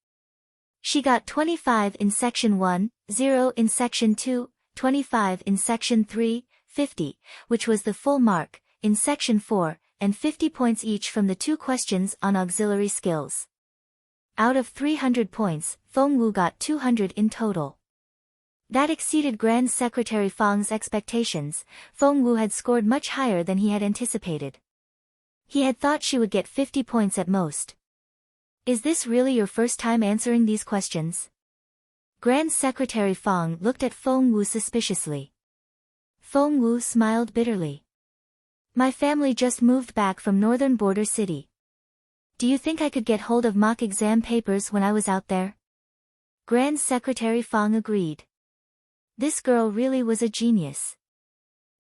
She got 25 in Section 1, 0 in Section 2, 25 in Section 3, 50, which was the full mark, in Section 4, and 50 points each from the 2 questions on auxiliary skills. Out of 300 points, Feng Wu got 200 in total. That exceeded Grand Secretary Fang's expectations. Feng Wu had scored much higher than he had anticipated. He had thought she would get 50 points at most. "Is this really your first time answering these questions?" Grand Secretary Fang looked at Feng Wu suspiciously. Feng Wu smiled bitterly. "My family just moved back from northern border city. Do you think I could get hold of mock exam papers when I was out there?" Grand Secretary Fang agreed. This girl really was a genius.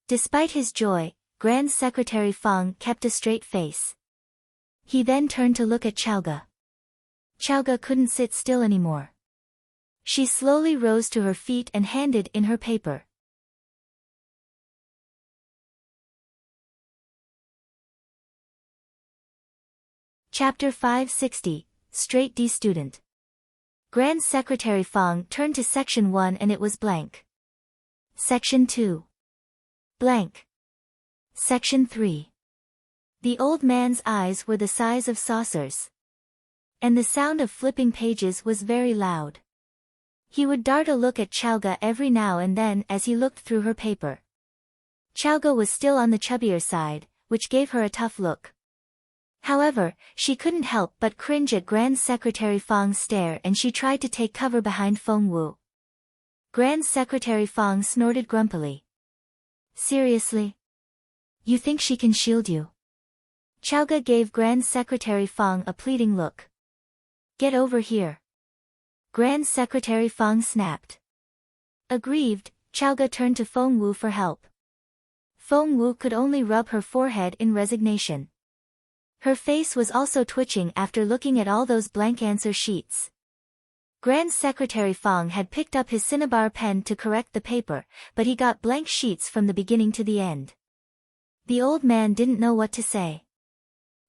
Despite his joy, Grand Secretary Fang kept a straight face. He then turned to look at Chaoga. Chaoga couldn't sit still anymore. She slowly rose to her feet and handed in her paper. Chapter 560, Straight D Student. Grand Secretary Fong turned to Section 1 and it was blank. Section 2. Blank. Section 3. The old man's eyes were the size of saucers. And the sound of flipping pages was very loud. He would dart a look at Chaoga every now and then as he looked through her paper. Chaoga was still on the chubbier side, which gave her a tough look. However, she couldn't help but cringe at Grand Secretary Fong's stare and she tried to take cover behind Feng Wu. Grand Secretary Fong snorted grumpily. Seriously? You think she can shield you? Chaoga gave Grand Secretary Fong a pleading look. Get over here. Grand Secretary Fong snapped. Aggrieved, Chaoga turned to Feng Wu for help. Feng Wu could only rub her forehead in resignation. Her face was also twitching after looking at all those blank answer sheets. Grand Secretary Fong had picked up his cinnabar pen to correct the paper, but he got blank sheets from the beginning to the end. The old man didn't know what to say.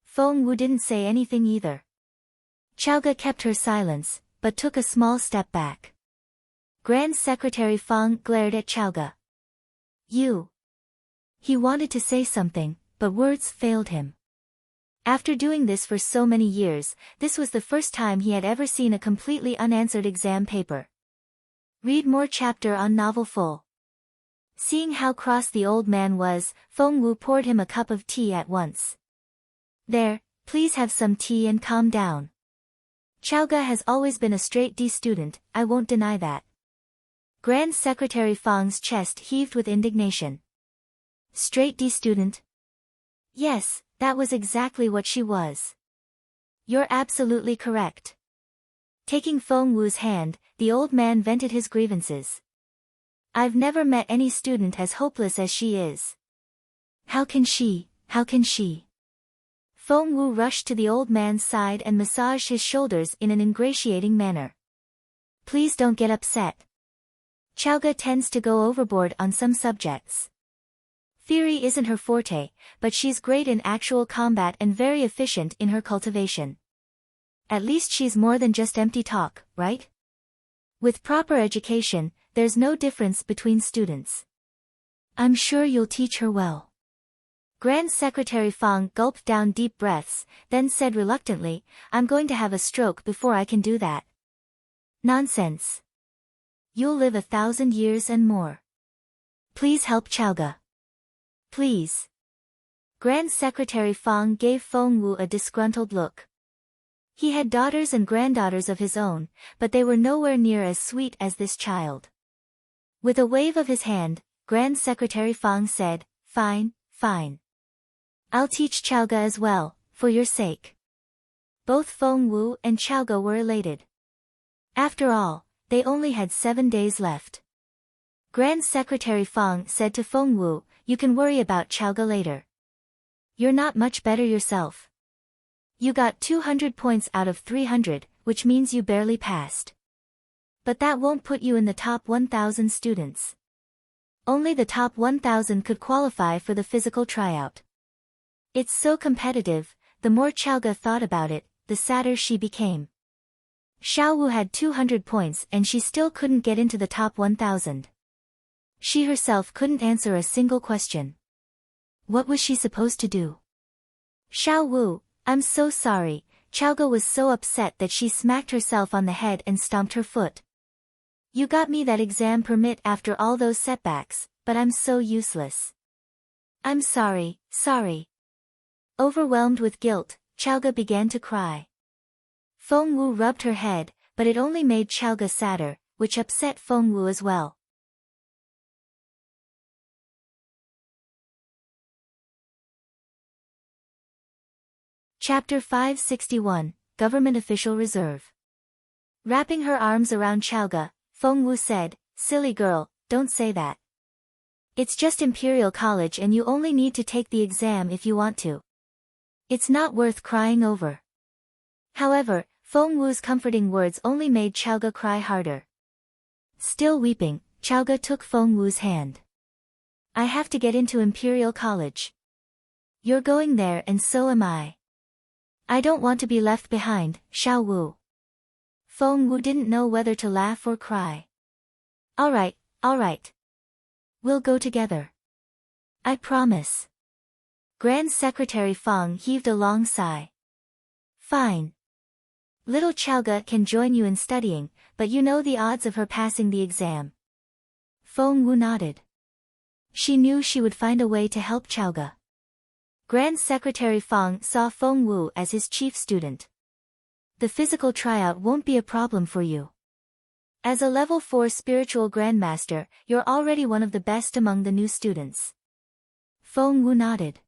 Feng Wu didn't say anything either. Chaoga kept her silence, but took a small step back. Grand Secretary Fong glared at Chaoga. You. He wanted to say something, but words failed him. After doing this for so many years, this was the first time he had ever seen a completely unanswered exam paper. Read more chapter on novel full. Seeing how cross the old man was, Feng Wu poured him a cup of tea at once. There, please have some tea and calm down. Chaoga has always been a straight D student, I won't deny that. Grand Secretary Fong's chest heaved with indignation. Straight D student? Yes, that was exactly what she was. You're absolutely correct. Taking Feng Wu's hand, the old man vented his grievances. I've never met any student as hopeless as she is. How can she? Feng Wu rushed to the old man's side and massaged his shoulders in an ingratiating manner. Please don't get upset. Chaoga tends to go overboard on some subjects. Theory isn't her forte, but she's great in actual combat and very efficient in her cultivation. At least she's more than just empty talk, right? With proper education, there's no difference between students. I'm sure you'll teach her well. Grand Secretary Fong gulped down deep breaths, then said reluctantly, I'm going to have a stroke before I can do that. Nonsense. You'll live 1,000 years and more. Please help Chaoga. Please. Grand Secretary Fong gave Feng Wu a disgruntled look. He had daughters and granddaughters of his own, but they were nowhere near as sweet as this child. With a wave of his hand, Grand Secretary Fong said, Fine. I'll teach Chaoga as well, for your sake. Both Feng Wu and Chaoga were elated. After all, they only had 7 days left. Grand Secretary Fong said to Feng Wu, You can worry about Chaoga later. You're not much better yourself. You got 200 points out of 300, which means you barely passed. But that won't put you in the top 1,000 students. Only the top 1,000 could qualify for the physical tryout. It's so competitive, the more Chaoga thought about it, the sadder she became. Xiao Wu had 200 points and she still couldn't get into the top 1,000. She herself couldn't answer a single question. What was she supposed to do? Xiao Wu, I'm so sorry. Chaoga was so upset that she smacked herself on the head and stomped her foot. You got me that exam permit after all those setbacks, but I'm so useless. I'm sorry. Overwhelmed with guilt, Chaoga began to cry. Feng Wu rubbed her head, but it only made Chaoga sadder, which upset Feng Wu as well. Chapter 561, Government Official Reserve. Wrapping her arms around Chaoga, Feng Wu said, Silly girl, don't say that. It's just Imperial College and you only need to take the exam if you want to. It's not worth crying over. However, Feng Wu's comforting words only made Chaoga cry harder. Still weeping, Chaoga took Feng Wu's hand. I have to get into Imperial College. You're going there and so am I. I don't want to be left behind, Xiao Wu. Feng Wu didn't know whether to laugh or cry. All right. We'll go together. I promise. Grand Secretary Feng heaved a long sigh. Fine. Little Chaoga can join you in studying, but you know the odds of her passing the exam. Feng Wu nodded. She knew she would find a way to help Chaoga. Grand Secretary Feng saw Feng Wu as his chief student. The physical tryout won't be a problem for you. As a level 4 spiritual grandmaster, you're already one of the best among the new students. Feng Wu nodded.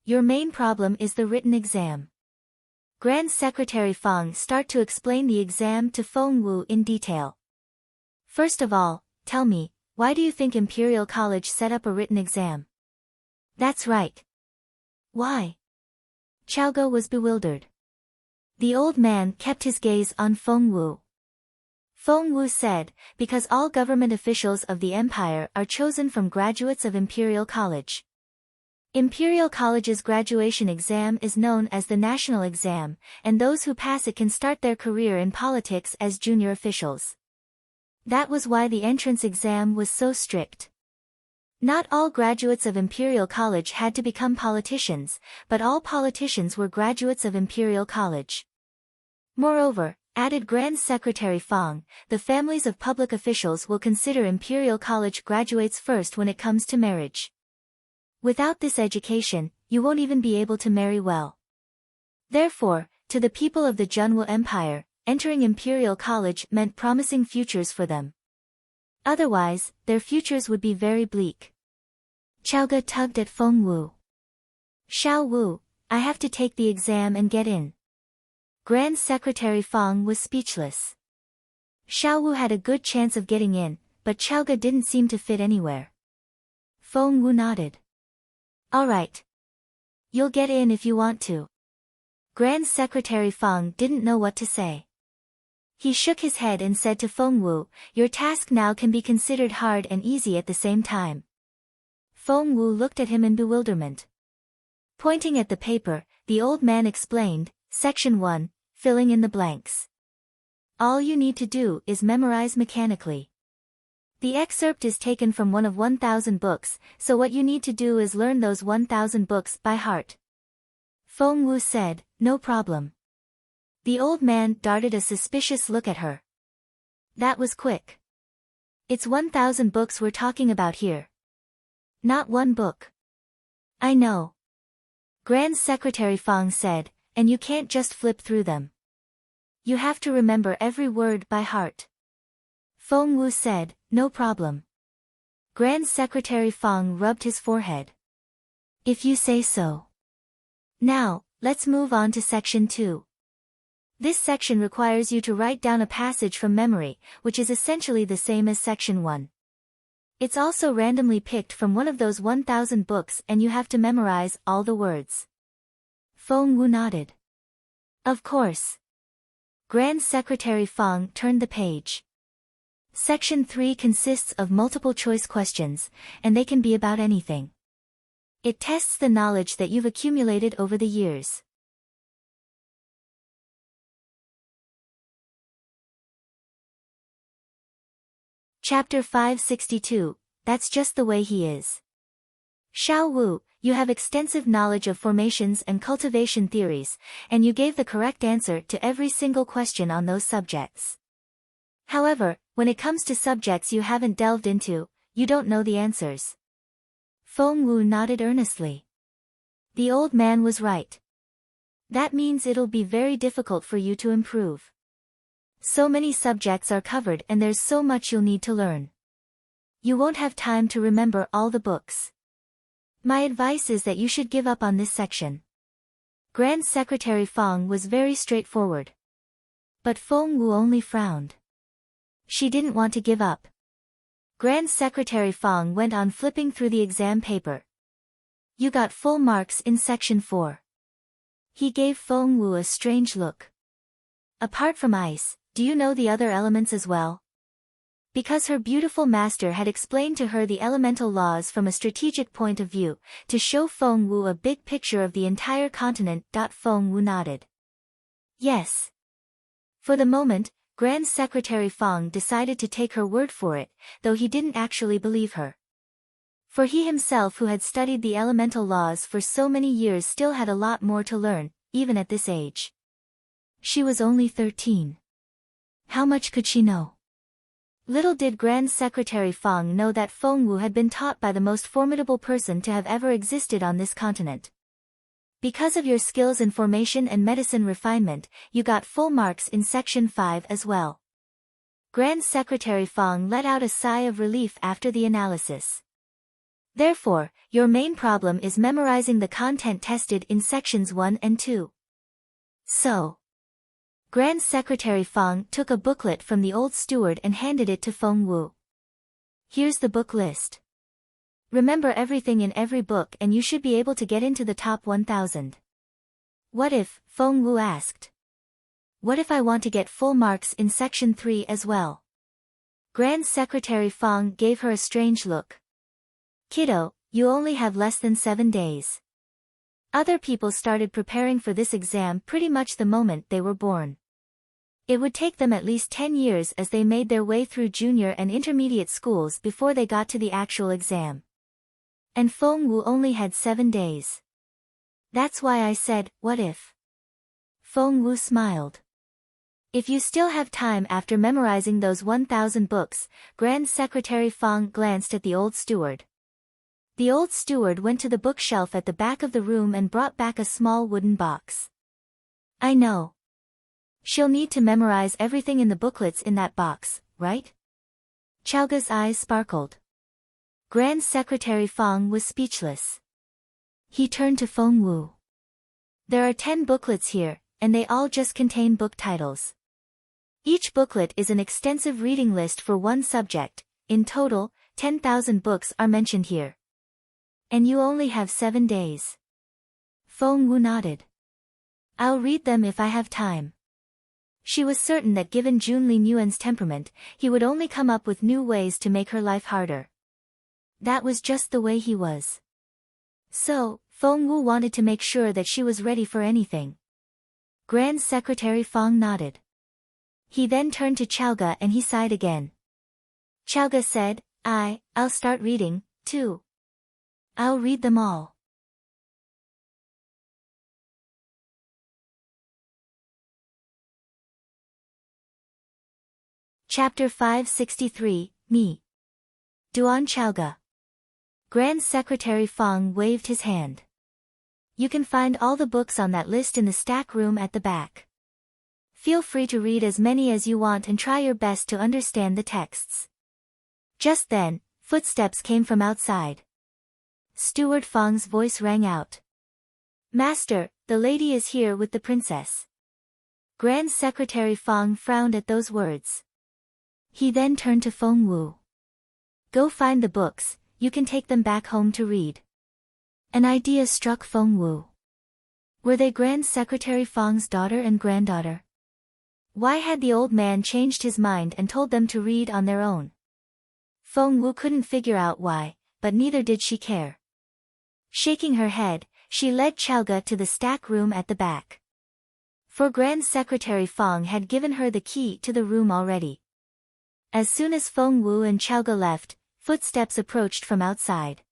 Your main problem is the written exam. Grand Secretary Feng started to explain the exam to Feng Wu in detail. First of all, tell me, why do you think Imperial College set up a written exam? That's right. Why? Chaoga was bewildered. The old man kept his gaze on Feng Wu. Feng Wu said, because all government officials of the empire are chosen from graduates of Imperial College. Imperial College's graduation exam is known as the national exam, and those who pass it can start their career in politics as junior officials. That was why the entrance exam was so strict. Not all graduates of Imperial College had to become politicians, but all politicians were graduates of Imperial College. Moreover, added Grand Secretary Feng, the families of public officials will consider Imperial College graduates first when it comes to marriage. Without this education, you won't even be able to marry well. Therefore, to the people of the Junwu Empire, entering Imperial College meant promising futures for them. Otherwise, their futures would be very bleak. Chaoga tugged at Feng Wu. Xiao Wu, I have to take the exam and get in. Grand Secretary Feng was speechless. Xiao Wu had a good chance of getting in, but Chaoga didn't seem to fit anywhere. Feng Wu nodded. All right. You'll get in if you want to. Grand Secretary Feng didn't know what to say. He shook his head and said to Feng Wu, your task now can be considered hard and easy at the same time. Feng Wu looked at him in bewilderment. Pointing at the paper, the old man explained, Section 1, filling in the blanks. All you need to do is memorize mechanically. The excerpt is taken from one of 1,000 books, so what you need to do is learn those 1,000 books by heart. Feng Wu said, no problem. The old man darted a suspicious look at her. That was quick. It's 1,000 books we're talking about here. Not one book. I know. Grand Secretary Feng said, and you can't just flip through them. You have to remember every word by heart. Feng Wu said, no problem. Grand Secretary Feng rubbed his forehead. If you say so. Now, let's move on to Section 2. This section requires you to write down a passage from memory, which is essentially the same as Section 1. It's also randomly picked from one of those 1,000 books and you have to memorize all the words. Feng Wu nodded. Of course. Grand Secretary Feng turned the page. Section 3 consists of multiple choice questions, and they can be about anything. It tests the knowledge that you've accumulated over the years. Chapter 562, That's Just the Way He Is. Xiao Wu, you have extensive knowledge of formations and cultivation theories, and you gave the correct answer to every single question on those subjects. However, when it comes to subjects you haven't delved into, you don't know the answers. Feng Wu nodded earnestly. The old man was right. That means it'll be very difficult for you to improve. So many subjects are covered and there's so much you'll need to learn. You won't have time to remember all the books. My advice is that you should give up on this section. Grand Secretary Feng was very straightforward. But Feng Wu only frowned. She didn't want to give up. Grand Secretary Feng went on flipping through the exam paper. You got full marks in Section 4. He gave Feng Wu a strange look. Apart from ice, do you know the other elements as well? Because her beautiful master had explained to her the elemental laws from a strategic point of view, to show Feng Wu a big picture of the entire continent. Feng Wu nodded. Yes. For the moment, Grand Secretary Feng decided to take her word for it, though he didn't actually believe her. For he himself, who had studied the elemental laws for so many years, still had a lot more to learn, even at this age. She was only 13. How much could she know? Little did Grand Secretary Feng know that Feng Wu had been taught by the most formidable person to have ever existed on this continent. Because of your skills in formation and medicine refinement, you got full marks in Section 5 as well. Grand Secretary Feng let out a sigh of relief after the analysis. Therefore, your main problem is memorizing the content tested in Sections 1 and 2. So, Grand Secretary Feng took a booklet from the old steward and handed it to Feng Wu. Here's the book list. Remember everything in every book and you should be able to get into the top 1,000. What if, Feng Wu asked. What if I want to get full marks in Section 3 as well? Grand Secretary Feng gave her a strange look. Kiddo, you only have less than 7 days. Other people started preparing for this exam pretty much the moment they were born. It would take them at least 10 years as they made their way through junior and intermediate schools before they got to the actual exam. And Feng Wu only had 7 days. That's why I said, what if? Feng Wu smiled. If you still have time after memorizing those 1,000 books, Grand Secretary Feng glanced at the old steward. The old steward went to the bookshelf at the back of the room and brought back a small wooden box. I know. She'll need to memorize everything in the booklets in that box, right? Chaoga's eyes sparkled. Grand Secretary Feng was speechless. He turned to Feng Wu. There are 10 booklets here, and they all just contain book titles. Each booklet is an extensive reading list for one subject. In total, 10,000 books are mentioned here. And you only have 7 days. Feng Wu nodded. I'll read them if I have time. She was certain that given Junli Nguyen's temperament, he would only come up with new ways to make her life harder. That was just the way he was. So, Feng Wu wanted to make sure that she was ready for anything. Grand Secretary Feng nodded. He then turned to Chaoga and he sighed again. Chaoga said, I'll start reading, too. I'll read them all. Chapter 563, Me. Duan Chaoga. Grand Secretary Feng waved his hand. You can find all the books on that list in the stack room at the back. Feel free to read as many as you want and try your best to understand the texts. Just then, footsteps came from outside. Steward Feng's voice rang out. Master, the lady is here with the princess. Grand Secretary Feng frowned at those words. He then turned to Feng Wu. Go find the books, you can take them back home to read. An idea struck Feng Wu. Were they Grand Secretary Feng's daughter and granddaughter? Why had the old man changed his mind and told them to read on their own? Feng Wu couldn't figure out why, but neither did she care. Shaking her head, she led Chaoga to the stack room at the back. For Grand Secretary Feng had given her the key to the room already. As soon as Feng Wu and Chaoga left, footsteps approached from outside.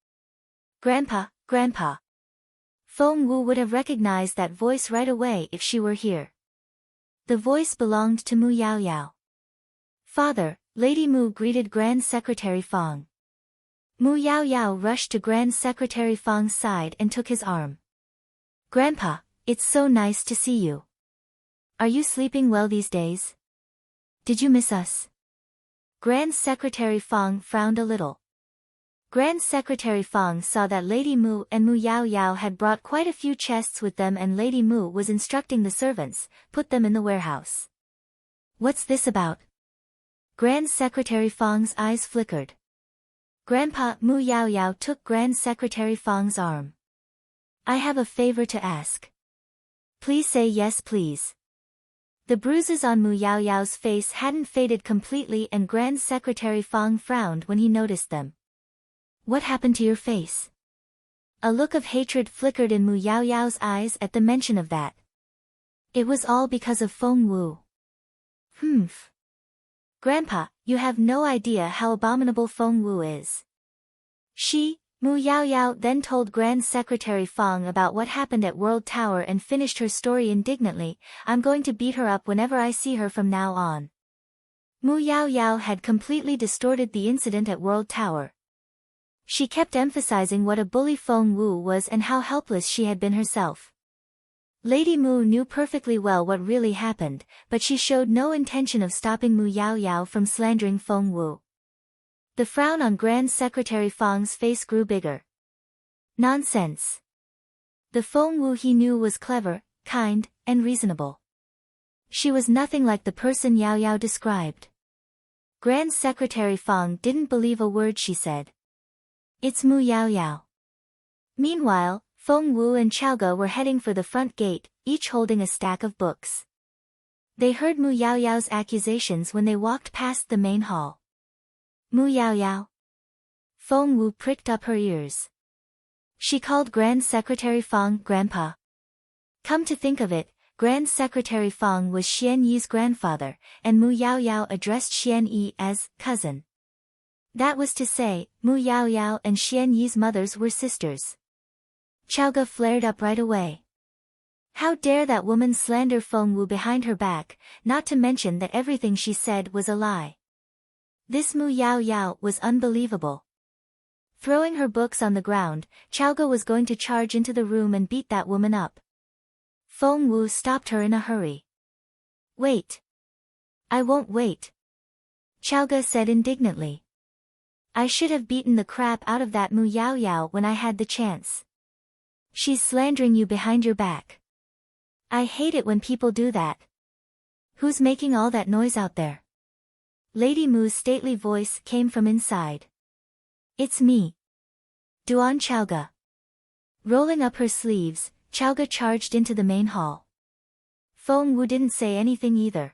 Grandpa, Grandpa. Feng Wu would have recognized that voice right away if she were here. The voice belonged to Mu Yao Yao. Father, Lady Mu greeted Grand Secretary Feng. Mu Yao Yao rushed to Grand Secretary Feng's side and took his arm. Grandpa, it's so nice to see you. Are you sleeping well these days? Did you miss us? Grand Secretary Feng frowned a little. Grand Secretary Feng saw that Lady Mu and Mu Yao Yao had brought quite a few chests with them and Lady Mu was instructing the servants, put them in the warehouse. What's this about? Grand Secretary Feng's eyes flickered. Grandpa, Mu Yao Yao took Grand Secretary Feng's arm. I have a favor to ask. Please say yes please. The bruises on Mu Yaoyao's face hadn't faded completely, and Grand Secretary Fang frowned when he noticed them. What happened to your face? A look of hatred flickered in Mu Yaoyao's eyes at the mention of that. It was all because of Feng Wu. Humph. Grandpa, you have no idea how abominable Feng Wu is. Mu Yaoyao then told Grand Secretary Fang about what happened at World Tower and finished her story indignantly. I'm going to beat her up whenever I see her from now on. Mu Yaoyao had completely distorted the incident at World Tower. She kept emphasizing what a bully Feng Wu was and how helpless she had been herself. Lady Mu knew perfectly well what really happened, but she showed no intention of stopping Mu Yaoyao from slandering Feng Wu. The frown on Grand Secretary Fang's face grew bigger. Nonsense. The Feng Wu he knew was clever, kind, and reasonable. She was nothing like the person Yaoyao described. Grand Secretary Fang didn't believe a word she said. It's Mu Yaoyao. Meanwhile, Feng Wu and Chaoge were heading for the front gate, each holding a stack of books. They heard Mu Yaoyao's accusations when they walked past the main hall. Mu Yaoyao. Feng Wu pricked up her ears. She called Grand Secretary Fang Grandpa. Come to think of it, Grand Secretary Fang was Xian Yi's grandfather, and Mu Yaoyao addressed Xian Yi as cousin. That was to say, Mu Yaoyao and Xian Yi's mothers were sisters. Chaoge flared up right away. How dare that woman slander Feng Wu behind her back, not to mention that everything she said was a lie. This Mu Yaoyao was unbelievable. Throwing her books on the ground, Chaoge was going to charge into the room and beat that woman up. Feng Wu stopped her in a hurry. Wait. I won't wait. Chaoge said indignantly. I should have beaten the crap out of that Mu Yaoyao when I had the chance. She's slandering you behind your back. I hate it when people do that. Who's making all that noise out there? Lady Mu's stately voice came from inside. It's me. Duan Chaoge. Rolling up her sleeves, Chaoge charged into the main hall. Feng Wu didn't say anything either.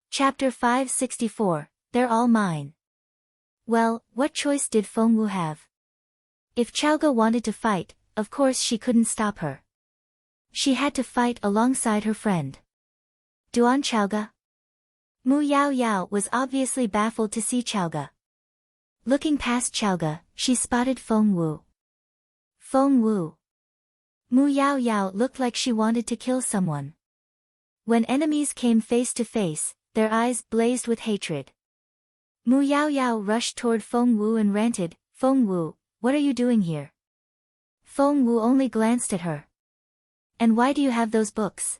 Chapter 564, They're All Mine. Well, what choice did Feng Wu have? If Chaoge wanted to fight, of course she couldn't stop her. She had to fight alongside her friend. Duan Chaoge? Mu Yaoyao was obviously baffled to see Chaoge. Looking past Chaoge, she spotted Feng Wu. Feng Wu. Mu Yaoyao looked like she wanted to kill someone. When enemies came face to face, their eyes blazed with hatred. Mu Yaoyao rushed toward Feng Wu and ranted, Feng Wu, what are you doing here? Feng Wu only glanced at her. And why do you have those books?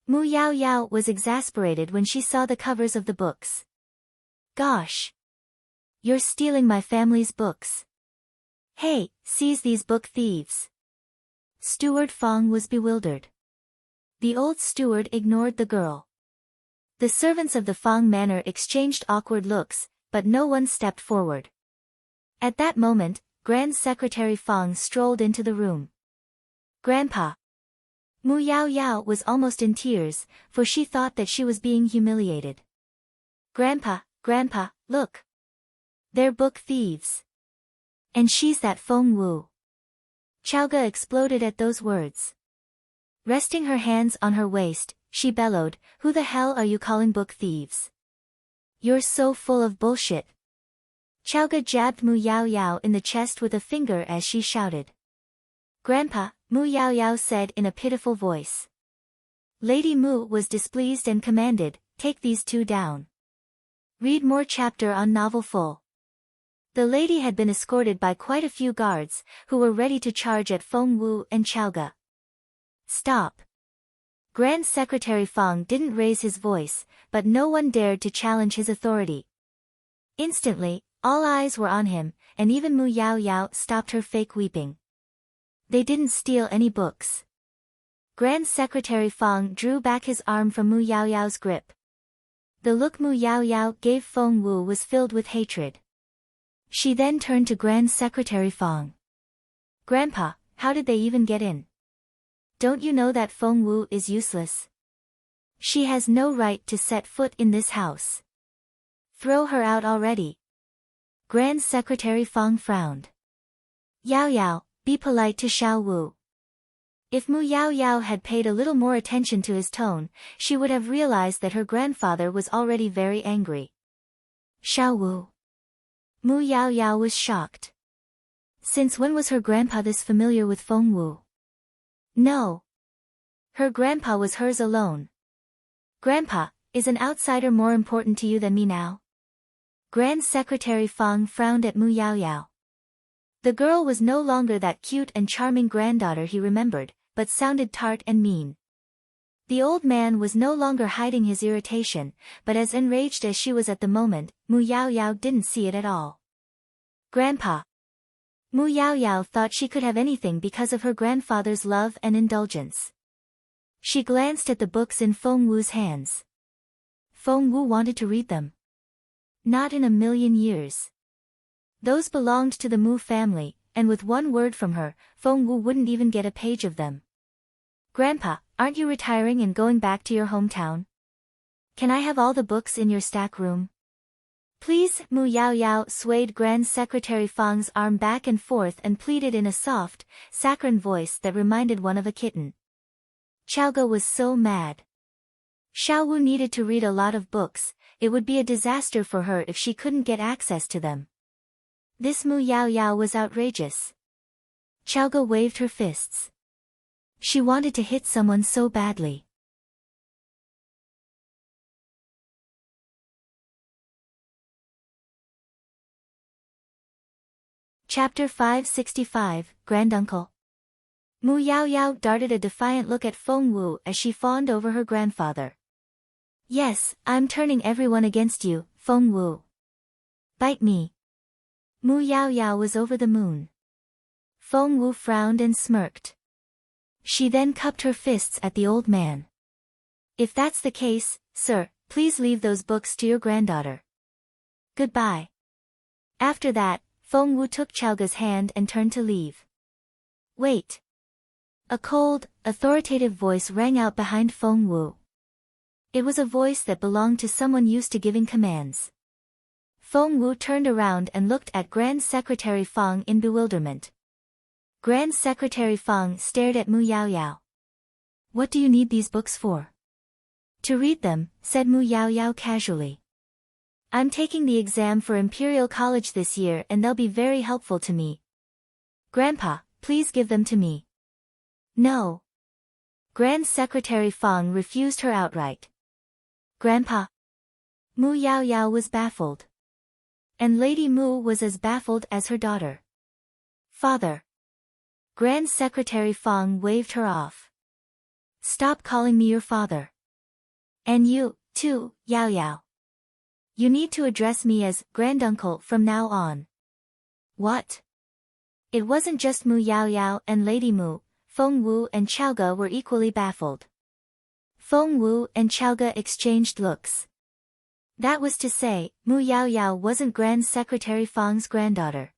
Mu Yaoyao was exasperated when she saw the covers of the books. Gosh! You're stealing my family's books. Hey, seize these book thieves. Steward Fang was bewildered. The old steward ignored the girl. The servants of the Fang manor exchanged awkward looks, but no one stepped forward. At that moment, Grand Secretary Fang strolled into the room. Grandpa. Mu Yaoyao was almost in tears, for she thought that she was being humiliated. Grandpa, look. They're book thieves. And she's that Feng Wu. Chaoge exploded at those words. Resting her hands on her waist, she bellowed, who the hell are you calling book thieves? You're so full of bullshit. Chaoge jabbed Mu Yaoyao in the chest with a finger as she shouted. Grandpa, Mu Yaoyao said in a pitiful voice. Lady Mu was displeased and commanded, take these two down. Read more chapter on novel full. The lady had been escorted by quite a few guards, who were ready to charge at Feng Wu and Chaoge. Stop. Grand Secretary Fang didn't raise his voice, but no one dared to challenge his authority. Instantly, all eyes were on him, and even Mu Yaoyao stopped her fake weeping. They didn't steal any books. Grand Secretary Fang drew back his arm from Mu Yaoyao's grip. The look Mu Yaoyao gave Feng Wu was filled with hatred. She then turned to Grand Secretary Fang. Grandpa, how did they even get in? Don't you know that Feng Wu is useless? She has no right to set foot in this house. Throw her out already. Grand Secretary Fang frowned. Yao Yao, be polite to Xiao Wu. If Mu Yao Yao had paid a little more attention to his tone, she would have realized that her grandfather was already very angry. Xiao Wu. Mu Yao Yao was shocked. Since when was her grandpa this familiar with Feng Wu? No. Her grandpa was hers alone. Grandpa, is an outsider more important to you than me now? Grand Secretary Fang frowned at Mu Yao Yao. The girl was no longer that cute and charming granddaughter he remembered, but sounded tart and mean. The old man was no longer hiding his irritation, but as enraged as she was at the moment, Mu Yao Yao didn't see it at all. Grandpa. Mu Yao Yao thought she could have anything because of her grandfather's love and indulgence. She glanced at the books in Feng Wu's hands. Feng Wu wanted to read them. Not in a million years. Those belonged to the Mu family, and with one word from her, Feng Wu wouldn't even get a page of them. Grandpa, aren't you retiring and going back to your hometown? Can I have all the books in your stack room? Please. Mu Yao Yao swayed Grand Secretary Fang's arm back and forth and pleaded in a soft, saccharine voice that reminded one of a kitten. Xiaoge was so mad. Xiao Wu needed to read a lot of books, it would be a disaster for her if she couldn't get access to them. This Mu Yao Yao was outrageous. Xiaoge waved her fists. She wanted to hit someone so badly. Chapter 565, Granduncle. Mu Yao Yao darted a defiant look at Feng Wu as she fawned over her grandfather. Yes, I'm turning everyone against you, Feng Wu. Bite me. Mu Yao Yao was over the moon. Feng Wu frowned and smirked. She then cupped her fists at the old man. If that's the case, sir, please leave those books to your granddaughter. Goodbye. After that, Feng Wu took Xiaoge's hand and turned to leave. Wait. A cold, authoritative voice rang out behind Feng Wu. It was a voice that belonged to someone used to giving commands. Feng Wu turned around and looked at Grand Secretary Fang in bewilderment. Grand Secretary Fang stared at Mu Yao Yao. What do you need these books for? To read them, said Mu Yao Yao casually. I'm taking the exam for Imperial College this year and they'll be very helpful to me. Grandpa, please give them to me. No. Grand Secretary Fang refused her outright. Grandpa. Mu Yao Yao was baffled. And Lady Mu was as baffled as her daughter. Father. Grand Secretary Fang waved her off. Stop calling me your father. And you, too, Yao Yao. You need to address me as granduncle from now on. What? It wasn't just Mu Yao Yao and Lady Mu, Feng Wu and Xiaoge were equally baffled. Feng Wu and Xiaoge exchanged looks. That was to say, Mu Yao Yao wasn't Grand Secretary Fang's granddaughter.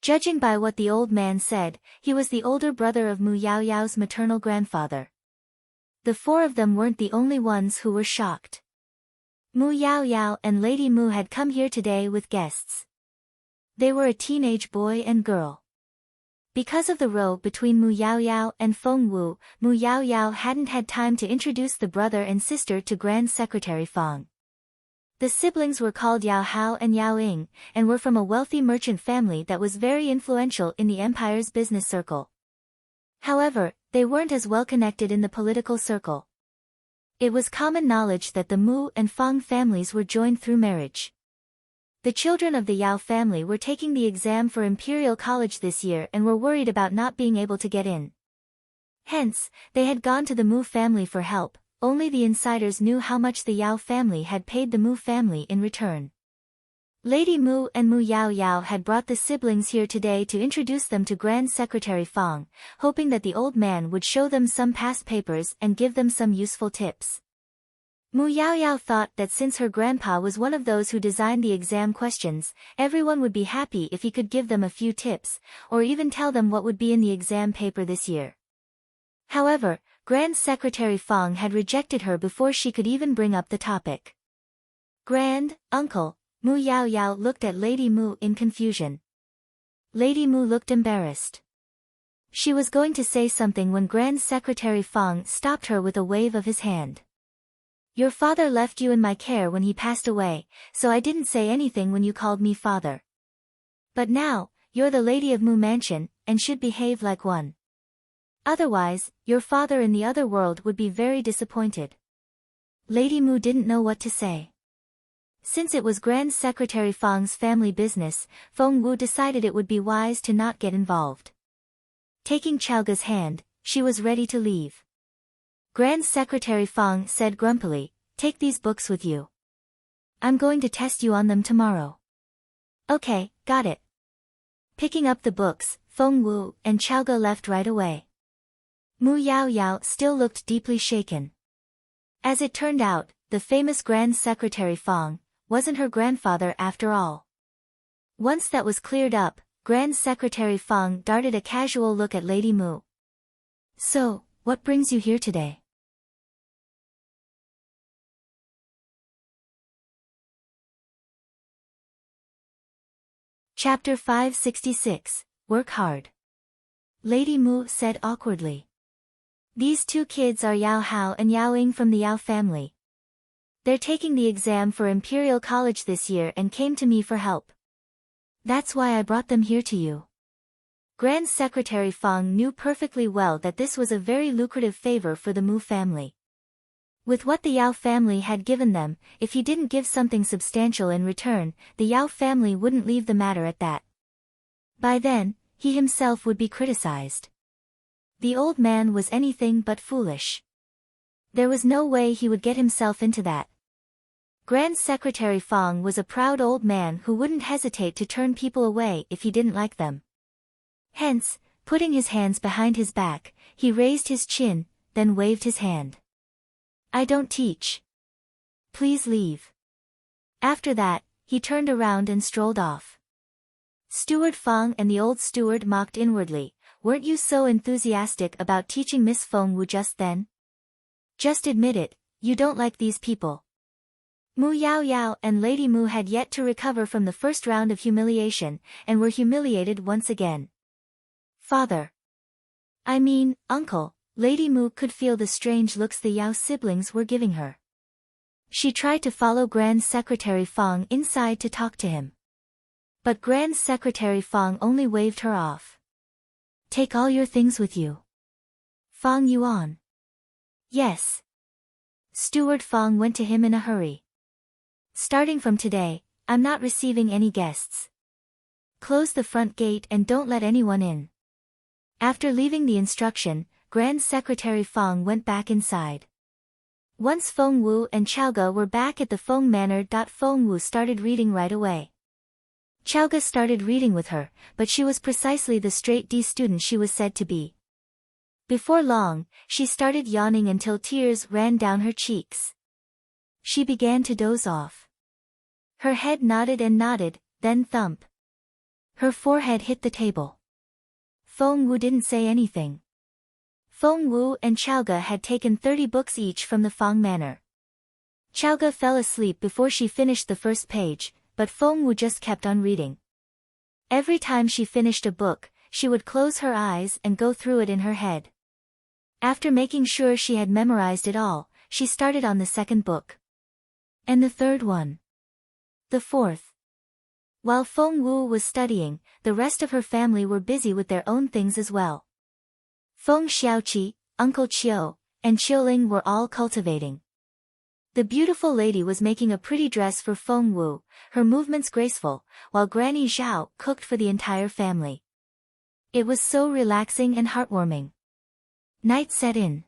Judging by what the old man said, he was the older brother of Mu Yao Yao's maternal grandfather. The four of them weren't the only ones who were shocked. Mu Yao Yao and Lady Mu had come here today with guests. They were a teenage boy and girl. Because of the row between Mu Yao Yao and Feng Wu, Mu Yao Yao hadn't had time to introduce the brother and sister to Grand Secretary Fang. The siblings were called Yao Hao and Yao Ying, and were from a wealthy merchant family that was very influential in the empire's business circle. However, they weren't as well connected in the political circle. It was common knowledge that the Mu and Fang families were joined through marriage. The children of the Yao family were taking the exam for Imperial College this year and were worried about not being able to get in. Hence, they had gone to the Mu family for help. Only the insiders knew how much the Yao family had paid the Mu family in return. Lady Mu and Mu Yao Yao had brought the siblings here today to introduce them to Grand Secretary Fang, hoping that the old man would show them some past papers and give them some useful tips. Mu Yaoyao thought that since her grandpa was one of those who designed the exam questions, everyone would be happy if he could give them a few tips, or even tell them what would be in the exam paper this year. However, Grand Secretary Fong had rejected her before she could even bring up the topic. Grand, Uncle, Mu Yaoyao looked at Lady Mu in confusion. Lady Mu looked embarrassed. She was going to say something when Grand Secretary Fong stopped her with a wave of his hand. Your father left you in my care when he passed away, so I didn't say anything when you called me father. But now, you're the lady of Mu Mansion, and should behave like one. Otherwise, your father in the other world would be very disappointed. Lady Mu didn't know what to say. Since it was Grand Secretary Fong's family business, Feng Wu decided it would be wise to not get involved. Taking Chaoga's hand, she was ready to leave. Grand Secretary Fong said grumpily, "Take these books with you. I'm going to test you on them tomorrow." Okay, got it. Picking up the books, Feng Wu and Chaoga left right away. Mu Yaoyao still looked deeply shaken. As it turned out, the famous Grand Secretary Fong wasn't her grandfather after all. Once that was cleared up, Grand Secretary Fong darted a casual look at Lady Mu. So, what brings you here today? Chapter 566, Work Hard. Lady Mu said awkwardly. These two kids are Yao Hao and Yao Ying from the Yao family. They're taking the exam for Imperial College this year and came to me for help. That's why I brought them here to you. Grand Secretary Fong knew perfectly well that this was a very lucrative favor for the Mu family. With what the Yao family had given them, if he didn't give something substantial in return, the Yao family wouldn't leave the matter at that. By then, he himself would be criticized. The old man was anything but foolish. There was no way he would get himself into that. Grand Secretary Fong was a proud old man who wouldn't hesitate to turn people away if he didn't like them. Hence, putting his hands behind his back, he raised his chin, then waved his hand. I don't teach. Please leave. After that, he turned around and strolled off. Steward Fong and the old steward mocked inwardly. Weren't you so enthusiastic about teaching Miss Feng Wu just then? Just admit it, you don't like these people. Mu Yaoyao and Lady Mu had yet to recover from the first round of humiliation, and were humiliated once again. Father. I mean, Uncle. Lady Mu could feel the strange looks the Yao siblings were giving her. She tried to follow Grand Secretary Fong inside to talk to him. But Grand Secretary Fong only waved her off. Take all your things with you. Fong Yuan. Yes. Steward Fong went to him in a hurry. Starting from today, I'm not receiving any guests. Close the front gate and don't let anyone in. After leaving the instruction, Grand Secretary Fong went back inside. Once Feng Wu and Chaoga were back at the Feng Manor. Feng Wu started reading right away. Chaoga started reading with her, but she was precisely the straight D student she was said to be. Before long, she started yawning until tears ran down her cheeks. She began to doze off. Her head nodded and nodded, then thump. Her forehead hit the table. Feng Wu didn't say anything. Feng Wu and Chaoga had taken 30 books each from the Feng Manor. Chaoga fell asleep before she finished the first page, but Feng Wu just kept on reading. Every time she finished a book, she would close her eyes and go through it in her head. After making sure she had memorized it all, she started on the second book. And the third one. The fourth. While Feng Wu was studying, the rest of her family were busy with their own things as well. Feng Xiaoqi, Uncle Chiu, and Qiuling were all cultivating. The beautiful lady was making a pretty dress for Feng Wu, her movements graceful, while Granny Zhao cooked for the entire family. It was so relaxing and heartwarming. Night set in.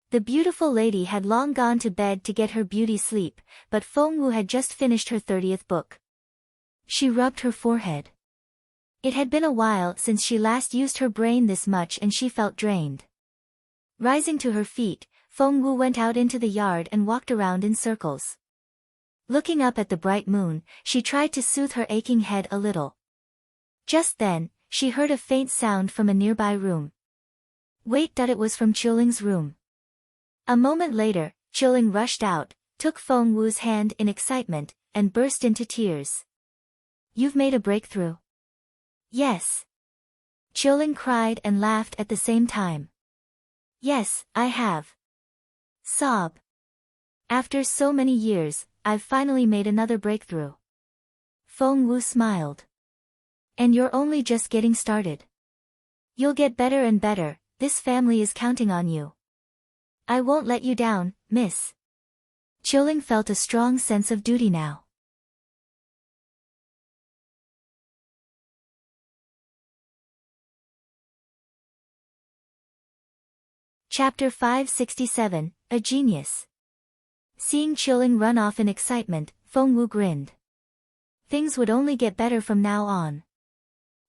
The beautiful lady had long gone to bed to get her beauty sleep, but Feng Wu had just finished her 30th book. She rubbed her forehead. It had been a while since she last used her brain this much and she felt drained. Rising to her feet, Feng Wu went out into the yard and walked around in circles. Looking up at the bright moon, she tried to soothe her aching head a little. Just then, she heard a faint sound from a nearby room. Wait, it was from Qiuling's room. A moment later, Qiuling rushed out, took Feng Wu's hand in excitement, and burst into tears. You've made a breakthrough? Yes. Qiuling cried and laughed at the same time. Yes, I have. Sob. After so many years, I've finally made another breakthrough. Feng Wu smiled. And you're only just getting started. You'll get better and better, this family is counting on you. I won't let you down, miss. Qiuling felt a strong sense of duty now. Chapter 567, A Genius. Seeing Qiuling run off in excitement, Feng Wu grinned. Things would only get better from now on.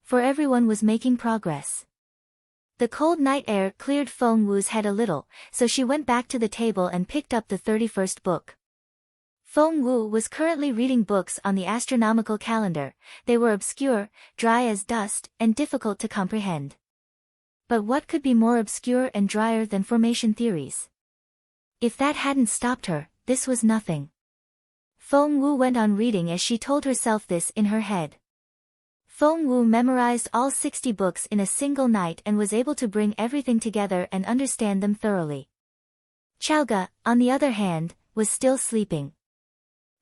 For everyone was making progress. The cold night air cleared Feng Wu's head a little, so she went back to the table and picked up the 31st book. Feng Wu was currently reading books on the astronomical calendar. They were obscure, dry as dust, and difficult to comprehend. But what could be more obscure and drier than formation theories? If that hadn't stopped her, this was nothing. Feng Wu went on reading as she told herself this in her head. Feng Wu memorized all 60 books in a single night and was able to bring everything together and understand them thoroughly. Qiaoge, on the other hand, was still sleeping.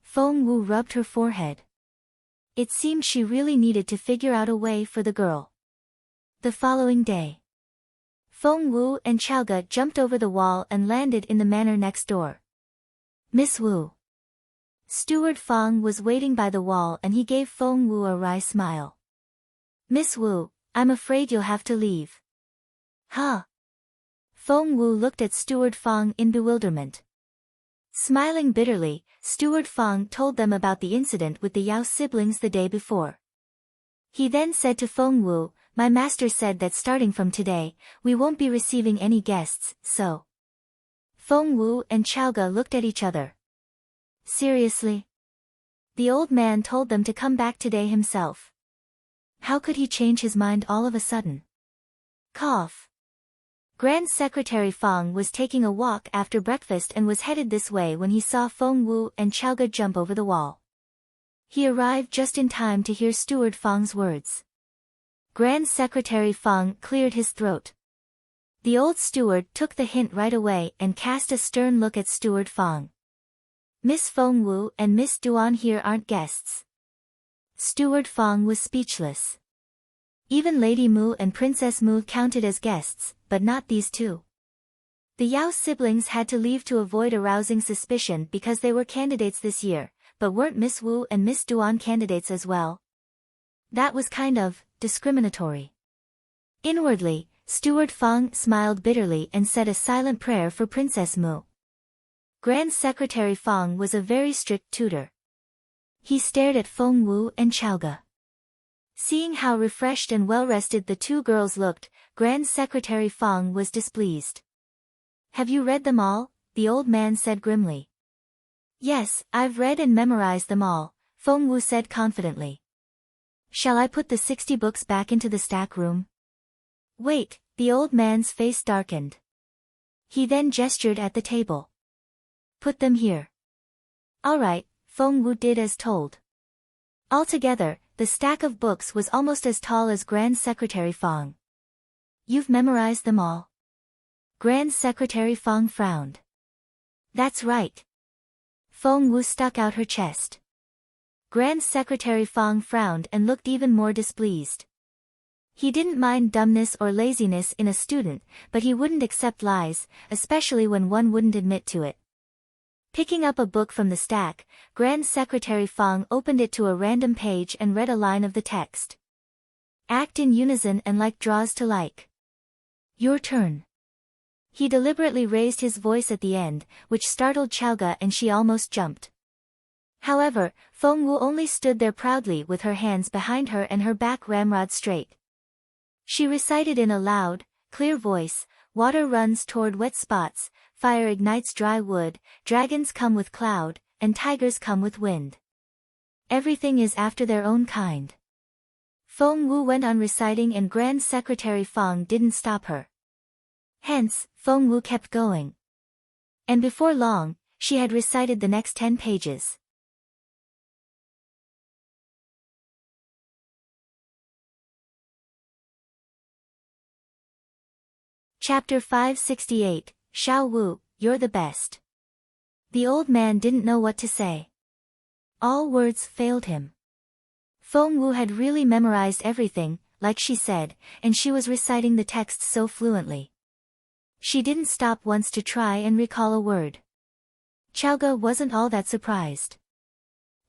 Feng Wu rubbed her forehead. It seemed she really needed to figure out a way for the girl. The following day, Feng Wu and Qiaoge jumped over the wall and landed in the manor next door. Miss Wu. Steward Fang was waiting by the wall and he gave Feng Wu a wry smile. Miss Wu, I'm afraid you'll have to leave. Huh? Feng Wu looked at Steward Fang in bewilderment. Smiling bitterly, Steward Fang told them about the incident with the Yao siblings the day before. He then said to Feng Wu, my master said that starting from today, we won't be receiving any guests, so. Feng Wu and Qiaoge looked at each other. Seriously? The old man told them to come back today himself. How could he change his mind all of a sudden? Cough. Grand Secretary Fang was taking a walk after breakfast and was headed this way when he saw Feng Wu and Qiaoge jump over the wall. He arrived just in time to hear Steward Fang's words. Grand Secretary Fang cleared his throat. The old steward took the hint right away and cast a stern look at Steward Fang. Miss Feng Wu and Miss Duan here aren't guests. Steward Fang was speechless. Even Lady Mu and Princess Mu counted as guests, but not these two. The Yao siblings had to leave to avoid arousing suspicion because they were candidates this year, but weren't Miss Wu and Miss Duan candidates as well? That was kind of discriminatory. Inwardly, Steward Fang smiled bitterly and said a silent prayer for Princess Mu. Grand Secretary Fang was a very strict tutor. He stared at Feng Wu and Qiaoge. Seeing how refreshed and well-rested the two girls looked, Grand Secretary Fang was displeased. Have you read them all? The old man said grimly. Yes, I've read and memorized them all, Feng Wu said confidently. Shall I put the 60 books back into the stack room? Wait, the old man's face darkened. He then gestured at the table. Put them here. All right, Feng Wu did as told. Altogether, the stack of books was almost as tall as Grand Secretary Fang. You've memorized them all? Grand Secretary Fang frowned. That's right. Feng Wu stuck out her chest. Grand Secretary Fang frowned and looked even more displeased. He didn't mind dumbness or laziness in a student, but he wouldn't accept lies, especially when one wouldn't admit to it. Picking up a book from the stack, Grand Secretary Fang opened it to a random page and read a line of the text. Act in unison and like draws to like. Your turn. He deliberately raised his voice at the end, which startled Qiaoge and she almost jumped. However, Feng Wu only stood there proudly with her hands behind her and her back ramrod straight. She recited in a loud, clear voice, water runs toward wet spots, fire ignites dry wood, dragons come with cloud, and tigers come with wind. Everything is after their own kind. Feng Wu went on reciting and Grand Secretary Fang didn't stop her. Hence, Feng Wu kept going. And before long, she had recited the next 10 pages. Chapter 568, Xiao Wu, you're the best. The old man didn't know what to say. All words failed him. Feng Wu had really memorized everything, like she said, and she was reciting the text so fluently. She didn't stop once to try and recall a word. Xiaoge wasn't all that surprised.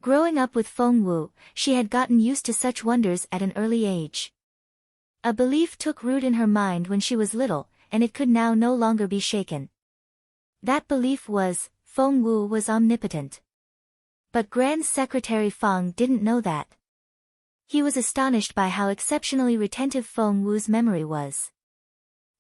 Growing up with Feng Wu, she had gotten used to such wonders at an early age. A belief took root in her mind when she was little, and it could now no longer be shaken. That belief was, Feng Wu was omnipotent. But Grand Secretary Fang didn't know that. He was astonished by how exceptionally retentive Feng Wu's memory was.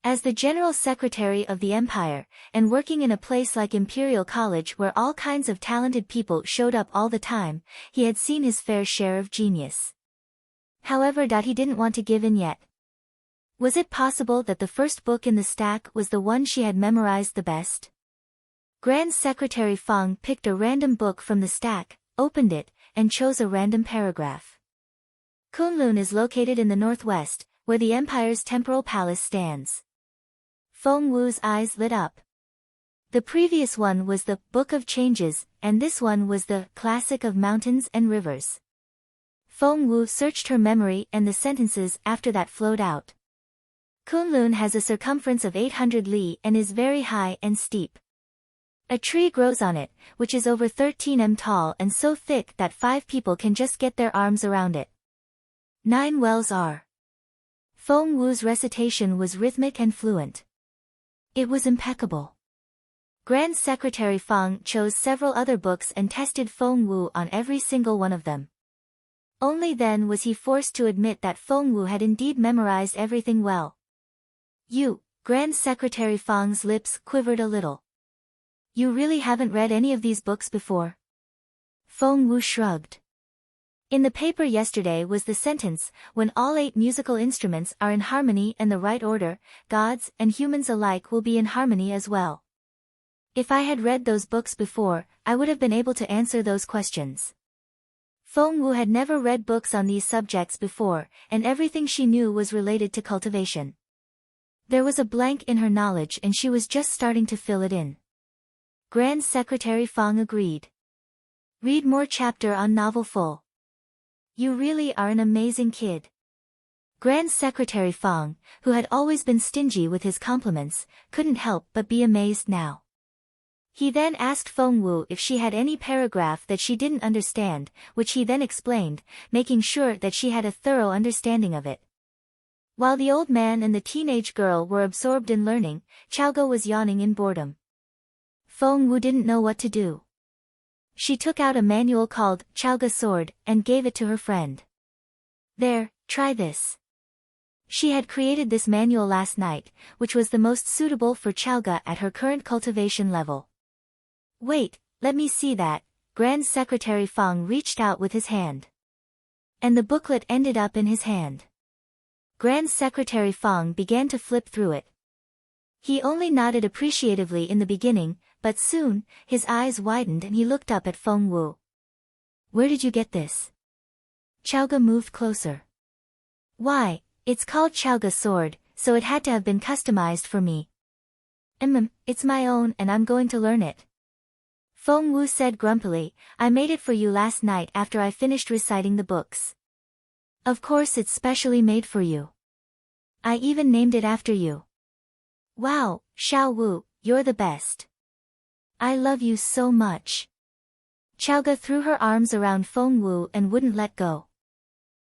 As the General Secretary of the Empire, and working in a place like Imperial College where all kinds of talented people showed up all the time, he had seen his fair share of genius. However, he didn't want to give in yet. Was it possible that the first book in the stack was the one she had memorized the best? Grand Secretary Fang picked a random book from the stack, opened it, and chose a random paragraph. Kunlun is located in the northwest, where the Empire's temporal palace stands. Feng Wu's eyes lit up. The previous one was the Book of Changes, and this one was the Classic of Mountains and Rivers. Feng Wu searched her memory and the sentences after that flowed out. Kunlun has a circumference of 800 li and is very high and steep. A tree grows on it, which is over 13 m tall and so thick that 5 people can just get their arms around it. 9 wells are. Feng Wu's recitation was rhythmic and fluent. It was impeccable. Grand Secretary Fang chose several other books and tested Feng Wu on every single one of them. Only then was he forced to admit that Feng Wu had indeed memorized everything well. You, Grand Secretary Fang's lips quivered a little. You really haven't read any of these books before? Feng Wu shrugged. In the paper yesterday was the sentence, when all 8 musical instruments are in harmony and the right order, gods and humans alike will be in harmony as well. If I had read those books before, I would have been able to answer those questions. Feng Wu had never read books on these subjects before, and everything she knew was related to cultivation. There was a blank in her knowledge and she was just starting to fill it in. Grand Secretary Fang agreed. Read more chapter on novel full. You really are an amazing kid. Grand Secretary Fang, who had always been stingy with his compliments, couldn't help but be amazed now. He then asked Feng Wu if she had any paragraph that she didn't understand, which he then explained, making sure that she had a thorough understanding of it. While the old man and the teenage girl were absorbed in learning, Xiaoge was yawning in boredom. Feng Wu didn't know what to do. She took out a manual called Xiaoge Sword and gave it to her friend. There, try this. She had created this manual last night, which was the most suitable for Xiaoge at her current cultivation level. Wait, let me see that. Grand Secretary Fang reached out with his hand. And the booklet ended up in his hand. Grand Secretary Fang began to flip through it. He only nodded appreciatively in the beginning, but soon, his eyes widened and he looked up at Feng Wu. Where did you get this? Xiaoge moved closer. Why, it's called Xiaoge Sword, so it had to have been customized for me. It's my own and I'm going to learn it. Feng Wu said grumpily, I made it for you last night after I finished reciting the books. Of course it's specially made for you. I even named it after you. Wow, Xiao Wu, you're the best. I love you so much. Xiaoge threw her arms around Feng Wu and wouldn't let go.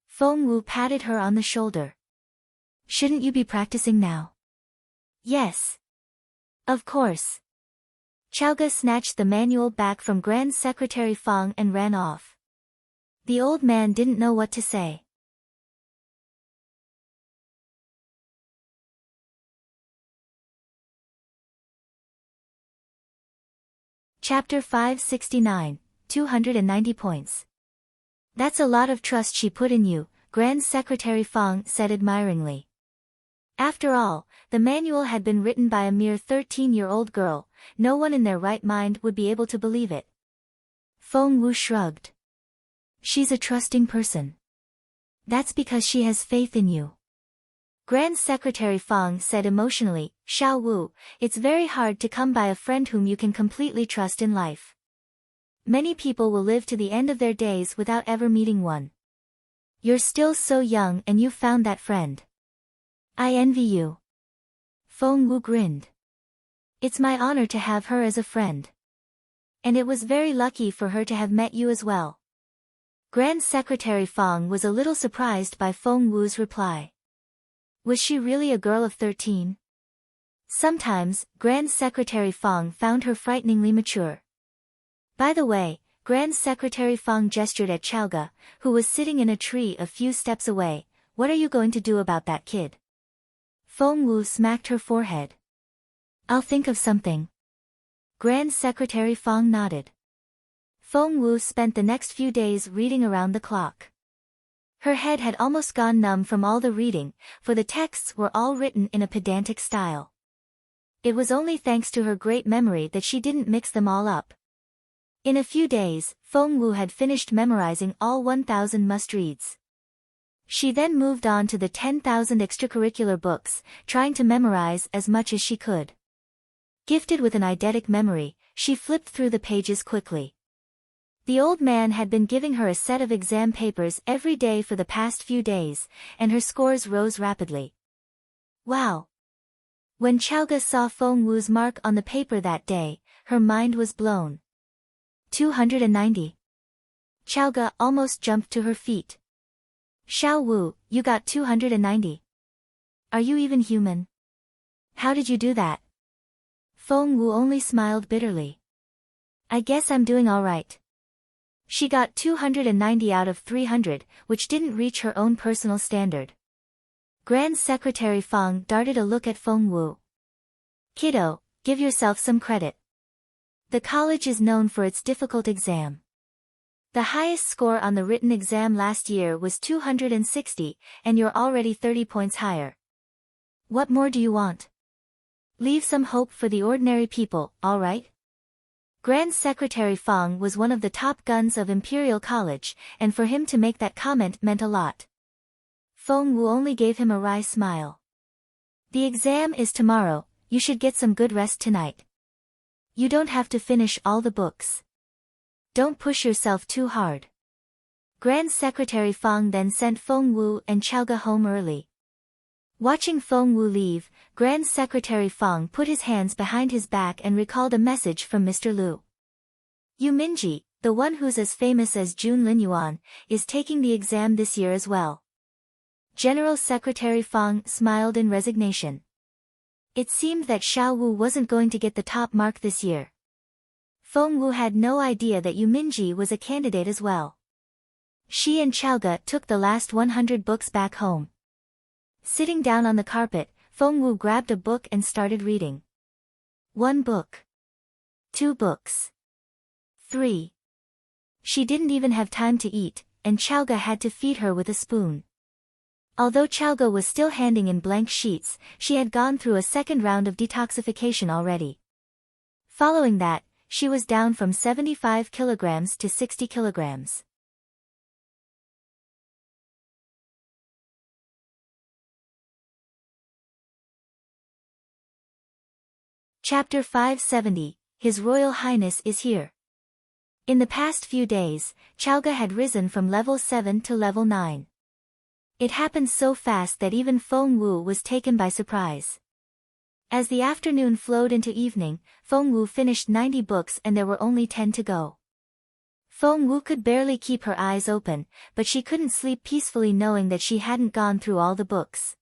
Feng Wu patted her on the shoulder. Shouldn't you be practicing now? Yes. Of course. Xiaoge snatched the manual back from Grand Secretary Fang and ran off. The old man didn't know what to say. Chapter 569, 290 points. That's a lot of trust she put in you, Grand Secretary Fong said admiringly. After all, the manual had been written by a mere 13-year-old girl, no one in their right mind would be able to believe it. Feng Wu shrugged. She's a trusting person. That's because she has faith in you. Grand Secretary Fong said emotionally, Xiao Wu, it's very hard to come by a friend whom you can completely trust in life. Many people will live to the end of their days without ever meeting one. You're still so young and you found that friend. I envy you. Feng Wu grinned. It's my honor to have her as a friend. And it was very lucky for her to have met you as well. Grand Secretary Fong was a little surprised by Feng Wu's reply. Was she really a girl of 13? Sometimes, Grand Secretary Fong found her frighteningly mature. By the way, Grand Secretary Fong gestured at Chaoga, who was sitting in a tree a few steps away. What are you going to do about that kid? Feng Wu smacked her forehead. I'll think of something. Grand Secretary Fong nodded. Feng Wu spent the next few days reading around the clock. Her head had almost gone numb from all the reading, for the texts were all written in a pedantic style. It was only thanks to her great memory that she didn't mix them all up. In a few days, Feng Wu had finished memorizing all 1,000 must-reads. She then moved on to the 10,000 extracurricular books, trying to memorize as much as she could. Gifted with an eidetic memory, she flipped through the pages quickly. The old man had been giving her a set of exam papers every day for the past few days, and her scores rose rapidly. Wow! When Chaoga saw Feng Wu's mark on the paper that day, her mind was blown. 290. Chaoga almost jumped to her feet. Xiao Wu, you got 290. Are you even human? How did you do that? Feng Wu only smiled bitterly. I guess I'm doing all right. She got 290 out of 300, which didn't reach her own personal standard. Grand Secretary Fong darted a look at Feng Wu. Kiddo, give yourself some credit. The college is known for its difficult exam. The highest score on the written exam last year was 260, and you're already 30 points higher. What more do you want? Leave some hope for the ordinary people, all right? Grand Secretary Fong was one of the top guns of Imperial College, and for him to make that comment meant a lot. Feng Wu only gave him a wry smile. The exam is tomorrow, you should get some good rest tonight. You don't have to finish all the books. Don't push yourself too hard. Grand Secretary Fong then sent Feng Wu and Chaoga home early. Watching Feng Wu leave, Grand Secretary Fong put his hands behind his back and recalled a message from Mr. Liu. Yu Minji, the one who's as famous as Jun Linyuan, is taking the exam this year as well. General Secretary Fong smiled in resignation. It seemed that Xiao Wu wasn't going to get the top mark this year. Feng Wu had no idea that Yu Minji was a candidate as well. She and Chaoga took the last 100 books back home. Sitting down on the carpet, Feng Wu grabbed a book and started reading. 1 book. 2 books. 3. She didn't even have time to eat, and Chaoga had to feed her with a spoon. Although Chaoga was still handing in blank sheets, she had gone through a second round of detoxification already. Following that, she was down from 75 kilograms to 60 kilograms. Chapter 570, His Royal Highness is here. In the past few days, Chaoga had risen from level 7 to level 9. It happened so fast that even Feng Wu was taken by surprise. As the afternoon flowed into evening, Feng Wu finished 90 books and there were only 10 to go. Feng Wu could barely keep her eyes open, but she couldn't sleep peacefully knowing that she hadn't gone through all the books.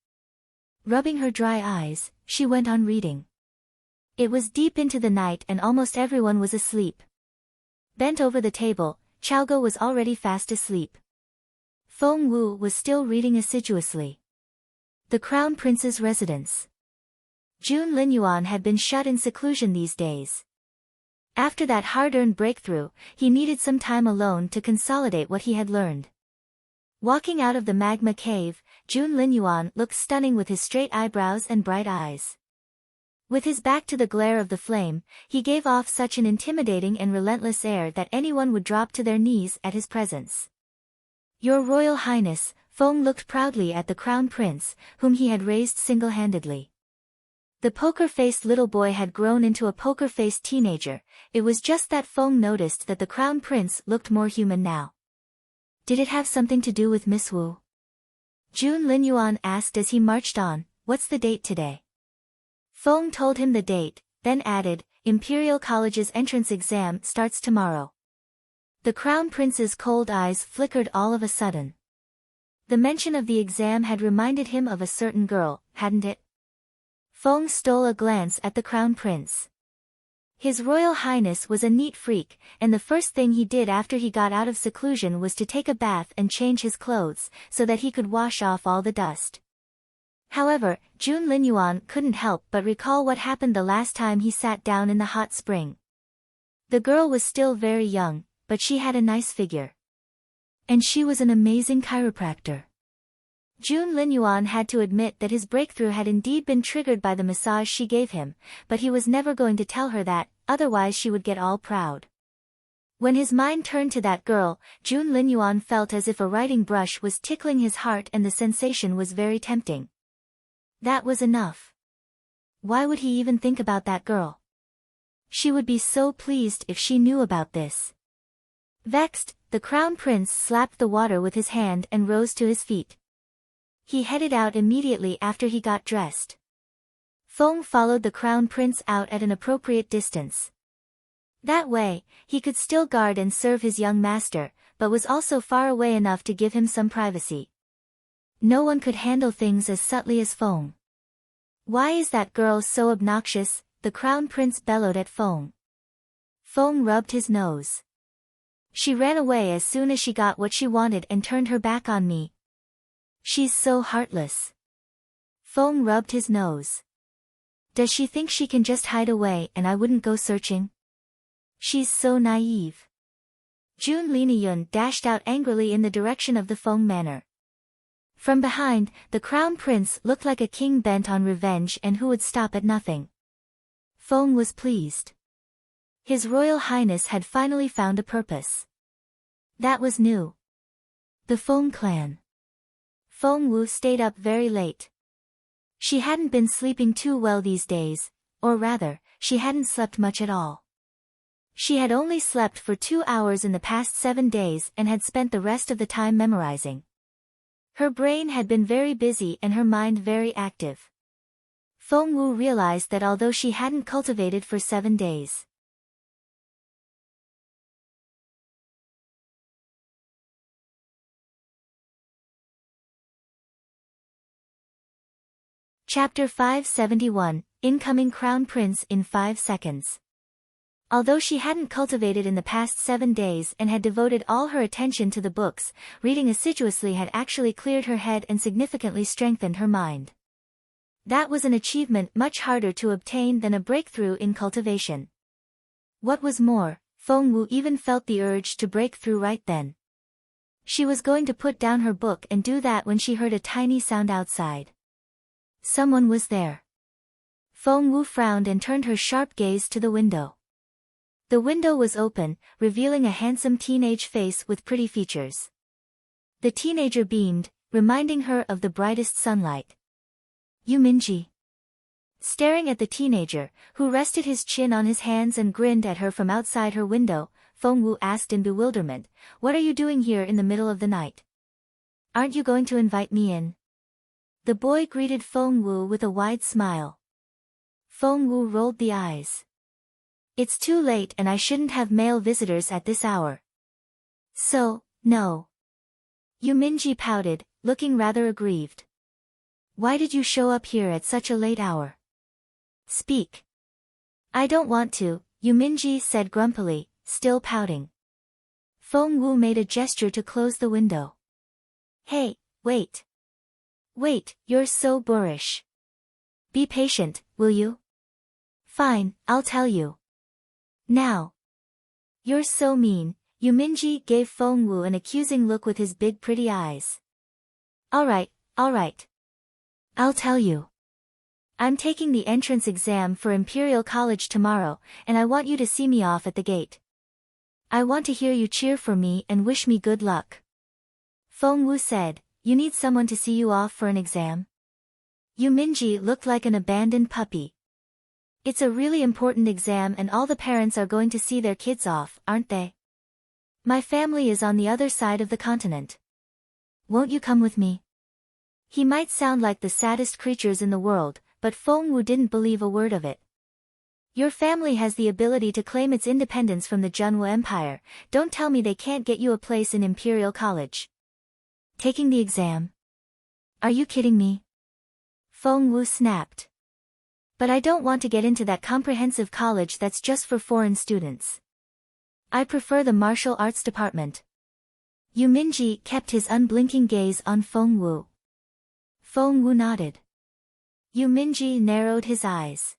Rubbing her dry eyes, she went on reading. It was deep into the night and almost everyone was asleep. Bent over the table, Chaoga was already fast asleep. Feng Wu was still reading assiduously. The Crown Prince's residence. Jun Linyuan had been shut in seclusion these days. After that hard-earned breakthrough, he needed some time alone to consolidate what he had learned. Walking out of the magma cave, Jun Linyuan looked stunning with his straight eyebrows and bright eyes. With his back to the glare of the flame, he gave off such an intimidating and relentless air that anyone would drop to their knees at his presence. "Your Royal Highness," Feng looked proudly at the Crown Prince, whom he had raised single-handedly. The poker-faced little boy had grown into a poker-faced teenager. It was just that Feng noticed that the Crown Prince looked more human now. "Did it have something to do with Miss Wu?" Jun Linyuan asked as he marched on. "What's the date today?" Feng told him the date, then added, "Imperial College's entrance exam starts tomorrow." The Crown Prince's cold eyes flickered all of a sudden. The mention of the exam had reminded him of a certain girl, hadn't it? Feng stole a glance at the Crown Prince. His Royal Highness was a neat freak, and the first thing he did after he got out of seclusion was to take a bath and change his clothes, so that he could wash off all the dust. However, Jun Linyuan couldn't help but recall what happened the last time he sat down in the hot spring. The girl was still very young, but she had a nice figure. And she was an amazing chiropractor. Jun Linyuan had to admit that his breakthrough had indeed been triggered by the massage she gave him, but he was never going to tell her that, otherwise she would get all proud. When his mind turned to that girl, Jun Linyuan felt as if a writing brush was tickling his heart, and the sensation was very tempting. That was enough. Why would he even think about that girl? She would be so pleased if she knew about this. Vexed, the Crown Prince slapped the water with his hand and rose to his feet. He headed out immediately after he got dressed. Feng followed the Crown Prince out at an appropriate distance. That way, he could still guard and serve his young master, but was also far away enough to give him some privacy. No one could handle things as subtly as Feng. "Why is that girl so obnoxious?" the Crown Prince bellowed at Feng. Feng rubbed his nose. "She ran away as soon as she got what she wanted and turned her back on me. She's so heartless." Feng rubbed his nose. "Does she think she can just hide away and I wouldn't go searching? She's so naive." Jun Linyuan dashed out angrily in the direction of the Feng manor. From behind, the Crown Prince looked like a king bent on revenge and who would stop at nothing. Feng was pleased. His Royal Highness had finally found a purpose. That was new. The Feng clan. Feng Wu stayed up very late. She hadn't been sleeping too well these days, or rather, she hadn't slept much at all. She had only slept for 2 hours in the past 7 days and had spent the rest of the time memorizing. Her brain had been very busy and her mind very active. Feng Wu realized that although she hadn't cultivated for 7 days. Chapter 571, Incoming Crown Prince in 5 seconds. Although she hadn't cultivated in the past 7 days and had devoted all her attention to the books, reading assiduously had actually cleared her head and significantly strengthened her mind. That was an achievement much harder to obtain than a breakthrough in cultivation. What was more, Feng Wu even felt the urge to break through right then. She was going to put down her book and do that when she heard a tiny sound outside. Someone was there. Feng Wu frowned and turned her sharp gaze to the window. The window was open, revealing a handsome teenage face with pretty features. The teenager beamed, reminding her of the brightest sunlight. "You Minji." Staring at the teenager, who rested his chin on his hands and grinned at her from outside her window, Feng Wu asked in bewilderment, "What are you doing here in the middle of the night? Aren't you going to invite me in?" The boy greeted Feng Wu with a wide smile. Feng Wu rolled the eyes. "It's too late and I shouldn't have male visitors at this hour. So, no." Yu Minji pouted, looking rather aggrieved. "Why did you show up here at such a late hour? Speak." "I don't want to," Yu Minji said grumpily, still pouting. Feng Wu made a gesture to close the window. "Hey, wait. Wait, you're so boorish. Be patient, will you?" "Fine, I'll tell you." Now. You're so mean, Yuminji gave Fengwu an accusing look with his big pretty eyes. Alright. I'll tell you. I'm taking the entrance exam for Imperial College tomorrow, and I want you to see me off at the gate. I want to hear you cheer for me and wish me good luck. Fengwu said, You need someone to see you off for an exam? Yuminji looked like an abandoned puppy. It's a really important exam and all the parents are going to see their kids off, aren't they? My family is on the other side of the continent. Won't you come with me? He might sound like the saddest creatures in the world, but Fengwu didn't believe a word of it. Your family has the ability to claim its independence from the Junwu Empire, don't tell me they can't get you a place in Imperial College. Taking the exam? Are you kidding me? Fengwu snapped. But I don't want to get into that comprehensive college that's just for foreign students. I prefer the martial arts department. Yuminji kept his unblinking gaze on Fengwu. Fengwu nodded. Yuminji narrowed his eyes.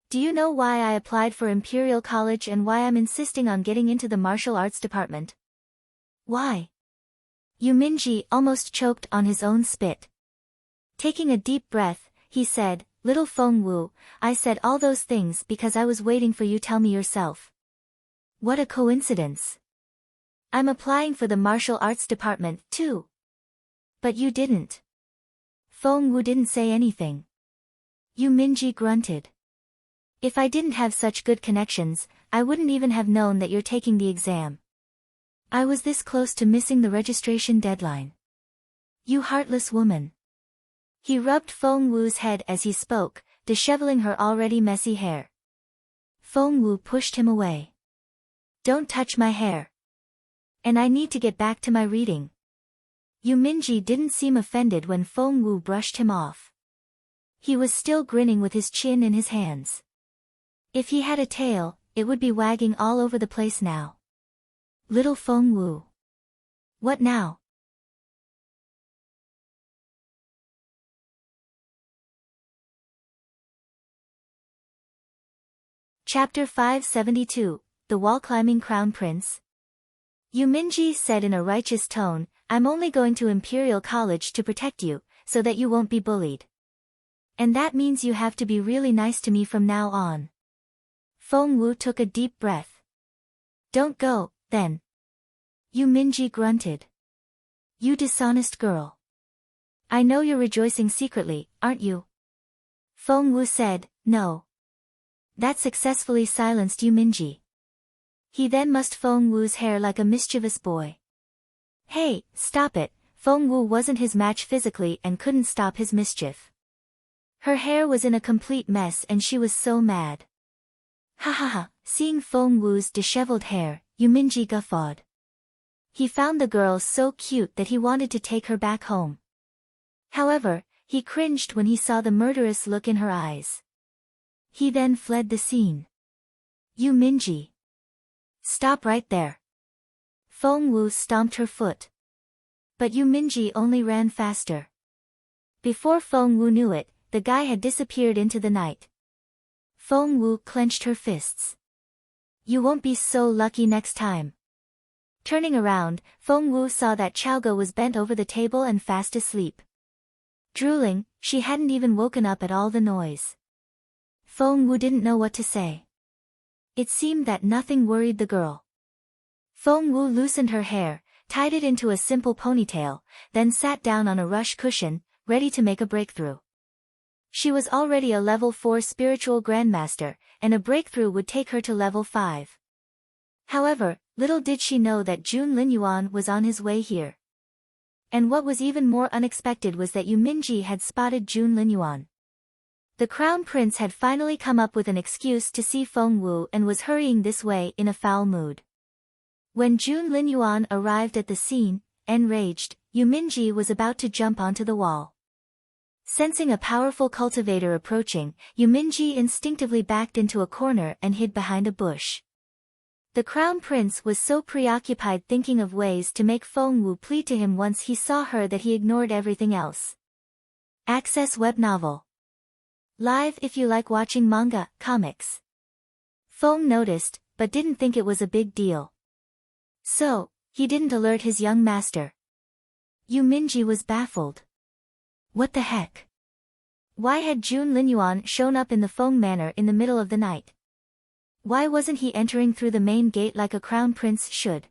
Do you know why I applied for Imperial College and why I'm insisting on getting into the martial arts department? Why? Yuminji almost choked on his own spit. Taking a deep breath, he said, Little Fengwu, I said all those things because I was waiting for you to tell me yourself. What a coincidence. I'm applying for the martial arts department, too. But you didn't. Fengwu didn't say anything. Yuminji grunted. If I didn't have such good connections, I wouldn't even have known that you're taking the exam. I was this close to missing the registration deadline. You heartless woman. He rubbed Fengwu's head as he spoke, disheveling her already messy hair. Fengwu pushed him away. Don't touch my hair. And I need to get back to my reading. Yuminji didn't seem offended when Fengwu brushed him off. He was still grinning with his chin in his hands. If he had a tail, it would be wagging all over the place now. Little Fengwu. What now? Chapter 572, The Wall-Climbing Crown Prince. Yuminji said in a righteous tone, I'm only going to Imperial College to protect you, so that you won't be bullied. And that means you have to be really nice to me from now on. Fengwu took a deep breath. Don't go, then. Yuminji grunted. You dishonest girl. I know you're rejoicing secretly, aren't you? Fengwu said, No. That successfully silenced Yuminji. He then mussed Fengwu's hair like a mischievous boy. Hey, stop it, Fengwu wasn't his match physically and couldn't stop his mischief. Her hair was in a complete mess and she was so mad. Ha ha ha, seeing Fengwu's disheveled hair, Yuminji guffawed. He found the girl so cute that he wanted to take her back home. However, he cringed when he saw the murderous look in her eyes. He then fled the scene. Yuminji. Stop right there. Fengwu stomped her foot. But Yuminji only ran faster. Before Fengwu knew it, the guy had disappeared into the night. Fengwu clenched her fists. You won't be so lucky next time. Turning around, Fengwu saw that Chaoga was bent over the table and fast asleep. Drooling, she hadn't even woken up at all the noise. Fengwu didn't know what to say. It seemed that nothing worried the girl. Fengwu loosened her hair, tied it into a simple ponytail, then sat down on a rush cushion, ready to make a breakthrough. She was already a level 4 spiritual grandmaster, and a breakthrough would take her to level 5. However, little did she know that Jun Linyuan was on his way here. And what was even more unexpected was that Yuminji had spotted Jun Linyuan. The Crown Prince had finally come up with an excuse to see Fengwu and was hurrying this way in a foul mood. When Jun Linyuan arrived at the scene, enraged, Yuminji was about to jump onto the wall. Sensing a powerful cultivator approaching, Yuminji instinctively backed into a corner and hid behind a bush. The Crown Prince was so preoccupied thinking of ways to make Fengwu plead to him once he saw her that he ignored everything else. Access web novel. Live if you like watching manga, comics. Feng noticed, but didn't think it was a big deal. So, he didn't alert his young master. Yu Minji was baffled. What the heck? Why had Jun Linyuan shown up in the Feng manor in the middle of the night? Why wasn't he entering through the main gate like a crown prince should?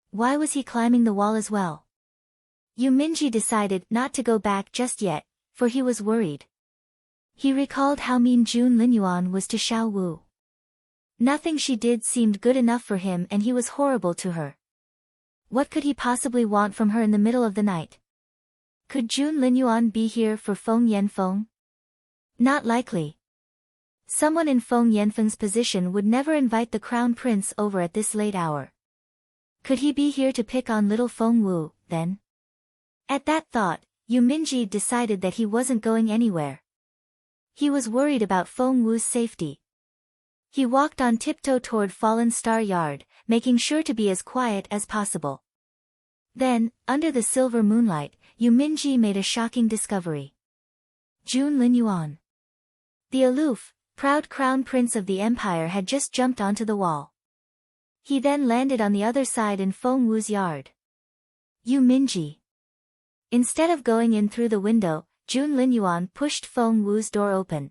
Why was he climbing the wall as well? Yu Minji decided not to go back just yet, for he was worried. He recalled how mean Jun Linyuan was to Xiao Wu. Nothing she did seemed good enough for him and he was horrible to her. What could he possibly want from her in the middle of the night? Could Jun Linyuan be here for Feng Yanfeng? Not likely. Someone in Feng Yanfeng's position would never invite the crown prince over at this late hour. Could he be here to pick on little Feng Wu, then? At that thought, Yu Minji decided that he wasn't going anywhere. He was worried about Feng Wu's safety. He walked on tiptoe toward Fallen Star Yard, making sure to be as quiet as possible. Then, under the silver moonlight, Yu Minji made a shocking discovery. Jun Linyuan. The aloof, proud crown prince of the empire had just jumped onto the wall. He then landed on the other side in Feng Wu's yard. Yu Minji. Instead of going in through the window, Jun Linyuan pushed Feng Wu's door open.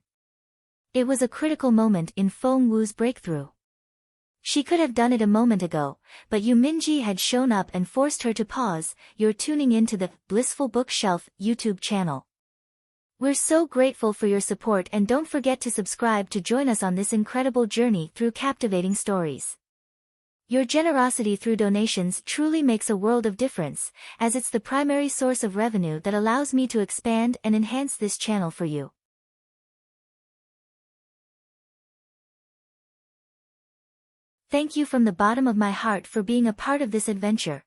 It was a critical moment in Feng Wu's breakthrough. She could have done it a moment ago, but Yu Minji had shown up and forced her to pause. You're tuning into the Blissful Bookshelf YouTube channel. We're so grateful for your support and don't forget to subscribe to join us on this incredible journey through captivating stories. Your generosity through donations truly makes a world of difference, as it's the primary source of revenue that allows me to expand and enhance this channel for you. Thank you from the bottom of my heart for being a part of this adventure.